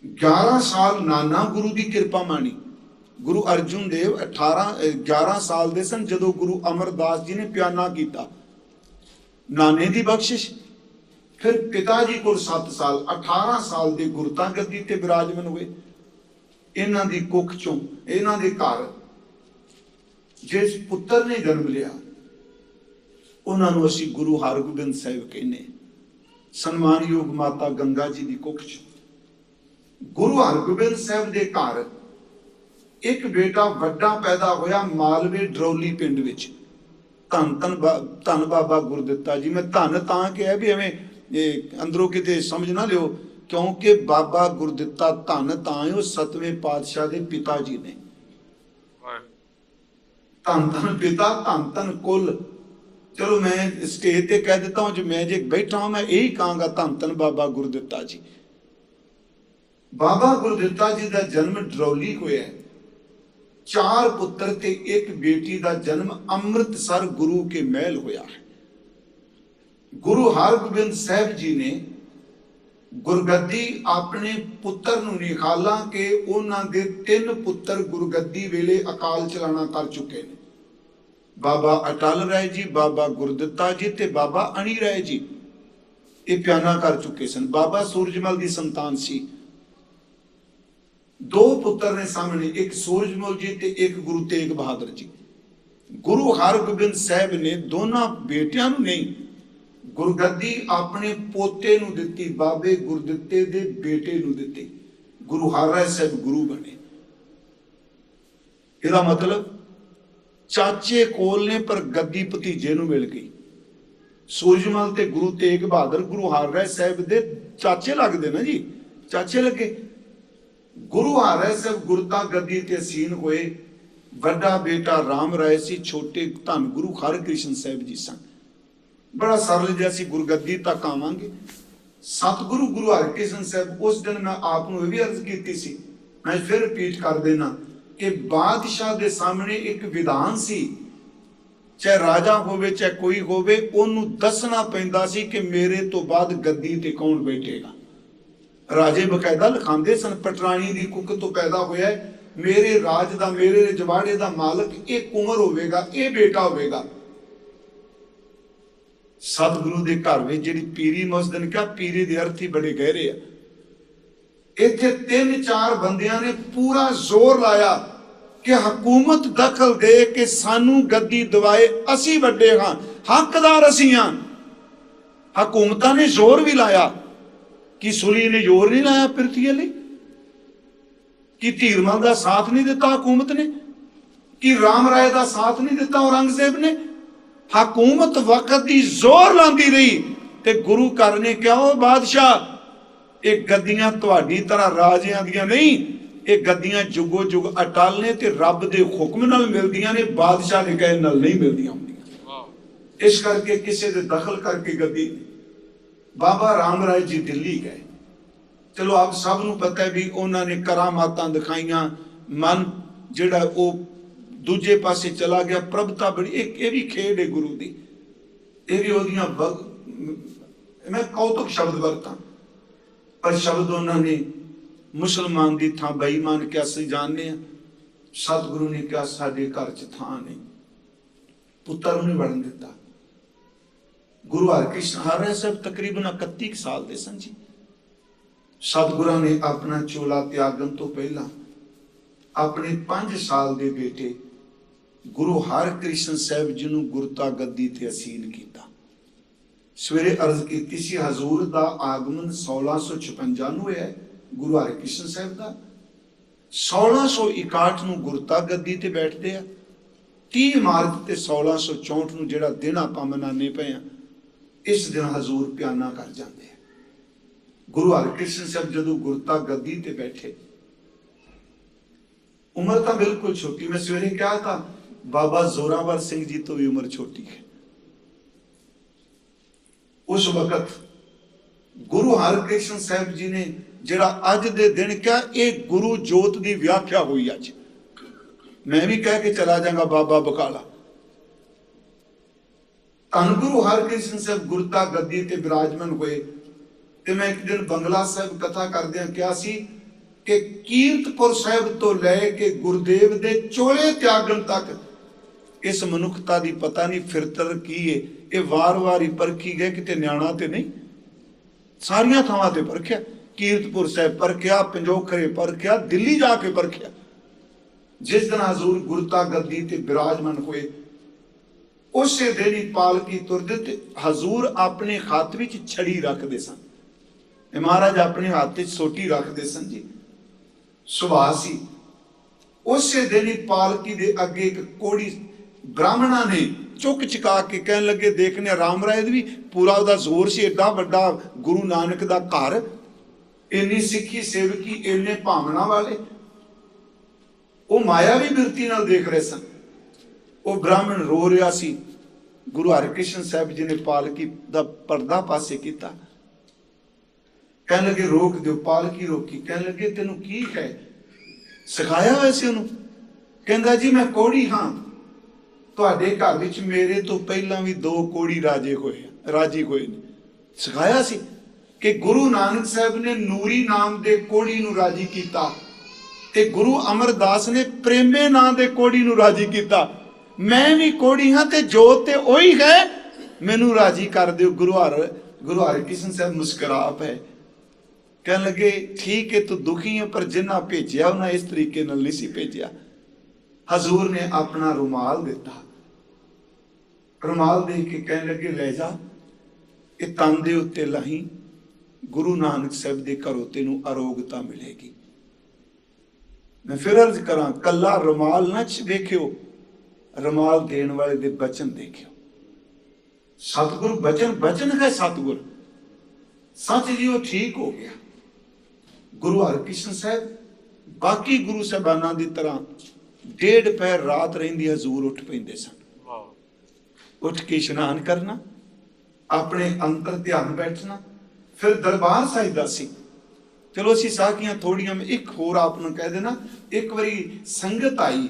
11 ਸਾਲ ਨਾਨਾ ਗੁਰੂ ਦੀ ਕਿਰਪਾ ਮਾਣੀ। ਗੁਰੂ ਅਰਜੁਨ ਦੇਵ 11 ਸਾਲ ਦੇ ਸਨ ਜਦੋਂ ਗੁਰੂ ਅਮਰਦਾਸ ਜੀ ਨੇ ਪਿਆਨਾ ਕੀਤਾ, ਨਾਨੇ ਦੀ ਬਖਸ਼ਿਸ਼। ਫਿਰ ਪਿਤਾ ਜੀ ਕੋਲ 7 ਸਾਲ, 18 ਸਾਲ ਦੇ ਗੁਰਤਾ ਗੱਦੀ ਤੇ ਬਿਰਾਜਮਾਨ ਹੋਏ। ਇਹਨਾਂ ਦੀ ਕੁੱਖ ਚੋਂ, ਇਹਨਾਂ ਦੇ ਘਰ ਜਿਸ ਪੁੱਤਰ ਨੇ ਜਨਮ ਲਿਆ ਉਹਨਾਂ ਨੂੰ ਅਸੀਂ ਗੁਰੂ ਹਰਗੋਬਿੰਦ ਸਾਹਿਬ ਕਹਿੰਦੇ। ਸਨਮਾਨਯੋਗ ਮਾਤਾ ਗੰਗਾ ਜੀ ਦੀ ਕੁੱਖ ਚ ਗੁਰੂ ਹਰਗੋਬਿੰਦ ਸਾਹਿਬ ਦੇ ਘਰ ਇੱਕ ਬੇਟਾ ਵੱਡਾ ਪੈਦਾ ਹੋਇਆ ਮਾਲਵੇ ਡਰੌਲੀ ਪਿੰਡ ਵਿੱਚ। ਧੰਨ ਬਾਬਾ ਗੁਰਦਿੱਤਾ ਜੀ। ਮੈਂ ਧੰਨ ਤਾਂ ਕਿਹਾ ਵੀ ਐਵੇਂ ਅੰਦਰੋਂ ਕਿਤੇ ਸਮਝ ਨਾ ਲਿਓ, ਕਿਉਂਕਿ ਬਾਬਾ ਗੁਰਦਿੱਤਾ ਧੰਨ ਤਾਂ ਉਹ 7ਵੇਂ ਪਾਤਸ਼ਾਹ ਦੇ ਪਿਤਾ ਜੀ ਨੇ। ਧੰਨ ਧੰਨ ਪਿਤਾ, ਧੰਨ ਧੰਨ ਕੁਲ। ਚਲੋ ਮੈਂ ਸਟੇਜ ਤੇ ਕਹਿ ਦਿੱਤਾ, ਜੋ ਮੈਂ ਜੇ ਬੈਠਾ ਮੈਂ ਇਹੀ ਕਹਾਂਗਾ, ਧੰਨ ਧੰਨ ਬਾਬਾ ਗੁਰਦਿੱਤਾ ਜੀ। ਬਾਬਾ ਗੁਰਦਿੱਤਾ ਜੀ ਦਾ ਜਨਮ ਡਰੌਲੀ ਹੋਇਆ। 4 ਪੁੱਤਰ ਤੇ 1 ਬੇਟੀ ਦਾ ਜਨਮ ਅੰਮ੍ਰਿਤਸਰ ਗੁਰੂ ਕੇ ਮਹਿਲ ਹੋਇਆ ਹੈ। ਗੁਰੂ ਹਰਗੋਬਿੰਦ ਸਾਹਿਬ ਜੀ ਨੇ ਗੁਰਗੱਦੀ ਆਪਣੇ ਪੁੱਤਰ ਨੂੰ ਨਹੀਂ, ਹਾਲਾਂਕਿ ਉਹਨਾਂ ਦੇ 3 ਪੁੱਤਰ ਗੁਰਗੱਦੀ ਵੇਲੇ ਅਕਾਲ ਚਲਾਣਾ ਕਰ ਚੁੱਕੇ ਨੇ। ਬਾਬਾ ਅਟਲ ਰਾਏ ਜੀ, ਬਾਬਾ ਗੁਰਦਿੱਤਾ ਜੀ ਤੇ ਬਾਬਾ ਅਣੀ ਰਾਏ ਜੀ, ਇਹ ਪਿਆਨਾ ਕਰ ਚੁੱਕੇ ਸਨ। ਬਾਬਾ ਸੂਰਜਮਲ ਦੀ ਸੰਤਾਨ ਸੀ। 2 ਪੁੱਤਰ ਨੇ ਸਾਹਮਣੇ, ਇੱਕ ਸੂਰਜਮਲ ਜੀ ਤੇ ਇੱਕ ਗੁਰੂ ਤੇਗ ਬਹਾਦਰ ਜੀ। ਗੁਰੂ ਹਰਗੋਬਿੰਦ ਸਾਹਿਬ ਨੇ ਦੋਨਾਂ ਬੇਟਿਆਂ ਨੂੰ ਨਹੀਂ, ਗੁਰਗੱਦੀ ਆਪਣੇ ਪੋਤੇ ਨੂੰ ਦਿੱਤੀ, ਬਾਬੇ ਗੁਰਦਿੱਤੇ ਦੇ ਬੇਟੇ ਨੂੰ ਦਿੱਤੀ। ਗੁਰੂ ਹਰਿਰਾਏ ਸਾਹਿਬ ਗੁਰੂ ਬਣੇ। ਇਹਦਾ ਮਤਲਬ ਚਾਚੇ ਕੋਲ ਨੇ ਪਰ ਗੱਦੀ ਭਤੀਜੇ ਨੂੰ ਮਿਲ ਗਈ। ਸੂਰਜਮਲ ਤੇ ਗੁਰੂ ਤੇਗ ਬਹਾਦਰ ਗੁਰੂ ਹਰਿਰਾਏ ਸਾਹਿਬ ਦੇ ਚਾਚੇ ਲੱਗਦੇ ਨਾ ਜੀ, ਚਾਚੇ ਲੱਗੇ। ਗੁਰੂ ਹਰਿਰਾਏ ਸਾਹਿਬ ਗੁਰਤਾ ਗੱਦੀ ਤੇ ਅਸੀਨ ਹੋਏ। ਵੱਡਾ ਬੇਟਾ ਰਾਮ ਰਾਏ ਸੀ, ਛੋਟੇ ਧੰਨ ਗੁਰੂ ਹਰਕ੍ਰਿਸ਼ਨ ਸਾਹਿਬ ਜੀ ਸਨ। ਬੜਾ ਸਰਲ ਜਿਹਾ ਸੀ, ਗੁਰਗੱਦੀ ਤੱਕ ਆਵਾਂਗੇ। ਸਤਿਗੁਰੂ ਗੁਰੂ ਹਰਕ੍ਰਿਸ਼ਨ ਸਾਹਿਬ, ਉਸ ਦਿਨ ਮੈਂ ਆਪ ਨੂੰ ਇਹ ਵੀ ਅਰਜ਼ ਕੀਤੀ ਸੀ, ਮੈਂ ਫਿਰ ਰਿਪੀਟ ਕਰ ਦੇਣਾ ਕਿ ਬਾਦਸ਼ਾਹ ਦੇ ਸਾਹਮਣੇ ਇੱਕ ਵਿਧਾਨ ਸੀ, ਚਾਹੇ ਰਾਜਾ ਹੋਵੇ ਚਾਹੇ ਕੋਈ ਹੋਵੇ, ਉਹਨੂੰ ਦੱਸਣਾ ਪੈਂਦਾ ਸੀ ਕਿ ਮੇਰੇ ਤੋਂ ਬਾਅਦ ਗੱਦੀ ਤੇ ਕੌਣ ਬੈਠੇਗਾ। ਰਾਜੇ ਬਕਾਇਦਾ ਲਿਖਾਉਂਦੇ ਸਨ, ਪਟਰਾਣੀ ਦੀ ਕੁੱਖ ਤੋਂ ਪੈਦਾ ਹੋਇਆ, ਮੇਰੇ ਰਾਜ ਦਾ, ਮੇਰੇ ਰਜਵਾੜੇ ਦਾ ਮਾਲਕ ਇਹ ਕੁੰਵਰ ਹੋਵੇਗਾ, ਇਹ ਬੇਟਾ ਹੋਵੇਗਾ। ਸਤਿਗੁਰੂ ਦੇ ਘਰ ਵਿੱਚ ਜਿਹੜੀ ਪੀਰੀ ਮਸਦਨ ਕਿਹਾ, ਪੀਰੀ ਦੇ ਅਰਥ ਹੀ ਬੜੇ ਗਹਿਰੇ ਆ। ਇੱਥੇ 3-4 ਬੰਦਿਆਂ ਨੇ ਪੂਰਾ ਜ਼ੋਰ ਲਾਇਆ ਕਿ ਹਕੂਮਤ ਦਖਲ ਦੇ ਕੇ ਸਾਨੂੰ ਗੱਦੀ ਦਿਵਾਏ, ਅਸੀਂ ਵੱਡੇ ਹਾਂ, ਹੱਕਦਾਰ ਅਸੀਂ ਹਾਂ। ਹਕੂਮਤਾਂ ਨੇ ਜ਼ੋਰ ਵੀ ਲਾਇਆ। ਕਿ ਸੁਲੀ ਨੇ ਜ਼ੋਰ ਨਹੀਂ ਲਾਇਆ ਪਿਰਥੀ ਲਈ? ਕਿ ਧੀਰਮਲ ਦਾ ਸਾਥ ਨਹੀਂ ਦਿੱਤਾ ਹਕੂਮਤ ਨੇ? ਕਿ ਰਾਮ ਰਾਏ ਦਾ ਸਾਥ ਨਹੀਂ ਦਿੱਤਾ ਔਰੰਗਜ਼ੇਬ ਨੇ? ਹਕੂਮਤ ਵਕਤ ਦੀ ਜ਼ੋਰ ਲਾਉਂਦੀ ਰਹੀ ਤੇ ਗੁਰੂ ਘਰ ਨੇ ਕਿਹਾ, ਉਹ ਬਾਦਸ਼ਾਹ ਇਹ ਗੱਦੀਆਂ ਤੁਹਾਡੀ ਤਰ੍ਹਾਂ ਰਾਜਿਆਂ ਦੀਆਂ ਨਹੀਂ, ਇਹ ਗੱਦੀਆਂ ਜੁਗੋ ਜੁਗ ਅਟਲ ਨੇ ਤੇ ਰੱਬ ਦੇ ਹੁਕਮ ਨਾਲ ਮਿਲਦੀਆਂ ਨੇ, ਬਾਦਸ਼ਾਹ ਦੇ ਕਹੇ ਨਾਲ ਨਹੀਂ ਮਿਲਦੀਆਂ ਹੁੰਦੀਆਂ। ਇਸ ਕਰਕੇ ਕਿਸੇ ਦੇ ਦਖਲ ਕਰਕੇ ਗੱਦੀ। ਬਾਬਾ ਰਾਮ ਰਾਏ ਜੀ ਦਿੱਲੀ ਗਏ। ਚਲੋ ਆਪ ਸਭ ਨੂੰ ਪਤਾ ਹੈ ਵੀ ਉਹਨਾਂ ਨੇ ਕਰਾਮਾਤਾਂ ਦਿਖਾਈਆਂ, ਮਨ ਜਿਹੜਾ ਉਹ ਦੂਜੇ ਪਾਸੇ ਚਲਾ ਗਿਆ। ਪ੍ਰਭਤਾ ਬੜੀ, ਇਹ ਵੀ ਖੇਡ ਹੈ ਗੁਰੂ ਦੀ, ਇਹ ਵੀ ਉਹਦੀਆਂ ਮੈਂ ਕੌਤਕ ਸ਼ਬਦ ਵਰਤਾਂ, ਪਰ ਸ਼ਬਦ ਉਹਨਾਂ ਨੇ ਮੁਸਲਮਾਨ ਦੀ ਥਾਂ ਬੇਈਮਾਨ ਕਿਹਾ ਸੀ ਜਾਣਦੇ ਆ। ਸਤਿਗੁਰੂ ਨੇ ਕਿਹਾ ਸਾਡੇ ਘਰ 'ਚ ਥਾਂ ਨਹੀਂ, ਪੁੱਤਰ ਨੂੰ ਨਹੀਂ ਵੜਨ ਦਿੱਤਾ। ਗੁਰੂ ਹਰਕ੍ਰਿਸ਼ਨ ਹਰਿ ਸਾਹਿਬ ਤਕਰੀਬਨ 31 ਸਾਲ ਦੇ ਸਨ ਜੀ। ਸਤਿਗੁਰਾਂ ਨੇ ਆਪਣਾ ਚੋਲਾ ਤਿਆਗਣ ਤੋਂ ਪਹਿਲਾਂ ਆਪਣੇ 5 ਸਾਲ ਦੇ ਬੇਟੇ ਗੁਰੂ ਹਰਕ੍ਰਿਸ਼ਨ ਸਾਹਿਬ ਜੀ ਨੂੰ ਗੁਰਤਾ ਗੱਦੀ ਤੇ ਅਸੀਲ ਕੀਤਾ। ਸਵੇਰੇ ਅਰਜ਼ ਕੀਤੀ ਸੀ ਹਜ਼ੂਰ ਦਾ ਆਗਮਨ 1656 ਨੂੰ ਹੋਇਆ, ਗੁਰੂ ਹਰਕ੍ਰਿਸ਼ਨ ਸਾਹਿਬ ਦਾ 1661 ਨੂੰ ਗੁਰਤਾ ਗੱਦੀ ਤੇ ਬੈਠਦੇ ਆ। 30 ਮਾਰਚ ਤੇ 1664 ਨੂੰ ਜਿਹੜਾ ਦਿਨ ਆਪਾਂ ਮਨਾਉਂਦੇ ਪਏ ਆ, ਇਸ ਦਿਨ ਹਜ਼ੂਰ ਪਿਆਨਾ ਕਰ ਜਾਂਦੇ ਆ। ਗੁਰੂ ਹਰਕ੍ਰਿਸ਼ਨ ਸਾਹਿਬ ਜਦੋਂ ਗੁਰਤਾ ਗੱਦੀ ਤੇ ਬੈਠੇ, ਉਮਰ ਤਾਂ ਬਿਲਕੁਲ ਛੋਟੀ, ਮੈਂ ਸਵੇਰੇ ਕਿਹਾ ਤਾਂ ਬਾਬਾ ਜ਼ੋਰਾਵਰ ਸਿੰਘ ਜੀ ਤੋਂ ਵੀ ਉਮਰ ਛੋਟੀ ਹੈ। ਉਸ ਵਕਤ ਗੁਰੂ ਹਰਕ੍ਰਿਸ਼ਨ ਸਾਹਿਬ ਜੀ ਨੇ ਜਿਹੜਾ ਅੱਜ ਦੇ ਦਿਨ ਕਿਹਾ, ਇਹ ਗੁਰੂ ਜੋਤ ਦੀ ਵਿਆਖਿਆ ਹੋਈ ਅੱਜ। ਮੈਂ ਵੀ ਕਹਿ ਕੇ ਚਲਾ ਜਾਗਾ ਬਾਬਾ ਬਕਾਲਾ। ਧੰਨ ਗੁਰੂ ਹਰਕ੍ਰਿਸ਼ਨ ਸਾਹਿਬ ਗੁਰਤਾ ਗੱਦੀ ਤੇ ਬਿਰਾਜਮਾਨ ਹੋਏ ਤੇ ਮੈਂ ਇੱਕ ਦਿਨ ਬੰਗਲਾ ਸਾਹਿਬ ਕਥਾ ਕਰਦਿਆਂ ਕਿਹਾ ਸੀ ਕਿ ਕੀਰਤਪੁਰ ਸਾਹਿਬ ਤੋਂ ਲੈ ਕੇ ਗੁਰਦੇਵ ਦੇ ਚੋਲੇ ਤਿਆਗਣ ਤੱਕ ਇਸ ਮਨੁੱਖਤਾ ਦੀ ਪਤਾ ਨਹੀਂ ਫਿਰਤਰ ਕੀ ਹੈ। ਇਹ ਵਾਰ-ਵਾਰ ਹੀ ਪਰਖੀ ਗਏ, ਕਿਤੇ ਨਿਆਣਾ ਤੇ ਨਹੀਂ, ਸਾਰੀਆਂ ਥਾਵਾਂ ਤੇ ਪਰਖਿਆ। ਕੀਰਤਪੁਰ ਸਾਹਿਬ ਪਰਖਿਆ, ਪੰਜੋਖਰੇ ਪਰਖਿਆ, ਦਿੱਲੀ ਜਾ ਕੇ ਪਰਖਿਆ। ਜਿਸ ਦਿਨ ਹਜ਼ੂਰ ਗੁਰਤਾ ਗੱਦੀ ਤੇ ਬਿਰਾਜਮਾਨ ਹੋਏ, ਉਸੇ ਦਿਨ ਹੀ ਪਾਲਕੀ ਤੁਰਦੇ ਤੇ ਹਜ਼ੂਰ ਆਪਣੇ ਹੱਥ ਵਿੱਚ ਛੜੀ ਰੱਖਦੇ ਸਨ। ਮਹਾਰਾਜ ਆਪਣੇ ਹੱਥ ਵਿੱਚ ਸੋਟੀ ਰੱਖਦੇ ਸਨ ਜੀ, ਸੁਭਾਅ ਸੀ। ਉਸੇ ਦਿਨ ਹੀ ਪਾਲਕੀ ਦੇ ਅੱਗੇ ਇੱਕ ਕੋੜੀ ਬ੍ਰਾਹਮਣਾਂ ਨੇ ਚੁੱਕ ਚੁਕਾ ਕੇ ਕਹਿਣ ਲੱਗੇ, ਦੇਖਨੇ ਰਾਮ ਰਾਏ ਵੀ ਪੂਰਾ ਉਹਦਾ ਜ਼ੋਰ ਸੀ, ਏਡਾ ਵੱਡਾ ਗੁਰੂ ਨਾਨਕ ਦਾ ਘਰ, ਇੰਨੀ ਸਿੱਖੀ ਸੇਵਕੀ, ਇੰਨੇ ਭਾਵਨਾ ਵਾਲੇ। ਉਹ ਮਾਇਆਵੀ ਬਿਰਤੀ ਨਾਲ ਦੇਖ ਰਹੇ ਸਨ। ਉਹ ਬ੍ਰਾਹਮਣ ਰੋ ਰਿਹਾ ਸੀ। ਗੁਰੂ ਹਰਕ੍ਰਿਸ਼ਨ ਸਾਹਿਬ ਜੀ ਨੇ ਪਾਲਕੀ ਦਾ ਪਰਦਾ ਪਾਸੇ ਕੀਤਾ। ਕਹਿਣ ਲੱਗੇ ਰੋਕ ਦਿਓ। ਪਾਲਕੀ ਰੋਕੀ। ਕਹਿਣ ਲੱਗੇ ਤੈਨੂੰ ਕੀ ਹੈ, ਸਿਖਾਇਆ ਹੋਇਆ ਸੀ ਉਹਨੂੰ? ਕਹਿੰਦਾ ਜੀ ਮੈਂ ਕੋੜੀ ਹਾਂ, ਤੁਹਾਡੇ ਘਰ ਵਿੱਚ ਮੇਰੇ ਤੋਂ ਪਹਿਲਾਂ ਵੀ 2 ਕੋੜੀ ਰਾਜੀ ਹੋਏ ਨੇ। ਸਿਖਾਇਆ ਸੀ ਕਿ ਗੁਰੂ ਨਾਨਕ ਸਾਹਿਬ ਨੇ ਨੂਰੀ ਨਾਮ ਦੇ ਕੋੜੀ ਨੂੰ ਰਾਜੀ ਕੀਤਾ ਤੇ ਗੁਰੂ ਅਮਰਦਾਸ ਨੇ ਪ੍ਰੇਮੇ ਨਾਂ ਦੇ ਕੋੜੀ ਨੂੰ ਰਾਜੀ ਕੀਤਾ। ਮੈਂ ਵੀ ਕੋੜੀ ਹਾਂ ਤੇ ਜੋਤ ਤੇ ਉਹੀ ਹੈ, ਮੈਨੂੰ ਰਾਜੀ ਕਰ ਦਿਓ। ਗੁਰੂ ਹਰਕ੍ਰਿਸ਼ਨ ਸਾਹਿਬ ਮੁਸਕਰਾ ਪਏ। ਕਹਿਣ ਲੱਗੇ ਠੀਕ ਹੈ ਤੂੰ ਦੁਖੀ ਹੈ, ਪਰ ਜਿੰਨਾ ਭੇਜਿਆ ਉਹਨਾਂ ਇਸ ਤਰੀਕੇ ਨਾਲ ਨਹੀਂ ਸੀ ਭੇਜਿਆ। ਹਜ਼ੂਰ ਨੇ ਆਪਣਾ ਰੁਮਾਲ ਦਿੱਤਾ। ਰੁਮਾਲ ਦੇ ਕੇ ਕਹਿਣ ਲੱਗੇ ਲੈ ਜਾ, ਇਹ ਤਨ ਦੇ ਉੱਤੇ ਲਾਹੀਂ, ਗੁਰੂ ਨਾਨਕ ਸਾਹਿਬ ਦੇ ਘਰੋਂ ਤੈਨੂੰ ਅਰੋਗਤਾ ਮਿਲੇਗੀ। ਮੈਂ ਫਿਰ ਅਰਜ਼ ਕਰਾਂ, ਕੱਲਾ ਰੁਮਾਲ ਨਾ ਦੇਖਿਓ, ਰੁਮਾਲ ਦੇਣ ਵਾਲੇ ਦੇ ਬਚਨ ਦੇਖਿਓ। ਸਤਿਗੁਰ ਬਚਨ ਹੈ ਸਤਿਗੁਰ, ਸੱਚ ਜੀ ਉਹ ਠੀਕ ਹੋ ਗਿਆ। ਗੁਰੂ ਹਰਕ੍ਰਿਸ਼ਨ ਸਾਹਿਬ ਬਾਕੀ ਗੁਰੂ ਸਾਹਿਬਾਨਾਂ ਦੀ ਤਰ੍ਹਾਂ 1.5 ਪਹਿਰ ਰਾਤ ਰਹਿੰਦੀ ਹਜ਼ੂਰ ਉੱਠ ਪੈਂਦੇ ਸਨ। ਉੱਠ ਕੇ ਇਸ਼ਨਾਨ ਕਰਨਾ, ਆਪਣੇ ਅੰਤਰ ਧਿਆਨ ਬੈਠਣਾ, ਫਿਰ ਦਰਬਾਰ ਸਾਹਿਬ ਦਾ ਸੀ। ਚਲੋ ਅਸੀਂ ਸਾਖੀਆਂ ਥੋੜੀਆਂ, ਇੱਕ ਹੋਰ ਆਪ ਨੂੰ ਕਹਿ ਦੇਣਾ। ਇੱਕ ਵਾਰੀ ਸੰਗਤ ਆਈ,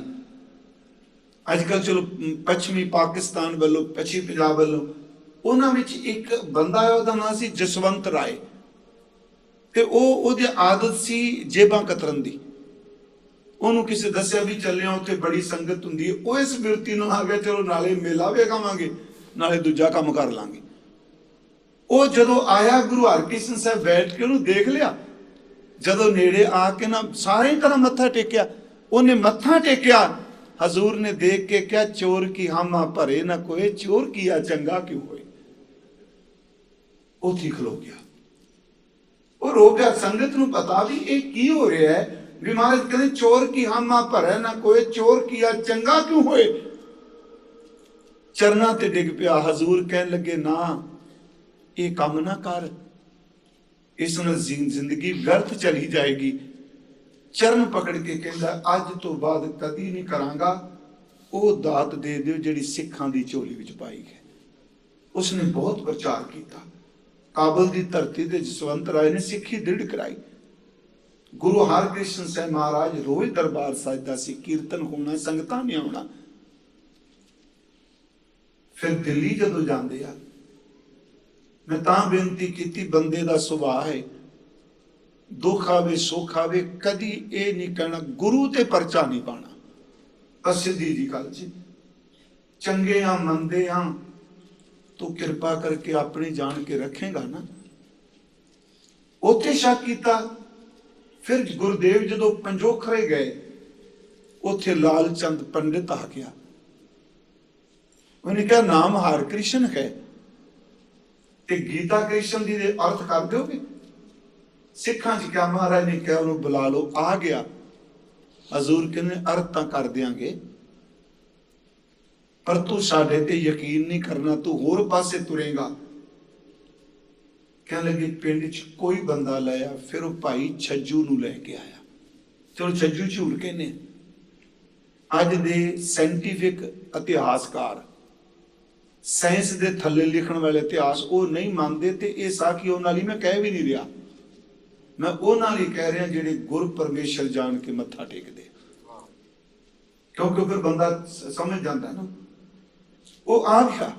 ਅੱਜ ਕੱਲ੍ਹ ਚਲੋ ਪੱਛਮੀ ਪਾਕਿਸਤਾਨ ਵੱਲੋਂ, ਪੱਛਮੀ ਪੰਜਾਬ ਵੱਲੋਂ, ਉਹਨਾਂ ਵਿੱਚ ਇੱਕ ਬੰਦਾ ਹੈ, ਉਹਦਾ ਨਾਂ ਸੀ ਜਸਵੰਤ ਰਾਏ। ਤੇ ਉਹਦੀ ਆਦਤ ਸੀ ਜੇਬਾਂ ਕਤਰਨ ਦੀ। ਉਹਨੂੰ ਕਿਸੇ ਦੱਸਿਆ ਵੀ ਚੱਲਿਆ ਉੱਥੇ ਬੜੀ ਸੰਗਤ ਹੁੰਦੀ ਹੈ। ਉਹ ਇਸ ਬਿਰਤੀ ਨੂੰ ਆ ਗਿਆ, ਚਲੋ ਨਾਲੇ ਮੇਲਾ ਵੇਖਾਵਾਂਗੇ ਨਾਲੇ ਦੂਜਾ ਕੰਮ ਕਰ ਲਾਂਗੇ। ਉਹ ਜਦੋਂ ਆਇਆ ਗੁਰੂ ਹਰਕ੍ਰਿਸ਼ਨ ਸਾਹਿਬ ਬੈਠ ਕੇ ਉਹਨੂੰ ਦੇਖ ਲਿਆ। ਜਦੋਂ ਨੇੜੇ ਆ ਕੇ ਨਾ ਸਾਰੇ ਤਰ੍ਹਾਂ ਮੱਥਾ ਟੇਕਿਆ, ਉਹਨੇ ਮੱਥਾ ਟੇਕਿਆ। ਹਜ਼ੂਰ ਨੇ ਦੇਖ ਕੇ ਕਿਹਾ ਚੋਰ ਕੀ ਹਾਮਾ ਭਰੇ ਨਾ ਕੋਏ, ਚੋਰ ਕੀਆ ਚੰਗਾ ਕਿਉਂ ਹੋਏ। ਉਹ ਠੀਕ ਖਲੋ ਗਿਆ, ਉਹ ਰੋ ਗਿਆ। ਸੰਗਤ ਨੂੰ ਪਤਾ ਵੀ ਇਹ ਕੀ ਹੋ ਰਿਹਾ ਹੈ। ਵੀ ਮਹਾਰਾਜ ਕਹਿੰਦੇ ਚੋਰ ਕੀ ਹਾਮਾ ਭਰੇ ਨਾ ਕੋਏ, ਚੋਰ ਕੀਆ ਚੰਗਾ ਕਿਉਂ ਹੋਏ। ਚਰਨਾਂ ਤੇ ਡਿੱਗ ਪਿਆ। ਹਜ਼ੂਰ ਕਹਿਣ ਲੱਗੇ ਨਾ, ਇਹ ਕੰਮ ਨਾ ਕਰ, ਇਸ ਨਾਲ ਜ਼ਿੰਦਗੀ ਵਿਅਰਥ ਚਲੀ ਜਾਏਗੀ। ਚਰਨ ਪਕੜ ਕੇ ਕਹਿੰਦਾ ਅੱਜ ਤੋਂ ਬਾਅਦ ਕਦੀ ਨਹੀਂ ਕਰਾਂਗਾ, ਉਹ ਦਾਤ ਦੇ ਦਿਓ ਜਿਹੜੀ ਸਿੱਖਾਂ ਦੀ ਝੋਲੀ ਵਿੱਚ ਪਾਈ ਹੈ। ਉਸਨੇ ਬਹੁਤ ਪ੍ਰਚਾਰ ਕੀਤਾ। ਕਾਬਲ ਦੀ ਧਰਤੀ ਤੇ ਜਸਵੰਤ ਰਾਏ ਨੇ ਸਿੱਖੀ ਦ੍ਰਿੜ ਕਰਾਈ। ਗੁਰੂ ਹਰਕ੍ਰਿਸ਼ਨ ਸਾਹਿਬ ਮਹਾਰਾਜ ਰੋਜ਼ ਦਰਬਾਰ ਸਜਦਾ ਸੀ, ਕੀਰਤਨ ਹੋਣਾ, ਸੰਗਤਾਂ ਨੇ ਆਉਣਾ। ਫਿਰ ਦਿੱਲੀ ਜਦੋਂ ਜਾਂਦੇ ਆ, ਮੈਂ ਤਾਂ ਬੇਨਤੀ ਕੀਤੀ, ਬੰਦੇ ਦਾ ਸੁਭਾਅ ਹੈ, ਦੁੱਖ ਆਵੇ ਸੁੱਖ ਆਵੇ, ਕਦੀ ਇਹ ਨਹੀਂ ਕਹਿਣਾ ਗੁਰੂ ਤੇ ਪਰਚਾ ਨਹੀਂ ਪਾਣਾ। ਅਸਿੱਧੀ ਜੀ ਗੱਲ ਜੀ, ਚੰਗੇ ਆ ਮੰਦੇ ਆ, ਤੂੰ ਕਿਰਪਾ ਕਰਕੇ ਆਪਣੀ ਜਾਣ ਕੇ ਰੱਖੇਗਾ ਨਾ। ਉੱਥੇ ਸ਼ੱਕ ਕੀਤਾ। ਫਿਰ ਗੁਰਦੇਵ ਜਦੋਂ ਪੰਜੋਖਰੇ ਗਏ, ਉੱਥੇ ਲਾਲ ਚੰਦ ਪੰਡਿਤ ਆ ਗਿਆ। ਉਹਨੇ ਕਿਹਾ ਨਾਮ ਹਰਕ੍ਰਿਸ਼ਨ ਹੈ ਤੇ ਗੀਤਾ ਕ੍ਰਿਸ਼ਨ ਦੀ ਦੇ ਅਰਥ ਕਰ ਦਿਓਗੇ? ਸਿੱਖਾਂ ਚ ਕਿਹਾ? ਮਹਾਰਾਜ ਨੇ ਕਿਹਾ ਉਹਨੂੰ ਬੁਲਾ ਲਓ। ਆ ਗਿਆ। ਹਜ਼ੂਰ ਕਹਿੰਦੇ ਅਰਥ ਤਾਂ ਕਰ ਦਿਆਂਗੇ, ਪਰ ਤੂੰ ਸਾਡੇ ਤੇ ਯਕੀਨ ਨਹੀਂ ਕਰਨਾ, ਤੂੰ ਹੋਰ ਪਾਸੇ ਤੁਰੇਗਾ। ਕਹਿਣ ਲੱਗੇ ਪਿੰਡ ਚ ਕੋਈ ਬੰਦਾ ਲੈ ਆ। ਫਿਰ ਉਹ ਭਾਈ ਛੱਜੂ ਨੂੰ ਲੈ ਕੇ ਆਇਆ। ਚਲੋ ਛੱਜੂ ਝੂਠ ਕਹਿੰਦੇ। ਅੱਜ ਦੇ ਸਾਇੰਟੀਫਿਕ ਇਤਿਹਾਸਕਾਰ, ਸਾਇੰਸ ਦੇ ਥੱਲੇ ਲਿਖਣ ਵਾਲੇ ਇਤਿਹਾਸ, ਉਹ ਨਹੀਂ ਮੰਨਦੇ। ਤੇ ਇਹ ਸਾਖੀ ਉਹਨਾਂ ਲਈ ਮੈਂ ਕਹਿ ਵੀ ਨਹੀਂ ਰਿਹਾ, ਮੈਂ ਉਹਨਾਂ ਲਈ ਕਹਿ ਰਿਹਾ ਜਿਹੜੇ ਗੁਰ ਪਰਮੇਸ਼ਰ ਜਾਣ ਕੇ ਮੱਥਾ ਟੇਕਦੇ। ਕਿਉਂਕਿ ਫਿਰ ਬੰਦਾ ਸਮਝ ਜਾਂਦਾ ਨਾ। ਉਹ ਆ ਗਿਆ।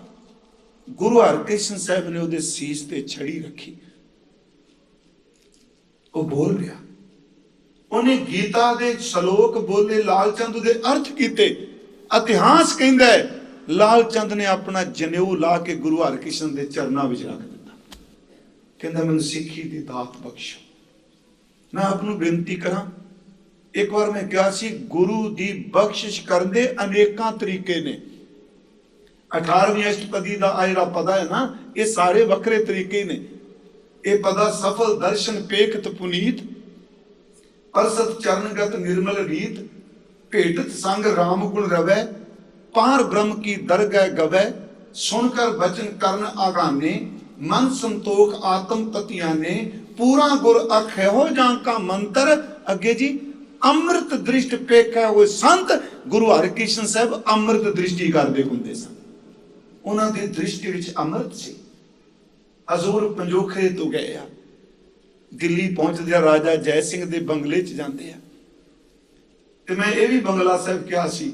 ਗੁਰੂ ਹਰਕ੍ਰਿਸ਼ਨ ਸਾਹਿਬ ਨੇ ਉਹਦੇ ਸੀਸ ਤੇ ਛੜੀ ਰੱਖੀ। ਉਹ ਬੋਲ ਪਿਆ। ਉਹਨੇ ਗੀਤਾ ਦੇ ਸ਼ਲੋਕ ਬੋਲੇ, ਲਾਲ ਚੰਦ ਦੇ ਅਰਥ ਕੀਤੇ। ਇਤਿਹਾਸ ਕਹਿੰਦਾ ਹੈ ਲਾਲ ਚੰਦ ਨੇ ਆਪਣਾ ਜਨੇਊ ਲਾ ਕੇ ਗੁਰੂ ਹਰਕ੍ਰਿਸ਼ਨ ਦੇ ਚਰਨਾਂ ਵਿੱਚ ਰੱਖ ਦਿੱਤਾ। ਕਹਿੰਦਾ ਮੈਨੂੰ ਸਿੱਖੀ ਦੀ ਦਾਤ ਬਖਸ਼ੋ। ਮੈਂ ਆਪ ਨੂੰ ਬੇਨਤੀ ਕਰਾਂ, ਇੱਕ ਵਾਰ ਮੈਂ ਕਿਹਾ ਸੀ ਗੁਰੂ ਦੀ ਬਖਸ਼ਿਸ਼ ਕਰਨ ਦੇ ਅਨੇਕਾਂ ਤਰੀਕੇ ਨੇ। 18ਵੀਂ ਅਸ਼ਟਪਦੀ ਦਾ ਆ ਜਿਹੜਾ ਪਦਾ ਹੈ ਨਾ, ਇਹ ਸਾਰੇ ਵੱਖਰੇ ਤਰੀਕੇ ਨੇ। ਇਹ ਪਦਾ ਸਫਲ ਦਰਸ਼ਨ ਪੇਖਤ ਪੁਨੀਤ, ਪਰਸਤ ਚਰਨਗਤ ਨਿਰਮਲ ਰੀਤ, ਭੇਟਤ ਸੰਗ ਰਾਮ ਗੁਣ ਰਵੈ, ਪਾਰ ਬ੍ਰਹਮ ਕੀ ਦਰਗਹਿ ਗਵੈ, ਸੁਣ ਕਰ ਬਚਨ ਕਰਨ ਆਗਾਨੇ, ਮਨ ਸੰਤੋਖ ਆਤਮ ਤਤਿਆਂ ਨੇ, ਪੂਰਾ ਗੁਰ ਅਖਿਓ ਜਾਂ ਕਾ ਮੰਤਰ। ਅੱਗੇ ਜੀ, ਅੰਮ੍ਰਿਤ ਦ੍ਰਿਸ਼ਟ ਪੇਖੈ ਹੋਏ ਸੰਤ। ਗੁਰੂ ਹਰਕ੍ਰਿਸ਼ਨ ਸਾਹਿਬ ਅੰਮ੍ਰਿਤ ਦ੍ਰਿਸ਼ਟੀ ਕਰਦੇ ਹੁੰਦੇ ਸਨ। ਉਹਨਾਂ ਦੀ ਦ੍ਰਿਸ਼ਟੀ ਵਿੱਚ ਅੰਮ੍ਰਿਤ ਸੀ। ਹਜ਼ੂਰ ਪੰਜੋਖਰੇ ਤੋਂ ਗਏ ਆ, ਦਿੱਲੀ ਪਹੁੰਚਦੇ ਆ, ਰਾਜਾ ਜੈ ਸਿੰਘ ਦੇ ਬੰਗਲੇ 'ਚ ਜਾਂਦੇ ਆ। ਤੇ ਮੈਂ ਇਹ ਵੀ ਬੰਗਲਾ ਸਾਹਿਬ ਕਿਹਾ ਸੀ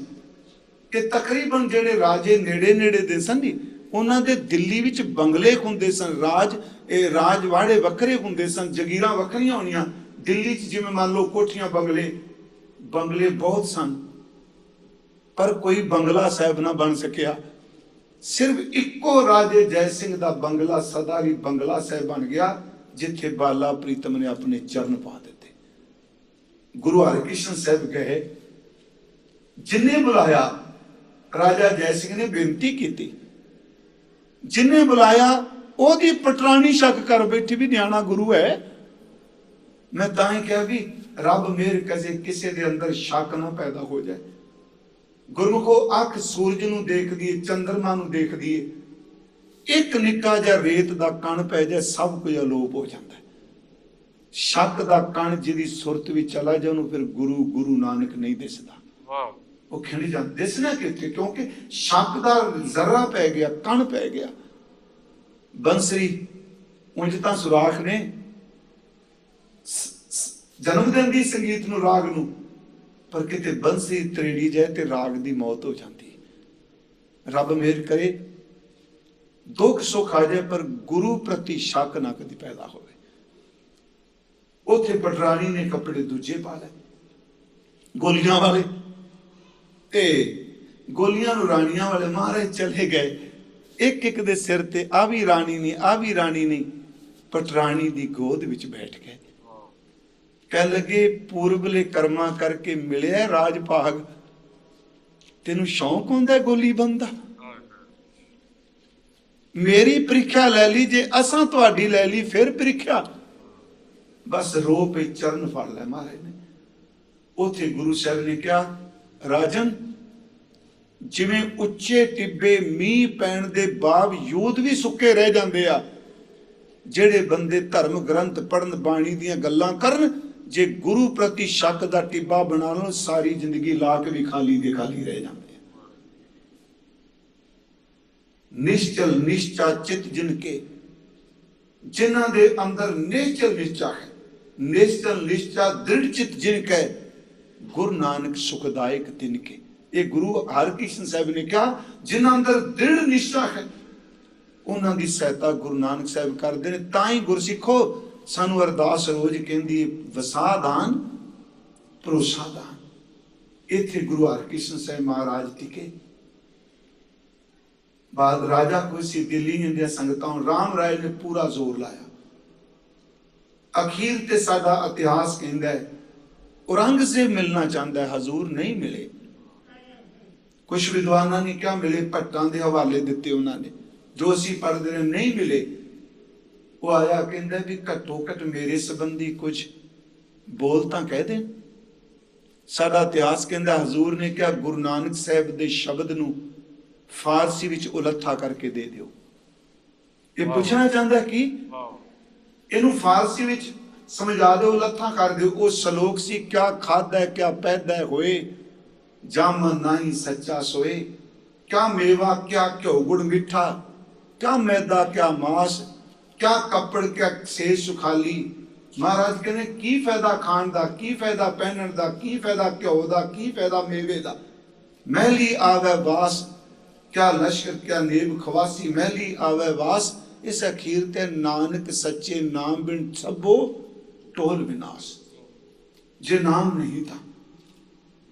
ਕਿ ਤਕਰੀਬਨ ਜਿਹੜੇ ਰਾਜੇ ਨੇੜੇ ਨੇੜੇ ਦੇ ਸਨ ਨੀ, ਉਹਨਾਂ ਦੇ ਦਿੱਲੀ ਵਿੱਚ ਬੰਗਲੇ ਹੁੰਦੇ ਸਨ। ਇਹ ਰਾਜਵਾੜੇ ਵੱਖਰੇ ਹੁੰਦੇ ਸਨ, ਜਗੀਰਾਂ ਵੱਖਰੀਆਂ ਹੋਣੀਆਂ। ਦਿੱਲੀ 'ਚ ਜਿਵੇਂ ਮੰਨ ਲਓ ਕੋਠੀਆਂ, ਬੰਗਲੇ ਬਹੁਤ ਸਨ, ਪਰ ਕੋਈ ਬੰਗਲਾ ਸਾਹਿਬ ਨਾ ਬਣ ਸਕਿਆ। ਸਿਰਫ ਇੱਕੋ ਰਾਜੇ ਜੈ ਸਿੰਘ ਦਾ ਬੰਗਲਾ ਸਦਾਰੀ ਬੰਗਲਾ ਸਾਹਿਬ ਬਣ ਗਿਆ, ਜਿੱਥੇ ਬਾਲਾ ਪ੍ਰੀਤਮ ਨੇ ਆਪਣੇ ਚਰਨ ਪਾ ਦਿੱਤੇ। ਗੁਰੂ ਹਰਕ੍ਰਿਸ਼ਨ ਸਾਹਿਬ ਗਏ, ਜਿੰਨੇ ਬੁਲਾਇਆ, ਰਾਜਾ ਜੈ ਸਿੰਘ ਨੇ ਬੇਨਤੀ ਕੀਤੀ, ਜਿੰਨੇ ਬੁਲਾਇਆ ਉਹਦੀ ਪਟਰਾਣੀ ਸ਼ੱਕ ਕਰ ਬੈਠੀ ਵੀ ਨਿਆਣਾ ਗੁਰੂ ਹੈ। ਮੈਂ ਤਾਂ ਹੀ ਕਿਹਾ ਵੀ ਰੱਬ ਮਿਹਰ ਕਰੇ ਕਿਸੇ ਦੇ ਅੰਦਰ ਸ਼ੱਕ ਨਾ ਪੈਦਾ ਹੋ ਜਾਏ। ਗੁਰਮੁਖੋ ਅੱਖ ਸੂਰਜ ਨੂੰ ਦੇਖਦੀ ਏ, ਚੰਦਰਮਾ ਨੂੰ ਦੇਖਦੀ ਏ, ਇੱਕ ਨਿੱਕਾ ਜਿਹਾ ਰੇਤ ਦਾ ਕਣ ਪੈ ਜਾਏ ਸਭ ਕੁਝ ਅਲੋਪ ਹੋ ਜਾਂਦਾ। ਸ਼ੱਕ ਦਾ ਕਣ ਜਿਹਦੀ ਸੁਰਤ ਵਿੱਚ ਚਲਾ ਜਾਏ ਉਹਨੂੰ ਫਿਰ ਗੁਰੂ ਨਾਨਕ ਨਹੀਂ ਦਿਸਦਾ। ਉਹ ਖਿੰਡ ਜਾਂਦਾ। ਦਿਸਣਾ ਕਿੱਥੇ? ਕਿਉਂਕਿ ਸ਼ੱਕ ਦਾ ਜ਼ਰਾ ਪੈ ਗਿਆ, ਕਣ ਪੈ ਗਿਆ। ਬੰਸਰੀ ਉਂਝ ਤਾਂ ਸੁਰਾਖ ਨੇ, ਜਨਮ ਦਿਨ ਦੀ ਸੰਗੀਤ ਨੂੰ, ਰਾਗ ਨੂੰ, ਪਰ ਕਿਤੇ ਬੰਸਰੀ ਤਰੇੜੀ ਜਾਏ ਤੇ ਰਾਗ ਦੀ ਮੌਤ ਹੋ ਜਾਂਦੀ। ਰੱਬ ਮਿਹਰ ਕਰੇ, ਦੁੱਖ ਸੁੱਖ ਆ ਜਾਏ ਪਰ ਗੁਰੂ ਪ੍ਰਤੀ ਸ਼ੱਕ ਨਾ ਕਦੀ ਪੈਦਾ ਹੋਵੇ। ਉੱਥੇ ਪਟਰਾਣੀ ਨੇ ਕੱਪੜੇ ਦੂਜੇ ਪਾ ਲਏ, ਗੋਲੀਆਂ ਵਾਲੇ, ਤੇ ਗੋਲੀਆਂ ਨੂੰ ਰਾਣੀਆਂ ਵਾਲੇ ਮਾਰੇ ਚਲੇ ਗਏ। ਇੱਕ ਇੱਕ ਦੇ ਸਿਰ ਤੇ ਆ ਵੀ ਰਾਣੀ ਨਹੀਂ, ਆ ਵੀ ਰਾਣੀ ਨਹੀਂ। ਪਟਰਾਣੀ ਦੀ ਗੋਦ ਵਿੱਚ ਬੈਠ ਗਏ। ਕਹਿ ਲੱਗੇ ਪੂਰਬਲੇ ਕਰਮਾਂ ਕਰਕੇ ਮਿਲਿਆ ਰਾਜ ਭਾਗ, ਤੈਨੂੰ ਸ਼ੌਂਕ ਹੁੰਦਾ ਗੋਲੀ ਬੰਦਾ? ਮੇਰੀ ਪ੍ਰੀਖਿਆ ਲੈ ਲਈ, ਜੇ ਅਸਾਂ ਤੁਹਾਡੀ ਲੈ ਲਈ ਫਿਰ ਪ੍ਰੀਖਿਆ। ਬਸ ਰੋ ਪਈ, ਚਰਨ ਫੜ ਲੈ ਮਹਾਰਾਜ ਨੇ। ਉੱਥੇ ਗੁਰੂ ਸਾਹਿਬ ਨੇ ਕਿਹਾ ਰਾਜਨ, ਜਿਵੇਂ ਉੱਚੇ ਟਿੱਬੇ ਮੀਂਹ ਪੈਣ ਦੇ ਬਾਵਜੂਦ ਵੀ ਸੁੱਕੇ ਰਹਿ ਜਾਂਦੇ ਆ, ਜਿਹੜੇ ਬੰਦੇ ਧਰਮ ਗ੍ਰੰਥ ਪੜ੍ਹਨ, ਬਾਣੀ ਦੀਆਂ ਗੱਲਾਂ ਕਰਨ, ਜੇ ਗੁਰੂ ਪ੍ਰਤੀ ਸ਼ੱਕ ਦਾ ਟਿੱਬਾ ਬਣਾ ਲੈਣ, ਸਾਰੀ ਜ਼ਿੰਦਗੀ ਲਾ ਕੇ ਵੀ ਖਾਲੀ ਦੇ ਖਾਲੀ ਰਹਿ ਜਾਂਦੇ ਆ। ਨਿਸ਼ਚਲ ਨਿਸ਼ਚਾ ਚਿਤ ਜਿਨ ਕੇ, ਜਿਨ੍ਹਾਂ ਦੇ ਅੰਦਰ ਨਿਸ਼ਚਲ ਨਿਸ਼ਚਾ ਹੈ, ਨਿਸ਼ਚਲ ਨਿਸ਼ਚਾ ਦ੍ਰਿੜ ਚਿਤ ਜਿਨ ਕੈ, ਗੁਰੂ ਨਾਨਕ ਸੁਖਦਾਇਕ ਤਿਨ ਕੇ। ਇਹ ਗੁਰੂ ਹਰਕ੍ਰਿਸ਼ਨ ਸਾਹਿਬ ਨੇ ਕਿਹਾ, ਜਿਨ੍ਹਾਂ ਅੰਦਰ ਦ੍ਰਿੜ ਨਿਸ਼ਚਾ ਹੈ ਉਹਨਾਂ ਦੀ ਸਹਾਇਤਾ ਗੁਰੂ ਨਾਨਕ ਸਾਹਿਬ ਕਰਦੇ ਨੇ। ਤਾਂ ਹੀ ਗੁਰਸਿੱਖੋ ਸਾਨੂੰ ਅਰਦਾਸ ਰੋਜ਼ ਕਹਿੰਦੀ ਹੈ, ਵਸਾ ਦਾਨ ਭਰੋਸਾ ਦਾਨ। ਇੱਥੇ ਗੁਰੂ ਹਰਕ੍ਰਿਸ਼ਨ ਸਾਹਿਬ ਮਹਾਰਾਜ ਟਿਕੇ। ਬਾਅਦ ਰਾਜਾ ਕੋਈ ਸੀ ਦਿੱਲੀ ਦੀਆਂ ਸੰਗਤਾਂ, ਰਾਮ ਰਾਏ ਨੇ ਪੂਰਾ ਜ਼ੋਰ ਲਾਇਆ। ਅਖੀਰ ਤੇ ਸਾਡਾ ਇਤਿਹਾਸ ਕਹਿੰਦਾ ਹੈ ਔਰੰਗਜ਼ੇਬ ਮਿਲਣਾ ਚਾਹੁੰਦਾ ਹੈ, ਹਜ਼ੂਰ ਨਹੀਂ ਮਿਲੇ। ਕੁਛ ਵਿਦਵਾਨਾਂ ਨੇ ਕਿਹਾ ਮਿਲੇ, ਭੱਟਾਂ ਦੇ ਹਵਾਲੇ ਦਿੱਤੇ ਉਹਨਾਂ ਨੇ, ਜੋ ਅਸੀਂ ਪੜ੍ਹਦੇ ਨੇ ਨਹੀਂ ਮਿਲੇ। ਉਹ ਆਇਆ, ਕਹਿੰਦਾ ਵੀ ਘੱਟੋ ਘੱਟ ਮੇਰੇ ਸੰਬੰਧੀ ਕੁਝ ਬੋਲ ਤਾਂ ਕਹਿ ਦੇਣ। ਸਾਡਾ ਇਤਿਹਾਸ ਕਹਿੰਦਾ ਹਜ਼ੂਰ ਨੇ ਕਿਹਾ ਗੁਰੂ ਨਾਨਕ ਸਾਹਿਬ ਦੇ ਸ਼ਬਦ ਨੂੰ ਫਾਰਸੀ ਵਿੱਚ ਉਲੱਥਾ ਕਰਕੇ ਦੇ ਦਿਓ। ਇਹ ਪੁੱਛਣਾ ਚਾਹੁੰਦਾ ਕਿ ਇਹਨੂੰ ਫਾਰਸੀ ਵਿੱਚ ਸਮਝਾ ਦਿਓ, ਉਲੱਥਾ ਕਰ ਦਿਓ। ਉਹ ਸ਼ਲੋਕ ਸੀ, ਕਿਆ ਖਾਦਾ ਕਿਆ ਪੈਦਾ ਹੋਏ, ਜਾਮਨ ਨਹੀਂ ਸੱਚਾ ਸੋਏ, ਕਿਆ ਮੇਵਾ ਕਿਆ ਘਿਓ ਗੁੜ ਮਿੱਠਾ, ਕਿਆ ਮੈਦਾ ਕਿਆ ਮਾਸ, ਕਿਆ ਕੱਪੜ ਕਿਆ ਸੇ ਸੁਖਾਲੀ। ਮਹਾਰਾਜ ਕਹਿੰਦੇ ਕੀ ਫਾਇਦਾ ਖਾਣ ਦਾ, ਕੀ ਫਾਇਦਾ ਪਹਿਨਣ ਦਾ, ਕੀ ਫਾਇਦਾ ਘਿਓ ਦਾ, ਕੀ ਫਾਇਦਾ ਮੇਵੇ ਦਾ। ਮਹਿਲੀ ਆਵੇ ਵਾਸ, ਕਿਆ ਲਸ਼ਕਰ ਕਿਆ ਨੇਬ ਖਵਾਸੀ, ਮਹਿਲੀ ਆਵੇ ਵਾਸ। ਇਸ ਅਖੀਰ ਤੇ ਨਾਨਕ ਸੱਚੇ ਨਾਮ ਬਿਨ ਸਭੋ ਟੋਲ ਵਿਨਾਸ਼। ਜੇ ਨਾਮ ਨਹੀਂ ਤਾਂ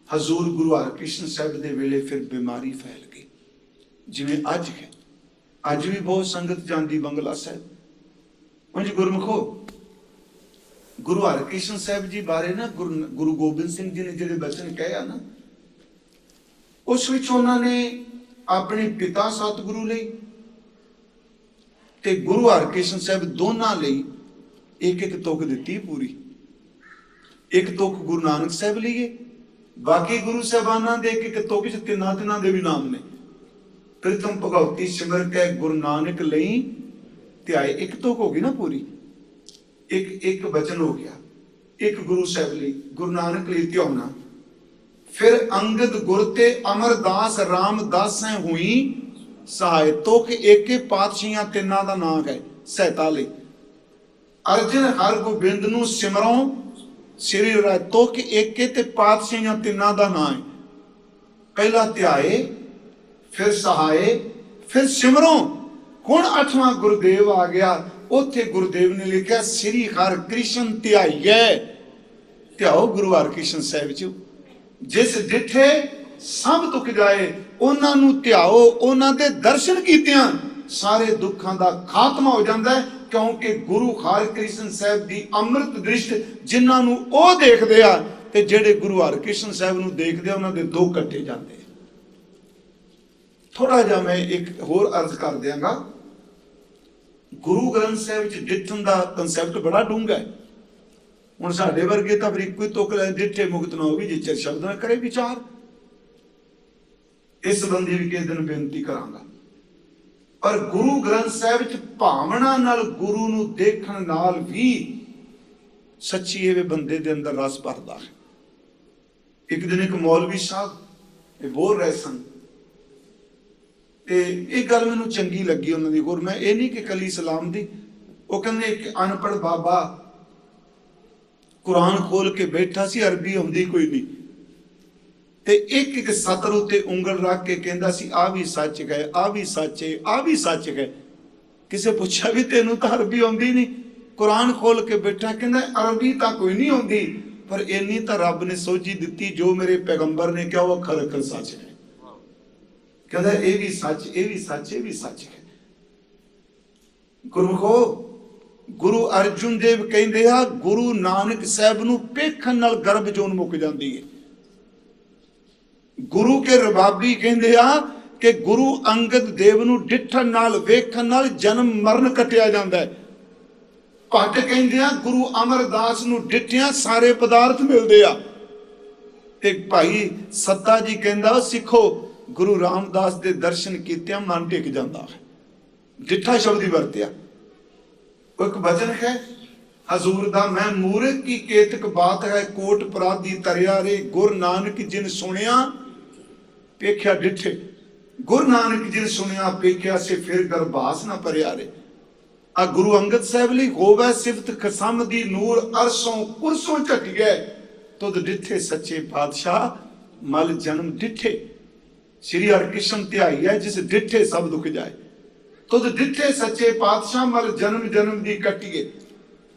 ਹਜ਼ੂਰ ਗੁਰੂ ਹਰਕ੍ਰਿਸ਼ਨ ਸਾਹਿਬ ਦੇ ਵੇਲੇ ਫਿਰ ਬਿਮਾਰੀ ਫੈਲ ਗਈ, ਜਿਵੇਂ ਅੱਜ ਹੈ। ਅੱਜ ਵੀ ਬਹੁਤ ਸੰਗਤ ਜਾਂਦੀ ਬੰਗਲਾ ਸਾਹਿਬ। ਉਂਝ ਗੁਰਮੁਖੋ, ਗੁਰੂ ਹਰਕ੍ਰਿਸ਼ਨ ਸਾਹਿਬ ਜੀ ਬਾਰੇ ਨਾ ਗੁਰੂ ਗੋਬਿੰਦ ਸਿੰਘ ਜੀ ਨੇ ਜਿਹੜੇ ਬਚਨ ਕਹੇ ਆ ਨਾ, ਉਸ ਵਿੱਚ ਉਹਨਾਂ ਨੇ ਆਪਣੇ ਪਿਤਾ ਸਤਿਗੁਰੂ ਲਈ ਤੇ ਗੁਰੂ ਹਰਕ੍ਰਿਸ਼ਨ ਸਾਹਿਬ ਦੋਨਾਂ ਲਈ ਇੱਕ ਇੱਕ ਤੁਕ ਦਿੱਤੀ ਪੂਰੀ। ਇੱਕ ਤੁਕ ਗੁਰੂ ਨਾਨਕ ਸਾਹਿਬ ਲਈ, ਬਾਕੀ ਗੁਰੂ ਸਾਹਿਬਾਨਾਂ ਦੇ ਇੱਕ ਇੱਕ ਤੁਕ ਚ ਤਿੰਨਾਂ ਦੇ ਵੀ ਨਾਮ ਨੇ। ਪ੍ਰੀਤਮ ਭਗਉਤੀ ਸਿਮਰ ਕੇ ਗੁਰੂ ਨਾਨਕ ਲਈ ਧਿਆਏ, ਇੱਕ ਤੁਕ ਹੋ ਗਈ ਨਾ ਪੂਰੀ, ਇੱਕ ਬਚਨ ਹੋ ਗਿਆ। ਇੱਕ ਗੁਰੂ ਸਾਹਿਬ ਲਈ, ਗੁਰੂ ਨਾਨਕ ਲਈ ਧਿਆਉਣਾ। ਫਿਰ ਅੰਗਦ ਗੁਰ ਤੇ ਅਮਰਦਾਸ ਰਾਮਦਾਸੈ ਹੋਈ ਸਹਾਇ। ਤੁਕ ਏਕੇ ਪਾਤਸ਼ਾਹੀਆਂ ਤਿੰਨਾਂ ਦਾ ਨਾਮ ਹੈ ਸਹਾਇਤਾ ਲਈ। ਅਰਜਨ ਹਰ ਗੋਬਿੰਦ ਨੂੰ ਸਿਮਰੋਂ ਸ੍ਰੀ ਰਾਏ। ਤੁਕ ਏਕੇ ਤੇ ਪਾਤਸ਼ਾਹੀਆਂ ਤਿੰਨਾਂ ਦਾ ਨਾਮ ਹੈ। ਪਹਿਲਾ ਧਿਆਏ, ਫਿਰ ਸਹਾਏ, ਫਿਰ ਸਿਮਰੋਂ। ਹੁਣ 8ਵਾਂ ਗੁਰਦੇਵ ਆ ਗਿਆ। ਉੱਥੇ ਗੁਰਦੇਵ ਨੇ ਲਿਖਿਆ ਸ੍ਰੀ ਹਰਿਕ੍ਰਿਸ਼ਨ ਧਿਆਈਐ। ਧਿਆਓ ਗੁਰੂ ਹਰਿਕ੍ਰਿਸ਼ਨ ਸਾਹਿਬ ਚ। ਜਿਸ ਜਿੱਥੇ ਸਭ ਤੁਕ ਜਾਏ ਉਹਨਾਂ ਨੂੰ ਧਿਆਓ। ਉਹਨਾਂ ਦੇ ਦਰਸ਼ਨ ਕੀਤਿਆਂ ਸਾਰੇ ਦੁੱਖਾਂ ਦਾ ਖਾਤਮਾ ਹੋ ਜਾਂਦਾ ਹੈ। ਕਿਉਂਕਿ ਗੁਰੂ ਹਰਿਕ੍ਰਿਸ਼ਨ ਸਾਹਿਬ ਦੀ ਅੰਮ੍ਰਿਤ ਦ੍ਰਿਸ਼ਟ ਜਿਨ੍ਹਾਂ ਨੂੰ ਉਹ ਦੇਖਦੇ ਆ, ਤੇ ਜਿਹੜੇ ਗੁਰੂ ਹਰਿਕ੍ਰਿਸ਼ਨ ਸਾਹਿਬ ਨੂੰ ਦੇਖਦੇ ਆ, ਉਹਨਾਂ ਦੇ ਦੋ ਕੱਟੇ ਜਾਂਦੇ। ਥੋੜਾ ਜਿਹਾ ਮੈਂ ਇੱਕ ਹੋਰ ਅਰਜ਼ ਕਰ ਦਿਆਂਗਾ। ਗੁਰੂ ਗ੍ਰੰਥ ਸਾਹਿਬ ਵਿੱਚ ਡਿੱਠਣ ਦਾ ਕਨਸੈਪਟ ਬੜਾ ਡੂੰਘਾ ਹੈ। ਹੁਣ ਸਾਡੇ ਵਰਗੇ ਤਾਂ ਫਿਰ ਇੱਕੋ ਹੀ ਤੁਕ ਲੈ, ਡਿੱਠੇ ਮੁਕਤ ਨਾ ਹੋਵੇ ਜਿਸ ਸ਼ਬਦ ਨਾਲ ਕਰੇ ਵਿਚਾਰ। ਇਸ ਸੰਬੰਧੀ ਵੀ ਕਿਸੇ ਦਿਨ ਬੇਨਤੀ ਕਰਾਂਗਾ। ਪਰ ਗੁਰੂ ਗ੍ਰੰਥ ਸਾਹਿਬ ਵਿੱਚ ਭਾਵਨਾ ਨਾਲ ਗੁਰੂ ਨੂੰ ਦੇਖਣ ਨਾਲ ਵੀ ਸੱਚੀ ਇਹ ਬੰਦੇ ਦੇ ਅੰਦਰ ਰਸ ਭਰਦਾ ਹੈ। ਇੱਕ ਦਿਨ ਇੱਕ ਮੌਲਵੀ ਸਾਹਿਬ ਇਹ ਬੋਲ ਰਹੇ ਸਨ, ਤੇ ਇਹ ਗੱਲ ਮੈਨੂੰ ਚੰਗੀ ਲੱਗੀ ਉਹਨਾਂ ਦੀ। ਹੋਰ ਮੈਂ ਇਹ ਨਹੀਂ ਕਿ ਕੱਲੀ ਸਲਾਮ ਦੀ। ਉਹ ਕਹਿੰਦੇ ਇੱਕ ਅਨਪੜ੍ਹ ਬਾਬਾ ਕੁਰਾਨ ਖੋਲ ਕੇ ਬੈਠਾ ਸੀ, ਅਰਬੀ ਆਉਂਦੀ ਕੋਈ ਨਹੀਂ, ਤੇ ਇੱਕ ਇੱਕ ਸਤਰ ਉੱਤੇ ਉਂਗਲ ਰੱਖ ਕੇ ਕਹਿੰਦਾ ਸੀ ਆ ਵੀ ਸੱਚ ਹੈ, ਆ ਵੀ ਸੱਚ ਹੈ, ਆ ਵੀ ਸੱਚ ਹੈ। ਕਿਸੇ ਪੁੱਛਿਆ ਵੀ ਤੈਨੂੰ ਤਾਂ ਅਰਬੀ ਆਉਂਦੀ ਨਹੀਂ? ਕੁਰਾਨ ਖੋਲ ਕੇ ਬੈਠਾ, ਕਹਿੰਦਾ ਅਰਬੀ ਤਾਂ ਕੋਈ ਨਹੀਂ ਆਉਂਦੀ, ਪਰ ਇੰਨੀ ਤਾਂ ਰੱਬ ਨੇ ਸੋਝੀ ਦਿੱਤੀ, ਜੋ ਮੇਰੇ ਪੈਗੰਬਰ ਨੇ ਕਿਹਾ ਉਹ ਅੱਖਰ ਅੱਖਰ ਸੱਚ ਹੈ। ਕਹਿੰਦਾ ਇਹ ਵੀ ਸੱਚ, ਇਹ ਵੀ ਸੱਚ, ਇਹ ਵੀ ਸੱਚ ਹੈ। ਗੁਰਮੁਖੋ, ਗੁਰੂ ਅਰਜੁਨ ਦੇਵ ਕਹਿੰਦੇ ਆ ਗੁਰੂ ਨਾਨਕ ਸਾਹਿਬ ਨੂੰ ਵੇਖਣ ਨਾਲ ਗਰਭ ਜੋਨ ਮੁੱਕ ਜਾਂਦੀ ਹੈ। ਗੁਰੂ ਕੇ ਰਬਾਬੀ ਕਹਿੰਦੇ ਆ ਕਿ ਗੁਰੂ ਅੰਗਦ ਦੇਵ ਨੂੰ ਡਿੱਠਣ ਨਾਲ, ਵੇਖਣ ਨਾਲ ਜਨਮ ਮਰਨ ਕੱਟਿਆ ਜਾਂਦਾ ਹੈ। ਭੱਟ ਕਹਿੰਦੇ ਆ ਗੁਰੂ ਅਮਰਦਾਸ ਨੂੰ ਡਿੱਠਿਆਂ ਸਾਰੇ ਪਦਾਰਥ ਮਿਲਦੇ ਆ। ਤੇ ਭਾਈ ਸੱਤਾ ਜੀ ਕਹਿੰਦਾ ਸਿੱਖੋ ਗੁਰੂ ਰਾਮਦਾਸ ਦੇ ਦਰਸ਼ਨ ਕੀਤਿਆਂ ਮਨ ਟਿਕ ਜਾਂਦਾ ਹੈ। ਡਿੱਠਾ ਸ਼ਬਦ ਹੀ ਵਰਤਿਆ। ਉਹ ਇੱਕ ਬਚਨ ਹੈ ਹਜ਼ੂਰ ਦਾ, ਮੈਂ ਮੂਰਖ ਕੀ ਕੇਤਕ ਬਾਤ ਹੈ, ਕੋਟ ਅਪਰਾਧੀ ਤਰਿਆ ਰੇ, ਗੁਰ ਨਾਨਕ ਜਿਨ ਸੁਣਿਆ ਪੇਖਿਆ ਡਿੱਠੇ। ਗੁਰ ਨਾਨਕ ਜਿਨ ਸੁਣਿਆ ਪੇਖਿਆ ਸੇ ਫਿਰ ਗਰਭਾਸ ਨਾ ਭਰਿਆ ਰੇ। ਆ ਗੁਰੂ ਅੰਗਦ ਸਾਹਿਬ ਲਈ ਹੋਵੇ ਸਿਫਤ ਖਸਮ ਦੀ, ਨੂਰ ਅਰਸੋਂ ਕੁਰਸੋਂ ਝਟਿਐ, ਤੁਧ ਡਿੱਠੇ ਸੱਚੇ ਪਾਤਸ਼ਾਹ ਮਲ ਜਨਮ ਡਿੱਠੇ। श्री हरकृष्ण ध्याई है जिस डिठे सब दुख जाए, तुद डिठे सच्चे पातशाह मल जन्म जन्म दी कटिए।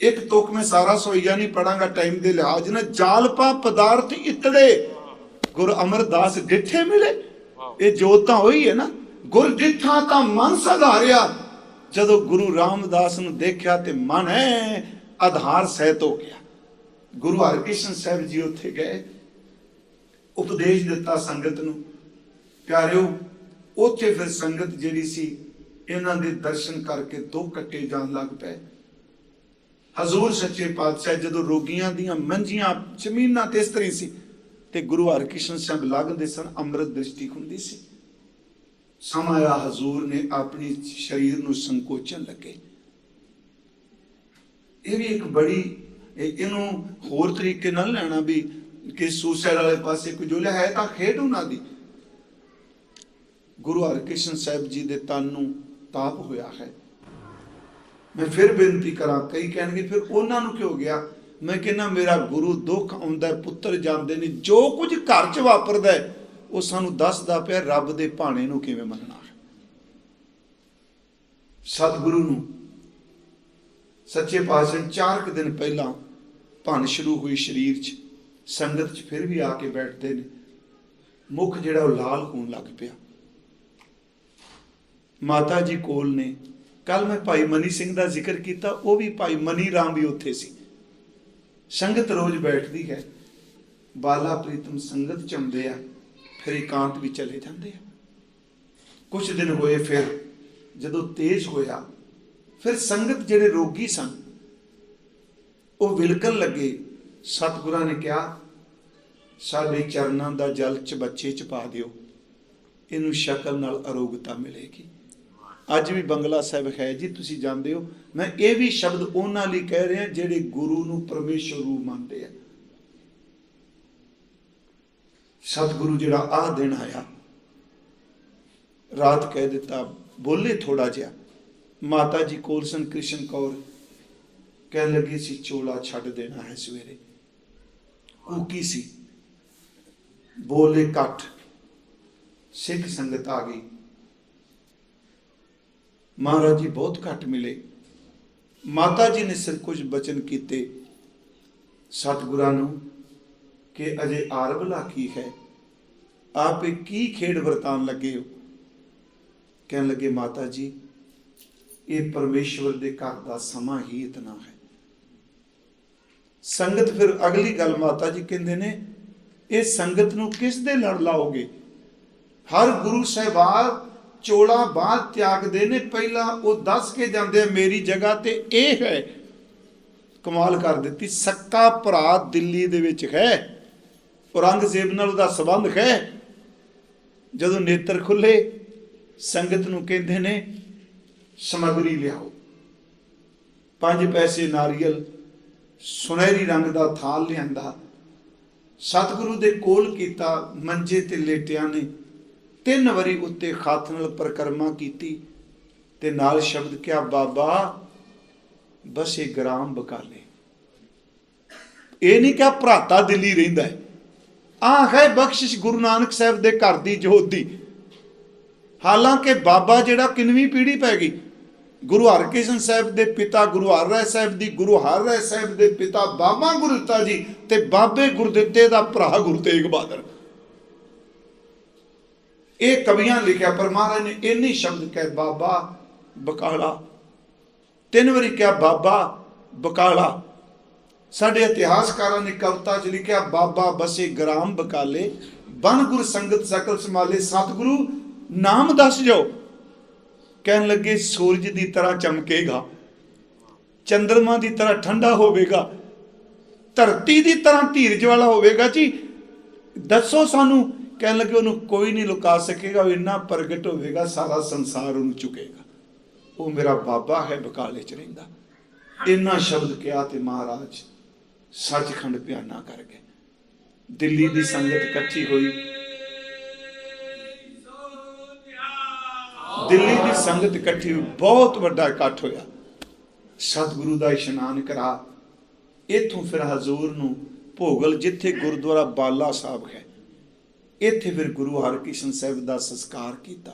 एक तुक में सारा सोईया नहीं पढ़ांगा टाइम दे लिहाज ने। जालपा पदार्थ इतड़े गुर अमरदास डिठे मिले। ये जोत तां होई है ना, गुर डिठा तां मन सधारिया। जदों गुरु रामदास नूं देखिया ते मन है आधार सहित हो गया। गुरु हरकृष्ण साहब जी उत्थे गए, उपदेश दिता संगत नूं। प्यारिओ उत्थे फिर संगत जिहड़ी सी इन्हां दे दर्शन करके दो कट्टे जान लग पे। हजूर सच्चे पातशाह जदों रोगियां दीयां मंजियां जमीनां ते इस तरह सी ते गुरु हरकृष्ण साहब लगदे सन, अमृत दृष्टि हुंदी सी। समाया हजूर ने अपनी शरीर नूं संकोचन लगे। ये भी एक बड़ी इहनूं होर तरीके नाल लैणा भी कि सुसाइड वाले पासे कोई जो है तां खेड उन्हां दी। गुरु हरकृष्ण साहब जी दे तन नूं ताप होया है। मैं फिर बेनती करा, कई कहणगे फिर उन्हां नूं क्यों गया? मैं कहना मेरा गुरु दुख आउंदा है, पुत्र जांदे ने, जो कुछ घर च वापरदा है वो सानूं दसदा पिया रब दे भाणे नूं किवें मनना है। सतगुरु नूं सच्चे पातशाह 4 दिन पहला भन शुरू हुई शरीर च, संगत च फिर भी आके बैठते ने, मुख जिहड़ा लाल होण लग पिया। माता जी कोल ने, कल मैं भाई मनी सिंह का जिक्र किया, वो भी भाई मनी राम भी उत्थे सी। संगत रोज बैठती है, बाला प्रीतम संगत चमदे आ, फिर एकांत भी चले जाते हैं। कुछ दिन होए, फिर जदों तेज होया, फिर संगत जिहड़े रोगी सन वो विलकन लगे। सतगुरां ने कहा साडे चरनां दा जल चबच्चे च पा दिओ, इनू शक्ल नाल अरोगता मिलेगी। अज भी बंगला साहब है जी, तुसी जानते हो। मैं ये भी शब्द उन्हां लई कह रहा जिहड़े गुरु नूं परमेश्वर रूप मानते हैं। सतगुरु जिहड़ा आ दिन आया, रात कह दिता, बोले थोड़ा जिहा। माता जी कोल सन कृष्ण कौर, कह लगे सी चोला छड्ड देना है सवेरे। कूकी सी, बोले घट। सिख संगत आ गई। महाराज जी बहुत घट मिले। माता जी ने सिर कुछ बचन किए सतगुरां नूं कि अजे आरबला की है, आप की खेड़ वरतान लगे हो? कहने लगे माता जी ये परमेश्वर दे घर दा समा ही इतना है। संगत फिर अगली गल माता जी कहंदे ने, ये संगत नूं किस दे लड़ लाओगे? हर गुरु साहिबान चोला बाहर त्यागते ने, पहला वो दस के जाते मेरी जगह ते ए है। कमाल कर दी, सक्का भरा दिल्ली दे विच है, औरंगजेब नाल उहदा संबंध है। जदों नेत्र खुले, संगत नूं कहंदे ने समगरी लियाओ। 5 पैसे नारियल, सुनहरी रंग दा थाल लिआंदा, सतगुरु दे कोल कीता, मंजे ते लेटिया ने 3 वारी उत्ते खात नाल परिक्रमा कीती ते नाल शब्द क्या, बाबा बसे ग्राम बकाले। ये नहीं क्या भराता दिल्ली रहिंदा है, आ है बख्शिश गुरु नानक साहब दे घर दी जोत दी। हालांकि बाबा जिहड़ा किनवीं पीढ़ी पै गई, गुरु हरकृष्ण साहब दे पिता गुरु हर राय साहब दी, गुरु हर राय साहब दे पिता बाबा गुरदित्ता जी ते बाबे गुरदित्ते दा भरा गुरु तेग बहादुर। ये कवियां लिखा, पर महाराज ने इन्नी शब्द कह, बाबा बकाला 3 वारी क्या, बाबा बकाला। साडे इतिहासकारां ने कविता च लिखा, बाबा बसे ग्राम बकाले, बन गुर संगत सकल संभाले। सतगुरु नाम दस जाओ। कहन लगे सूरज की तरह चमकेगा, चंद्रमा की तरह ठंडा होवेगा, धरती की तरह धीरज वाला होवेगा। जी दसो सानू ਕਹਿਣ ਲੱਗੇ ਉਹਨੂੰ ਕੋਈ ਨਹੀਂ ਲੁਕਾ ਸਕੇਗਾ, ਉਹ ਇੰਨਾ ਪ੍ਰਗਟ ਹੋਵੇਗਾ ਸਾਰਾ ਸੰਸਾਰ ਉਹਨੂੰ ਚੁੱਕੇਗਾ। ਉਹ ਮੇਰਾ ਬਾਬਾ ਹੈ, ਬਕਾਲੇ 'ਚ ਰਹਿੰਦਾ। ਇੰਨਾ ਸ਼ਬਦ ਕਿਹਾ ਤੇ ਮਹਾਰਾਜ ਸੱਚਖੰਡ ਬਿਆਨਾ ਕਰ ਗਏ। ਦਿੱਲੀ ਦੀ ਸੰਗਤ ਇਕੱਠੀ ਹੋਈ, ਦਿੱਲੀ ਦੀ ਸੰਗਤ ਇਕੱਠੀ ਹੋਈ, ਬਹੁਤ ਵੱਡਾ ਇਕੱਠ ਹੋਇਆ। ਸਤਿਗੁਰੂ ਦਾ ਇਸ਼ਨਾਨ ਕਰਾ, ਇੱਥੋਂ ਫਿਰ ਹਜ਼ੂਰ ਨੂੰ ਭੋਗਲ, ਜਿੱਥੇ ਗੁਰਦੁਆਰਾ ਬਾਲਾ ਸਾਹਿਬ ਹੈ, ਇੱਥੇ ਫਿਰ ਗੁਰੂ ਹਰਕ੍ਰਿਸ਼ਨ ਸਾਹਿਬ ਦਾ ਸੰਸਕਾਰ ਕੀਤਾ।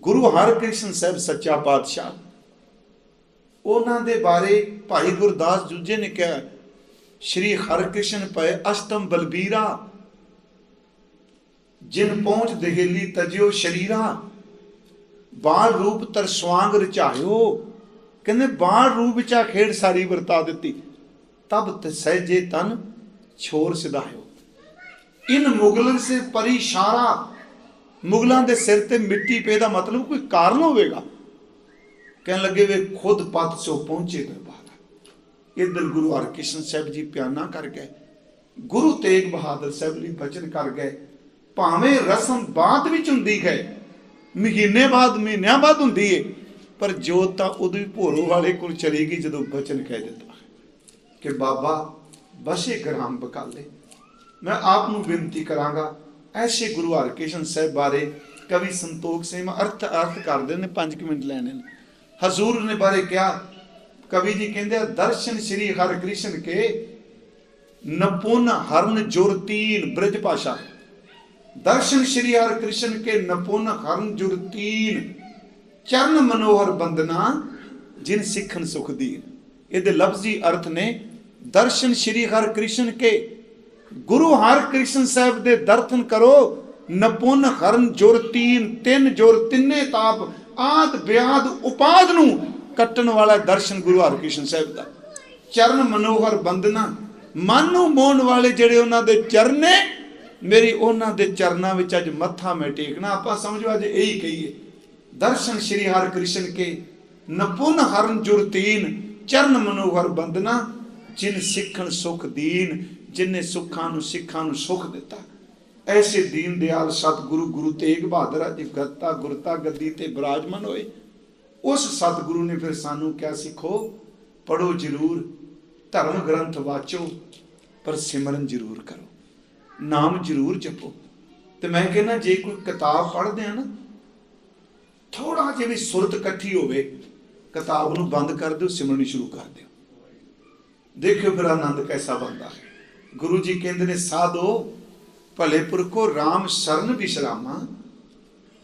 ਗੁਰੂ ਹਰਕ੍ਰਿਸ਼ਨ ਸਾਹਿਬ ਸੱਚਾ ਪਾਤਸ਼ਾਹ, ਉਹਨਾਂ ਦੇ ਬਾਰੇ ਭਾਈ ਗੁਰਦਾਸ ਜੁਝੇ ਨੇ ਕਿਹਾ, ਸ਼੍ਰੀ ਹਰਕ੍ਰਿਸ਼ਨ ਪਏ ਅਸ਼ਟਮ ਬਲਬੀਰਾ, ਜਿਨ ਪਹੁੰਚ ਦਹੇਲੀ ਤਜਿਓ ਸ਼ਰੀਰਾ, ਬਾਲ ਰੂਪ ਤਰਸਵਾਂਗ ਰਚਾਇਓ। ਕਹਿੰਦੇ ਬਾਲ ਰੂਪ ਵਿੱਚ ਆ ਖੇਡ ਸਾਰੀ ਵਰਤਾ ਦਿੱਤੀ। ਤਬ ਸਹਿਜੇ ਤਨ ਛੋਰ ਸਿਧਾਇਓ। ਇਨ ਮੁਗਲਨ ਸੇ ਪਰੀ ਇਸ਼ਾਰਾ, ਮੁਗਲਾਂ ਦੇ ਸਿਰ ਤੇ ਮਿੱਟੀ ਪੇ ਦਾ ਮਤਲਬ ਕੋਈ ਕਾਰਨ ਹੋਵੇਗਾ। ਕਹਿਣ ਲੱਗੇ ਵੇ ਖੁਦ ਪਤ ਸੋ ਪਹੁੰਚੇ ਦਰਬਾਰ। ਇੱਧਰ ਗੁਰੂ ਹਰਕ੍ਰਿਸ਼ਨ ਸਾਹਿਬ ਜੀ ਬਿਆਨਾ ਕਰ ਗਏ, ਗੁਰੂ ਤੇਗ ਬਹਾਦਰ ਸਾਹਿਬ ਲਈ ਬਚਨ ਕਰ ਗਏ। ਭਾਵੇਂ ਰਸਮ ਬਾਅਦ ਵਿੱਚ ਹੁੰਦੀ ਹੈ, ਮਹੀਨੇ ਬਾਅਦ ਮਹੀਨਿਆਂ ਬਾਅਦ ਹੁੰਦੀ ਹੈ, ਪਰ ਜੋਤ ਤਾਂ ਉਦੋਂ ਹੀ ਭੋਰੋ ਵਾਲੇ ਕੋਲ ਚਲੀ ਗਈ ਜਦੋਂ ਬਚਨ ਕਹਿ ਦਿੱਤਾ ਕਿ ਬਾਬਾ ਬਸੇ ਗ੍ਰਾਮ ਬਕਾਲੇ। ਮੈਂ ਆਪ ਨੂੰ ਬੇਨਤੀ ਕਰਾਂਗਾ, ਐਸੇ ਗੁਰੂ ਹਰਕ੍ਰਿਸ਼ਨ ਸਾਹਿਬ ਬਾਰੇ ਕਵੀ ਸੰਤੋਖ ਸਿੰਘ ਅਰਥ ਕਰਦੇ ਨੇ, 5 ਮਿੰਟ ਲੈਣੇ ਨੇ। ਹਜ਼ੂਰ ਨੇ ਬਾਰੇ ਕਿਹਾ, ਕਵੀ ਜੀ ਕਹਿੰਦੇ ਦਰਸ਼ਨ ਸ਼੍ਰੀ ਹਰਕ੍ਰਿਸ਼ਨ ਕੇ ਨਪੁੰਨ ਹਰਨ ਜੁਰਤੀਨ, ਬ੍ਰਿਜ ਭਾਸ਼ਾ। ਦਰਸ਼ਨ ਸ਼੍ਰੀ ਹਰਕ੍ਰਿਸ਼ਨ ਕੇ ਨਪੁੰਨ ਹਰਨ ਜੁਰਤੀਨ, ਚਰਨ ਮਨੋਹਰ ਬੰਦਨਾ ਜਿਨ ਸਿੱਖਨ ਸੁਖ ਦੀਨ। ਇਹਦੇ ਲਫ਼ਜ਼ੀ ਅਰਥ ਨੇ ਦਰਸ਼ਨ ਸ਼੍ਰੀ ਹਰਕ੍ਰਿਸ਼ਨ ਕੇ, ਗੁਰੂ ਹਰਕ੍ਰਿਸ਼ਨ ਸਾਹਿਬ ਦੇ ਦਰਸ਼ਨ ਕਰੋ। ਨਪੁੰਨ ਹਰਨ ਜੁਰਤੀਨ, 3 ਜੁਰ, ਤਿੰਨੇ ਤਾਪ, ਆਦ ਵਿਆਦ ਉਪਾਦ ਨੂੰ ਕੱਟਣ ਵਾਲਾ ਦਰਸ਼ਨ ਗੁਰੂ ਹਰਕ੍ਰਿਸ਼ਨ ਸਾਹਿਬ ਦਾ। ਚਰਨ ਮਨੋਹਰ ਬੰਦਨਾ, ਮਨ ਨੂੰ ਮੋਹਣ ਵਾਲੇ ਜਿਹੜੇ ਉਹਨਾਂ ਦੇ ਚਰਨ ਨੇ, ਮੇਰੀ ਉਹਨਾਂ ਦੇ ਚਰਨਾਂ ਵਿੱਚ ਅੱਜ ਮੱਥਾ ਮੈਂ ਟੇਕਣਾ। ਆਪਾਂ ਸਮਝੋ ਅੱਜ ਇਹੀ ਕਹੀਏ, ਦਰਸ਼ਨ ਸ਼੍ਰੀ ਹਰਕ੍ਰਿਸ਼ਨ ਕੇ ਨਪੁੰਨ ਹਰਨ ਜੁਰਤੀਨ, ਚਰਨ ਮਨੋਹਰ ਬੰਦਨਾ ਜਿਨ ਸਿੱਖਣ ਸੁਖ ਦੀਨ, ਜਿਨੇ ਸੁੱਖਾਂ ਨੂੰ ਸਿੱਖਾਂ ਨੂੰ ਸੁਖ ਦਿੱਤਾ। ਐਸੇ ਦੀਨ ਦਿਆਲ ਸਤਿਗੁਰੂ ਗੁਰੂ ਤੇਗ ਬਹਾਦਰ ਅੱਜ ਗੱਤਾ ਗੁਰਤਾ ਗੱਦੀ ਤੇ ਬਿਰਾਜਮਾਨ ਹੋਏ। ਉਸ ਸਤਿਗੁਰੂ ਨੇ ਫਿਰ ਸਾਨੂੰ ਕਿਹਾ, ਸਿੱਖੋ ਪੜੋ ਜ਼ਰੂਰ, ਧਰਮ ਗ੍ਰੰਥ ਵਾਚੋ, ਪਰ ਸਿਮਰਨ ਜ਼ਰੂਰ ਕਰੋ, ਨਾਮ ਜ਼ਰੂਰ ਜਪੋ। ਤੇ ਮੈਂ ਕਹਿੰਦਾ ਜੇ ਕੋਈ ਕਿਤਾਬ ਪੜ੍ਹਦੇ ਆ ਨਾ, ਥੋੜਾ ਜਿਹਾ ਵੀ ਸੁਰਤ ਇਕੱਠੀ ਹੋਵੇ, ਕਿਤਾਬ ਨੂੰ ਬੰਦ ਕਰ ਦਿਓ, ਸਿਮਰਨੀ ਸ਼ੁਰੂ ਕਰ ਦਿਓ, ਦੇਖਿਓ ਫਿਰ ਆਨੰਦ ਕੈਸਾ ਬਣਦਾ ਹੈ। ਗੁਰੂ ਜੀ ਕਹਿੰਦੇ ਨੇ, ਸਾਧੋ ਭਲੇ ਪੁਰਖੋ ਰਾਮ ਸ਼ਰਨ ਵਿਸ਼ਰਾਮਾ,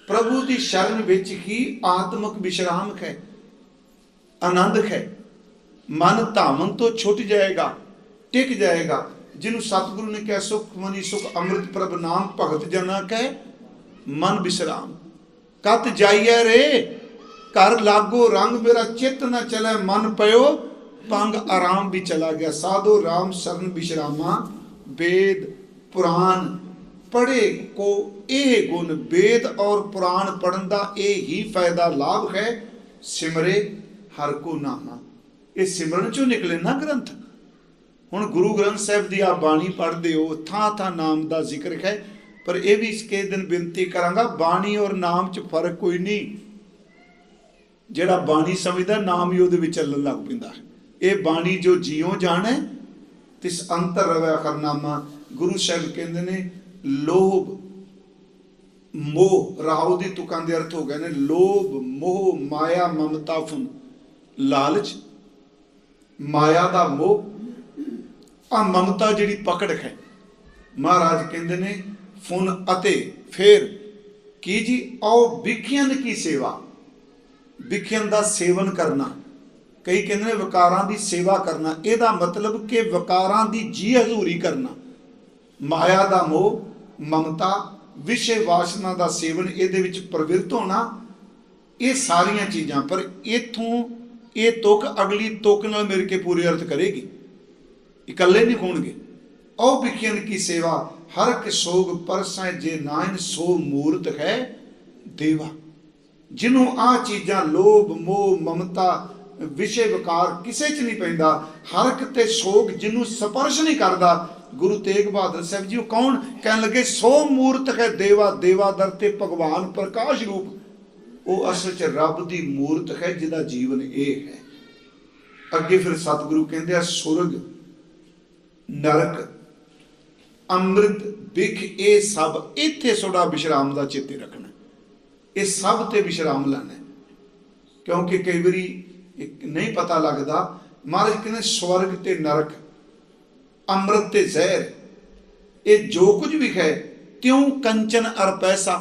ਪ੍ਰਭੂ ਦੀ ਸ਼ਰਨ ਵਿੱਚ ਹੀ ਆਤਮਿਕ ਵਿਸ਼ਰਾਮ ਹੈ, ਆਨੰਦ ਹੈ। ਮਨ ਧਾਮਨ ਤੋਂ ਛੁੱਟ ਜਾਏਗਾ, ਟਿਕ ਜਾਏਗਾ। ਜਿਹਨੂੰ ਸਤਿਗੁਰੂ ਨੇ ਕਿਹਾ, ਸੁਖ ਮਨੀ ਸੁਖ ਅੰਮ੍ਰਿਤ ਪ੍ਰਭ ਨਾਮ, ਭਗਤ ਜਨਾ ਕਹਿ ਮਨ ਵਿਸ਼ਰਾਮ। ਕਤ ਜਾਈਐ ਰੇ ਘਰ ਲਾਗੋ ਰੰਗ, ਮੇਰਾ ਚਿੱਤ ਨਾ ਚਲੇ ਮਨ ਪਇਓ ਪੰਗ, ਆਰਾਮ ਵੀ ਚਲਾ ਗਿਆ। ਸਾਧੋ ਰਾਮ ਸ਼ਰਨ ਵਿਸ਼ਰਾਮਾ, वेद पुराण पढ़े को ਇਹ गुण, वेद और पुराण पढ़न का यही फायदा लाभ है। सिमरे हर को नामा, ये सिमरन चो निकले ना ग्रंथ। हुण गुरु ग्रंथ साहिब दी आप बाणी पढ़ते हो, थां थां नाम का जिक्र है, पर यह भी किस दिन बेनती करांगा, बाणी और नाम च फर्क कोई नहीं। जिहड़ा बाणी समझदा नाम ही उहदे विच चलण लग पैंदा है। ये बाणी जो जियो जाने तिस अंतर रवै अखरनामा। गुरु साहिब कहते ने लोभ मोह, राहु दी तुकां दे अर्थ हो गए ने लोभ मोह माया ममता फुन। लालच माया दा मोह, आ ममता जिहड़ी पकड़ है। महाराज कहते ने फुन अते फिर की जी, आओ विखियन की सेवा, विखियन दा सेवन करना। कई कहते हैं वकारां दी सेवा करना, ਇਹਦਾ मतलब कि वकारां दी जी हजूरी करना। माया दा मोह, ममता, विषय वासना दा सेवन, ਇਹਦੇ ਵਿੱਚ प्रवृत्त होना, ये सारियां चीज़ां। पर इथों ये तुक अगली तुक नाल मिल के पूरे अर्थ करेगी, इकल्ले नहीं होणगे। औ विखियन की सेवा हर के सोग परसां जे नाइन, सो मूर्त है देवा। जिन्हों आ चीज़ां लोभ मोह ममता विषय विकार किसे च नहीं पैंदा, हरक ते सोग जिन्हों स्पर्श नहीं करता, गुरु तेग बहादुर साहब जी कौन कह लगे, सो मूर्त है देवा देवा दर ते भगवान प्रकाश रूप। वो असल च रब की मूर्त है जिहदा जीवन ये है। अगे फिर सतगुरु कहते हैं सुरग नरक अमृत बिख ये सब इत्थे सोड़ा विश्राम का चेते रखना, ये सब ते विश्राम लाना, क्योंकि कई बारी नहीं पता लगता। महाराज कहते स्वर्ग ते नरक अमृत ते जहर, ये जो कुछ भी है त्यों कंचन अर पैसा।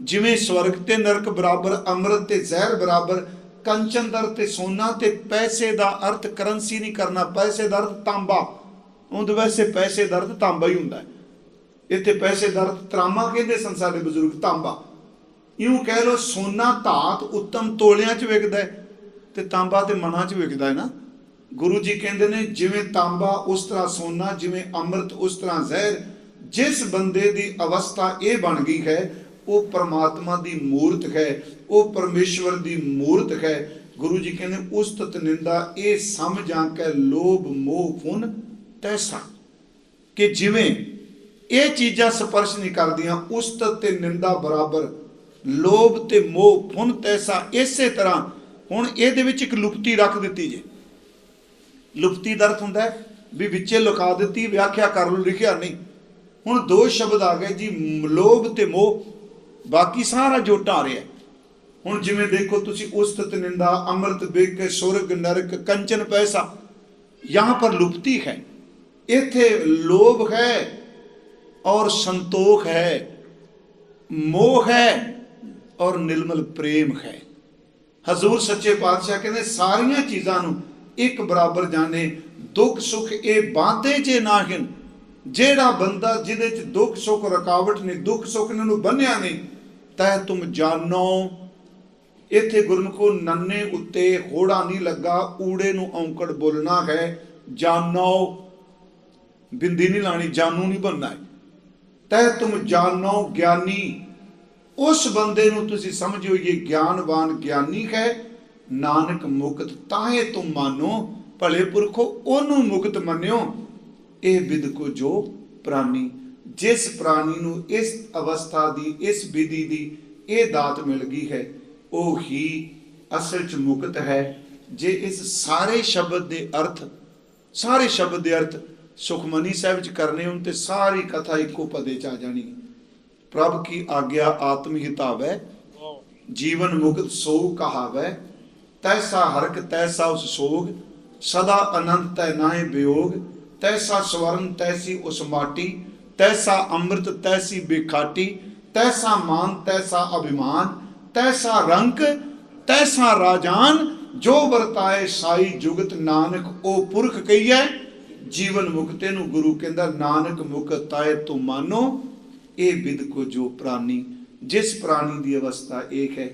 जिमें स्वर्ग ते नरक बराबर, अमृत ते जहर बराबर, कंचन दर ते सोना ते पैसे का अर्थ करंसी नहीं करना, पैसे का अर्थ तांबा। उन्हें वैसे पैसे का अर्थ तांबा ही होंदा है, इत्थे पैसे का अर्थ त्रामा कहते सन साडे बजुर्ग, तांबा। यूं कह लो सोना धात उत्तम तोलियां च विकदा है, ते तांबा ते मना च विकदा है ना। गुरु जी कहते ने जिवें तांबा उस तरह सोना, जिवें अमृत उस तरह जहर। जिस बंदे की अवस्था ये बन गई है वो परमात्मा की मूर्त है, वो परमेश्वर की मूर्त है। गुरु जी कहते उस्तत निंदा ये समझ आके लोभ मोह फुन तैसा, कि जिवें ये चीज़ां स्पर्श नहीं करदियां, उस्तत ते निंदा बराबर, लोभ ते मोह फुन तैसा। इसे तरह हुण इहदे विच एक लुप्ती रख दित्ती जे। लुप्ती का अर्थ हुंदा है भी विचे लुका दित्ती, व्याख्या कर लो, लिखिया नहीं। हुण दो शब्द आ गए जी, लोभ ते मोह, बाकी सारा जोटा आ रहा है। हुण जिवें देखो तुसी उस्तत निंदा, अमृत बिक, सुरग नरक, कंचन पैसा, यहाँ पर लुप्ती है। इत्थे लोभ है और संतोख है, मोह है और निर्मल प्रेम है। हजूर सच्चे पातशाह कहते सारिया चीज़ों नूं एक बराबर जाने, दुख सुख ये बांधे जे नाहिन। जेड़ा बंदा जिदे च दुख सुख रुकावट नहीं, दुख सुख ने बन्निया नहीं, तै तुम जानो। इत्थे गुरमुखो नन्ने उत्ते होड़ा नहीं लगा, ऊड़े नूं औंकड़ बोलना है, जानो बिंदी नहीं लानी, जानू नहीं बनना है। तै तुम जानो ज्ञानी, उस बंदे नूं तुसी समझो ये ज्ञानवान ज्ञानी है। नानक मुक्त ताहे तुम मानो, भले पुरखो ओनू मुक्त मन्यो। ये विद को जो प्राणी, जिस प्राणी नूं इस अवस्था दी, इस विधि दी ये दात मिल गई है, वो ही असल च मुक्त है। जे इस सारे शब्द दे अर्थ, सारे शब्द दे अर्थ सुखमनी साहिब च करने हों ते सारी कथा इको पदे च आ जानी। प्रभ की आज्ञा आत्म हितावै, जीवन मुक्त सो कहावै। तैसा हरक तैसा उस सोग, सदा अनंत तै नाहे वियोग। तैसा स्वर्ण तैसी उस माटी, तैसा अमृत तैसी बेखाटी। तैसा मान तैसा अभिमान, तैसा रंक तैसा राजान। जो वरताए साई जुगत नानक ओ पुरख कहिए। जीवन मुक्ते नूं गुरु कहंदा नानक मुक्त ताए तुम मानो। ये विद को जो प्राणी, जिस प्राणी की अवस्था एक है।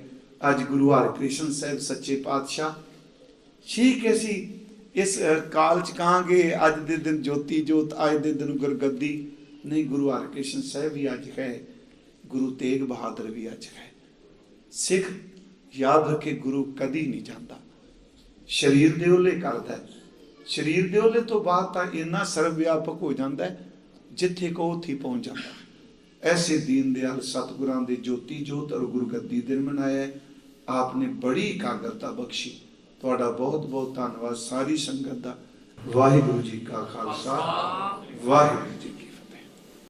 अज गुरु हरकृष्ण साहब सच्चे पातशाह ठीक है सी इस काल च कहांगे अज दे दिन ज्योति जोत, अज दे दिन गुरगद्दी नहीं। गुरु हरकृष्ण साहब भी अज है, गुरु तेग बहादुर भी अज है। सिख याद रखे गुरु कदी नहीं जाता, शरीर दे ओले करता है। शरीर दे ओले तो बाद तो इन्ना सर्वव्यापक हो जाता है जिथे को उत्थे पहुँच जाता। ऐसे दीन दयाल सतगुरां दे ज्योति जोत और गुरगद्दी दिन मनाया है। आपने बड़ी एकाग्रता बख्शी, तुहाडा बहुत बहुत धन्यवाद सारी संगत दा। वाहिगुरू जी का खालसा, वाहिगुरू।